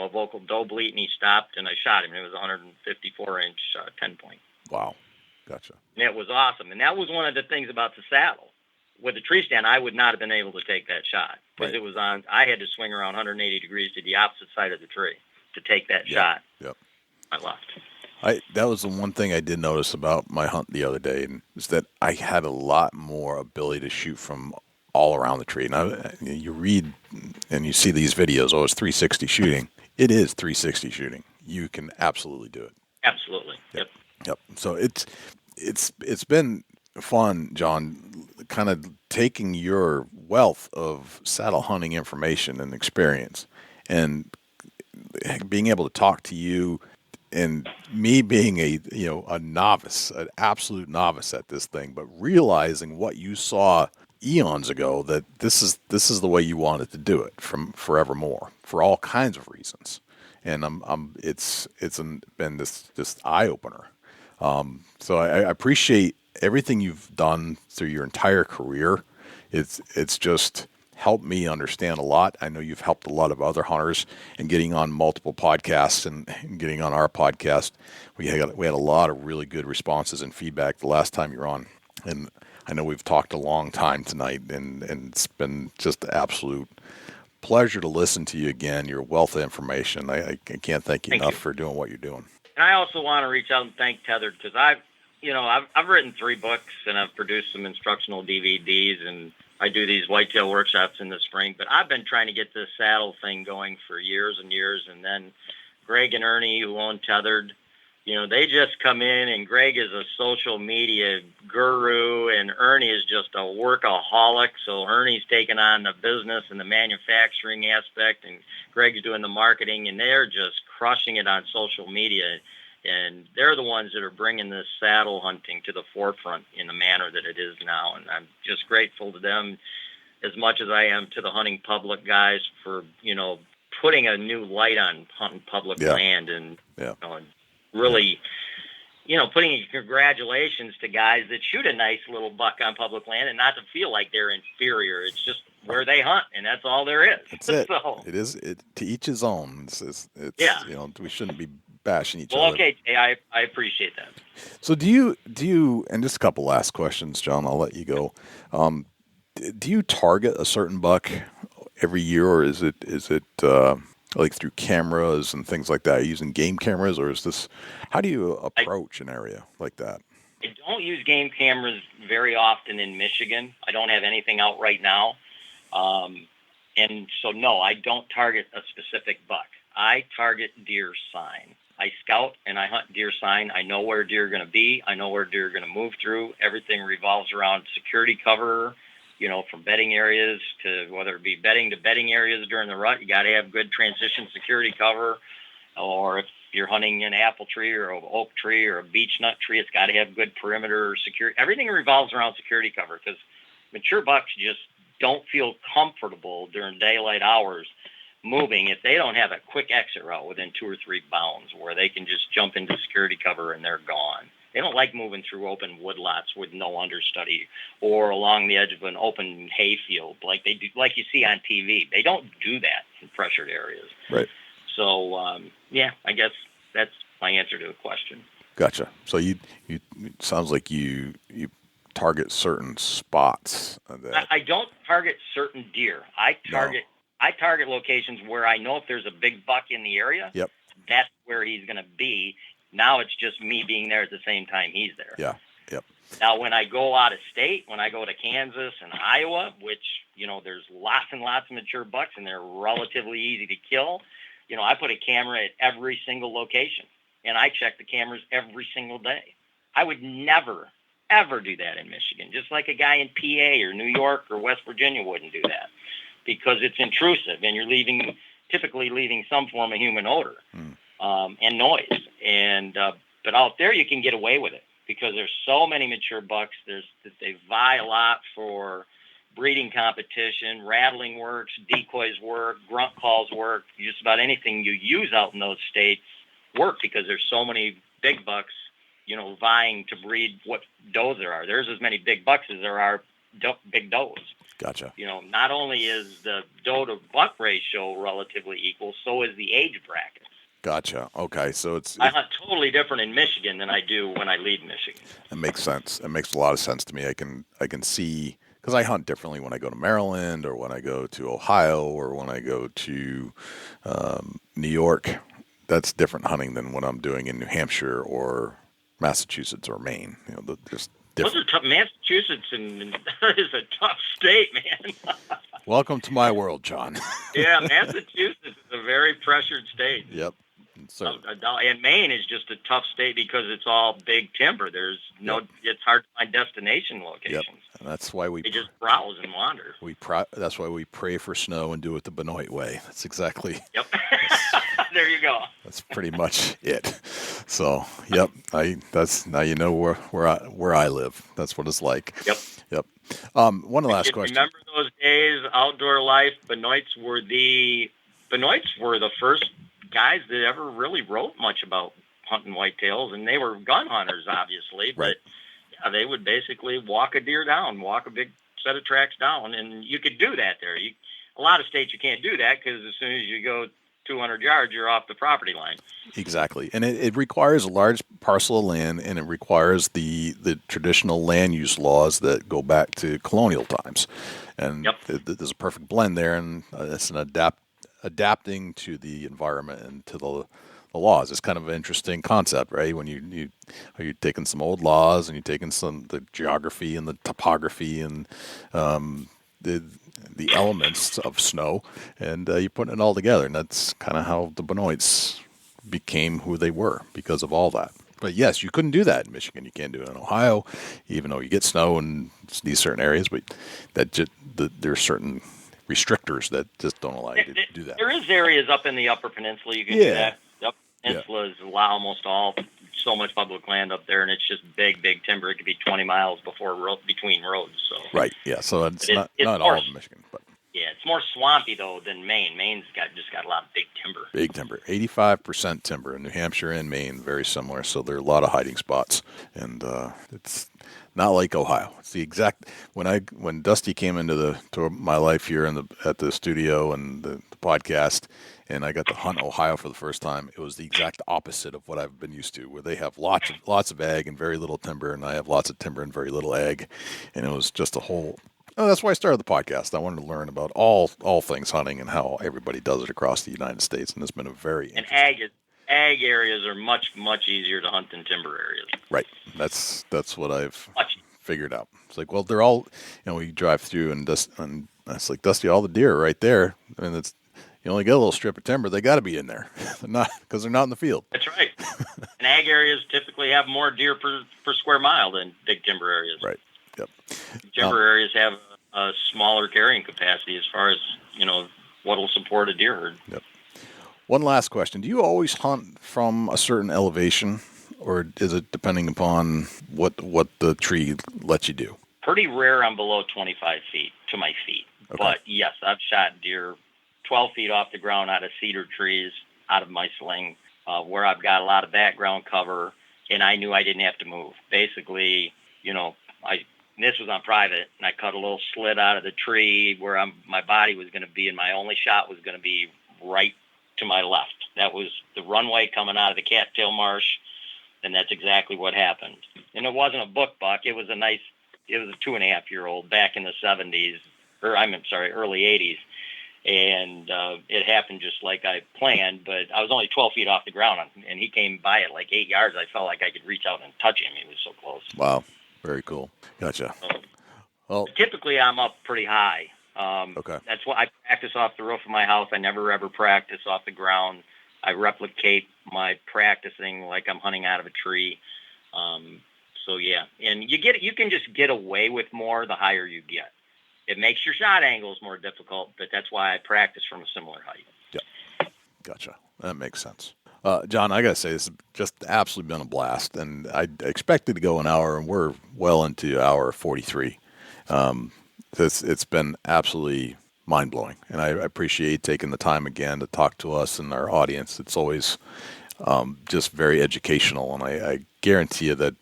[SPEAKER 1] vocal doe bleat, and he stopped, and I shot him. It was a 154-inch 10-point.
[SPEAKER 2] Wow. Gotcha.
[SPEAKER 1] And it was awesome. And that was one of the things about the saddle. With the tree stand, I would not have been able to take that shot, because
[SPEAKER 2] Right.
[SPEAKER 1] it was on. I had to swing around 180 degrees to the opposite side of the tree to take that shot.
[SPEAKER 2] Yep.
[SPEAKER 1] I left.
[SPEAKER 2] That was the one thing I did notice about my hunt the other day, and is that I had a lot more ability to shoot from all around the tree. Now, you read and you see these videos, it's 360 shooting. It is 360 shooting. You can absolutely do it.
[SPEAKER 1] Absolutely. Yep.
[SPEAKER 2] So it's been fun, John, kind of taking your wealth of saddle hunting information and experience, and being able to talk to you, and me being a novice, an absolute novice at this thing, but realizing what you saw eons ago, that this is the way you wanted to do it from forevermore, for all kinds of reasons. And it's been this eye opener. So I appreciate everything you've done through your entire career. It's just helped me understand a lot. I know you've helped a lot of other hunters in getting on multiple podcasts and getting on our podcast. We had a lot of really good responses and feedback the last time you were on. And I know we've talked a long time tonight, and it's been just an absolute pleasure to listen to you again, your wealth of information. I can't thank you enough for doing what you're doing.
[SPEAKER 1] And I also want to reach out and thank Tethrd, because I've written 3 books, and I've produced some instructional DVDs, and I do these whitetail workshops in the spring. But I've been trying to get this saddle thing going for years and years. And then Greg and Ernie, who own Tethrd, they just come in, and Greg is a social media guru, and Ernie is just a workaholic. So Ernie's taking on the business and the manufacturing aspect, and Greg's doing the marketing, and they're just crushing it on social media. And they're the ones that are bringing this saddle hunting to the forefront in the manner that it is now. And I'm just grateful to them as much as I am to the hunting public guys for, putting a new light on hunting public land, and, and really, putting congratulations to guys that shoot a nice little buck on public land, and not to feel like they're inferior. It's just where they hunt, and that's all there is.
[SPEAKER 2] That's it.
[SPEAKER 1] So,
[SPEAKER 2] it is to each his own. It's we shouldn't be bashing each other.
[SPEAKER 1] Well, okay, Jay, I appreciate that.
[SPEAKER 2] So do you, and just a couple last questions, John, I'll let you go. Do you target a certain buck every year, or is it like through cameras and things like that, using game cameras, or how do you approach an area like that?
[SPEAKER 1] I don't use game cameras very often in Michigan. I don't have anything out right now. And so, no, I don't target a specific buck. I target deer sign. I scout and I hunt deer sign. I know where deer are going to be. I know where deer are going to move through. Everything revolves around security cover, from bedding areas to whether it be bedding to bedding areas during the rut. You got to have good transition security cover. Or if you're hunting an apple tree or an oak tree or a beech nut tree, it's got to have good perimeter security. Everything revolves around security cover because mature bucks just don't feel comfortable during daylight hours moving if they don't have a quick exit route within 2 or 3 bounds where they can just jump into security cover and they're gone. They don't like moving through open woodlots with no understudy or along the edge of an open hayfield like they do, like you see on TV. They don't do that in pressured areas.
[SPEAKER 2] Right.
[SPEAKER 1] So, I guess that's my answer to the question.
[SPEAKER 2] Gotcha. So you it sounds like you target certain spots.
[SPEAKER 1] I don't target certain deer. I target locations where I know if there's a big buck in the area,
[SPEAKER 2] Yep.
[SPEAKER 1] that's where he's going to be. Now it's just me being there at the same time he's there.
[SPEAKER 2] Yeah. Yep.
[SPEAKER 1] Now, when I go out of state, when I go to Kansas and Iowa, which, there's lots and lots of mature bucks and they're relatively easy to kill, I put a camera at every single location and I check the cameras every single day. I would never, ever do that in Michigan, just like a guy in PA or New York or West Virginia wouldn't do that because it's intrusive and you're typically leaving some form of human odor and noise. But out there you can get away with it because there's so many mature bucks. They vie a lot for breeding competition, rattling works, decoys work, grunt calls work. Just about anything you use out in those states work because there's so many big bucks, vying to breed what does there are. There's as many big bucks as there are big does.
[SPEAKER 2] Gotcha.
[SPEAKER 1] Not only is the doe to buck ratio relatively equal, so is the age bracket.
[SPEAKER 2] Gotcha. Okay, so
[SPEAKER 1] I hunt totally different in Michigan than I do when I leave Michigan.
[SPEAKER 2] It makes sense. It makes a lot of sense to me. I can see because I hunt differently when I go to Maryland or when I go to Ohio or when I go to New York. That's different hunting than what I'm doing in New Hampshire or Massachusetts or Maine. Just different.
[SPEAKER 1] Those are tough. Massachusetts is a tough state, man.
[SPEAKER 2] Welcome to my world, John.
[SPEAKER 1] Yeah, Massachusetts is a very pressured state.
[SPEAKER 2] Yep. So,
[SPEAKER 1] and Maine is just a tough state because it's all big timber. There's it's hard to find destination locations.
[SPEAKER 2] Yep. And that's why we
[SPEAKER 1] just browse and wander.
[SPEAKER 2] That's why we pray for snow and do it the Benoit way. That's exactly.
[SPEAKER 1] Yep. There you go.
[SPEAKER 2] That's pretty much it. So, yep. Now you know where I live. That's what it's like.
[SPEAKER 1] Yep.
[SPEAKER 2] One last question.
[SPEAKER 1] Remember those days, outdoor life? Benoits were the first guys that ever really wrote much about hunting whitetails, and they were gun hunters, obviously.
[SPEAKER 2] Right.
[SPEAKER 1] But they would basically walk a deer down, walk a big set of tracks down, and you could do that there. A lot of states you can't do that because as soon as you go 200 yards, you're off the property line.
[SPEAKER 2] Exactly. And it requires a large parcel of land, and it requires the traditional land use laws that go back to colonial times. And there's a perfect blend there, and it's an adapting to the environment and to the laws. It's kind of an interesting concept, right? When you're taking some old laws and you're taking the geography and the topography and the elements of snow, and you're putting it all together. And that's kind of how the Benoits became who they were because of all that. But yes, you couldn't do that in Michigan. You can't do it in Ohio, even though you get snow in these certain areas. But there's certain restrictors that just don't allow you to do that.
[SPEAKER 1] There is areas up in the Upper Peninsula you can do that. The Upper Peninsula is almost so much public land up there, and it's just big timber. It could be 20 miles between roads. So
[SPEAKER 2] right, yeah. So it's not all of Michigan, but
[SPEAKER 1] yeah, it's more swampy though than Maine. Maine's got a lot of big timber.
[SPEAKER 2] Big timber, 85% timber in New Hampshire and Maine, very similar. So there are a lot of hiding spots, and it's not like Ohio. It's the exact when Dusty came into my life here at the studio and the podcast, and I got to hunt Ohio for the first time. It was the exact opposite of what I've been used to, where they have lots of ag and very little timber, and I have lots of timber and very little ag, and it was just a whole. Oh, that's why I started the podcast. I wanted to learn about all things hunting and how everybody does it across the United States, and it's been a very interesting.
[SPEAKER 1] Ag areas are much much easier to hunt than timber areas.
[SPEAKER 2] Right. That's what I've figured out. It's like, well, they're all, we drive through and it's like, Dusty, all the deer are right there, and you only get a little strip of timber. They got to be in there. They're not because they're not in the field.
[SPEAKER 1] That's right. And ag areas typically have more deer per square mile than big timber areas.
[SPEAKER 2] Right. Yep.
[SPEAKER 1] Timber areas have a smaller carrying capacity as far as, what will support a deer herd.
[SPEAKER 2] Yep. One last question. Do you always hunt from a certain elevation, or is it depending upon what the tree lets you do?
[SPEAKER 1] Pretty rare I'm below 25 feet to my feet. Okay. But, yes, I've shot deer 12 feet off the ground out of cedar trees, out of my sling, where I've got a lot of background cover, and I knew I didn't have to move. Basically, this was on private, and I cut a little slit out of the tree where my body was going to be, and my only shot was going to be right to my left. That was the runway coming out of the cattail marsh, and that's exactly what happened. And it wasn't a book buck. It was a 2.5-year-old back in the 70s, early 80s. And it happened just like I planned, but I was only 12 feet off the ground, and he came by at like 8 yards. I felt like I could reach out and touch him. He was so close.
[SPEAKER 2] Wow. Very cool. Gotcha. Well,
[SPEAKER 1] typically I'm up pretty high.
[SPEAKER 2] Okay.
[SPEAKER 1] That's why I practice off the roof of my house. I never ever practice off the ground. I replicate my practicing like I'm hunting out of a tree. So yeah, and you can just get away with more the higher you get. It makes your shot angles more difficult, but that's why I practice from a similar height.
[SPEAKER 2] Yeah. Gotcha. That makes sense. John, I got to say, this has just absolutely been a blast, and I expected to go an hour, and we're well into hour 43. It's been absolutely mind-blowing, and I appreciate taking the time again to talk to us and our audience. It's always just very educational, and I guarantee you that,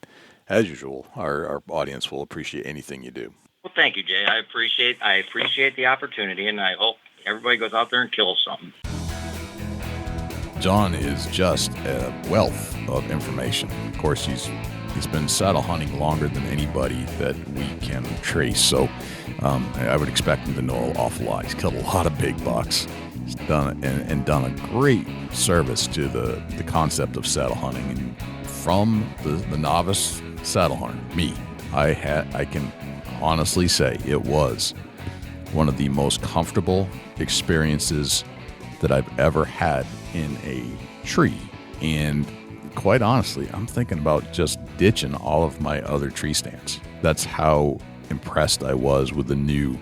[SPEAKER 2] as usual, our audience will appreciate anything you do.
[SPEAKER 1] Well, thank you, Jay. I appreciate the opportunity, and I hope everybody goes out there and kills something.
[SPEAKER 2] John is just a wealth of information. Of course, he's been saddle hunting longer than anybody that we can trace, so I would expect him to know an awful lot. He's killed a lot of big bucks. He's done a great service to the concept of saddle hunting. And from the novice saddle hunter, me, I can honestly say it was one of the most comfortable experiences that I've ever had in a tree. And quite honestly, I'm thinking about just ditching all of my other tree stands. That's how impressed I was with the new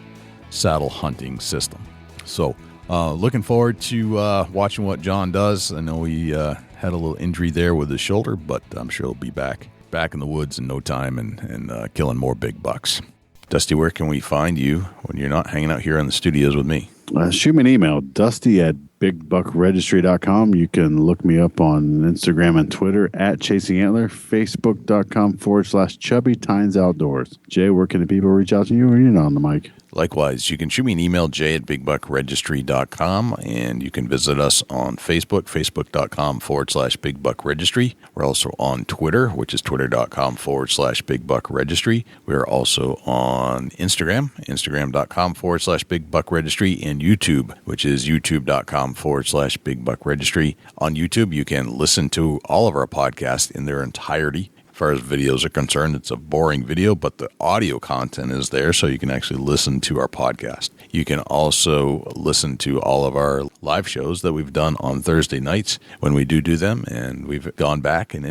[SPEAKER 2] saddle hunting system. So looking forward to watching what John does. I know he had a little injury there with his shoulder, but I'm sure he'll be back in the woods in no time and killing more big bucks. Dusty, where can we find you when you're not hanging out here in the studios with me?
[SPEAKER 8] Shoot me an email, dusty@bigbuckregistry.com. You can look me up on Instagram and Twitter @ChasingAntler, Facebook.com/Chubby Tines Outdoors. Jay, where can the people reach out to you when you're not on the mic?
[SPEAKER 2] Likewise, you can shoot me an email, jay@bigbuckregistry.com, and you can visit us on Facebook, facebook.com/bigbuckregistry. We're also on Twitter, which is twitter.com/bigbuckregistry. We're also on Instagram, instagram.com/bigbuckregistry, and YouTube, which is youtube.com/bigbuckregistry. On YouTube, you can listen to all of our podcasts in their entirety. As far as videos are concerned, it's a boring video, but the audio content is there, so you can actually listen to our podcast. You can also listen to all of our live shows that we've done on Thursday nights when we do them, and we've gone back and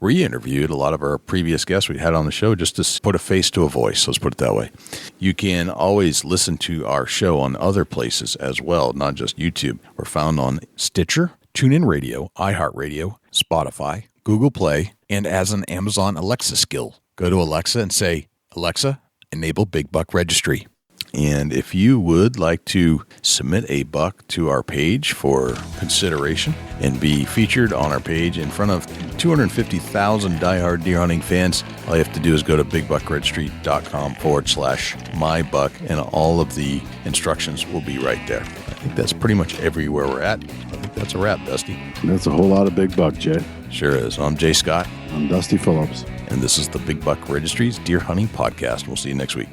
[SPEAKER 2] re-interviewed a lot of our previous guests we had on the show just to put a face to a voice, let's put it that way. You can always listen to our show on other places as well, not just YouTube. We're found on Stitcher, TuneIn Radio, iHeartRadio, Spotify, Google Play, and as an Amazon Alexa skill. Go to Alexa and say, Alexa, enable Big Buck Registry. And if you would like to submit a buck to our page for consideration and be featured on our page in front of 250,000 diehard deer hunting fans, all you have to do is go to bigbuckregistry.com/mybuck, and all of the instructions will be right there. I think that's pretty much everywhere we're at. I think that's a wrap, Dusty.
[SPEAKER 8] That's a whole lot of big buck, Jay.
[SPEAKER 2] Sure is. I'm Jay Scott.
[SPEAKER 8] I'm Dusty Phillips.
[SPEAKER 2] And this is the Big Buck Registry's Deer Hunting Podcast. We'll see you next week.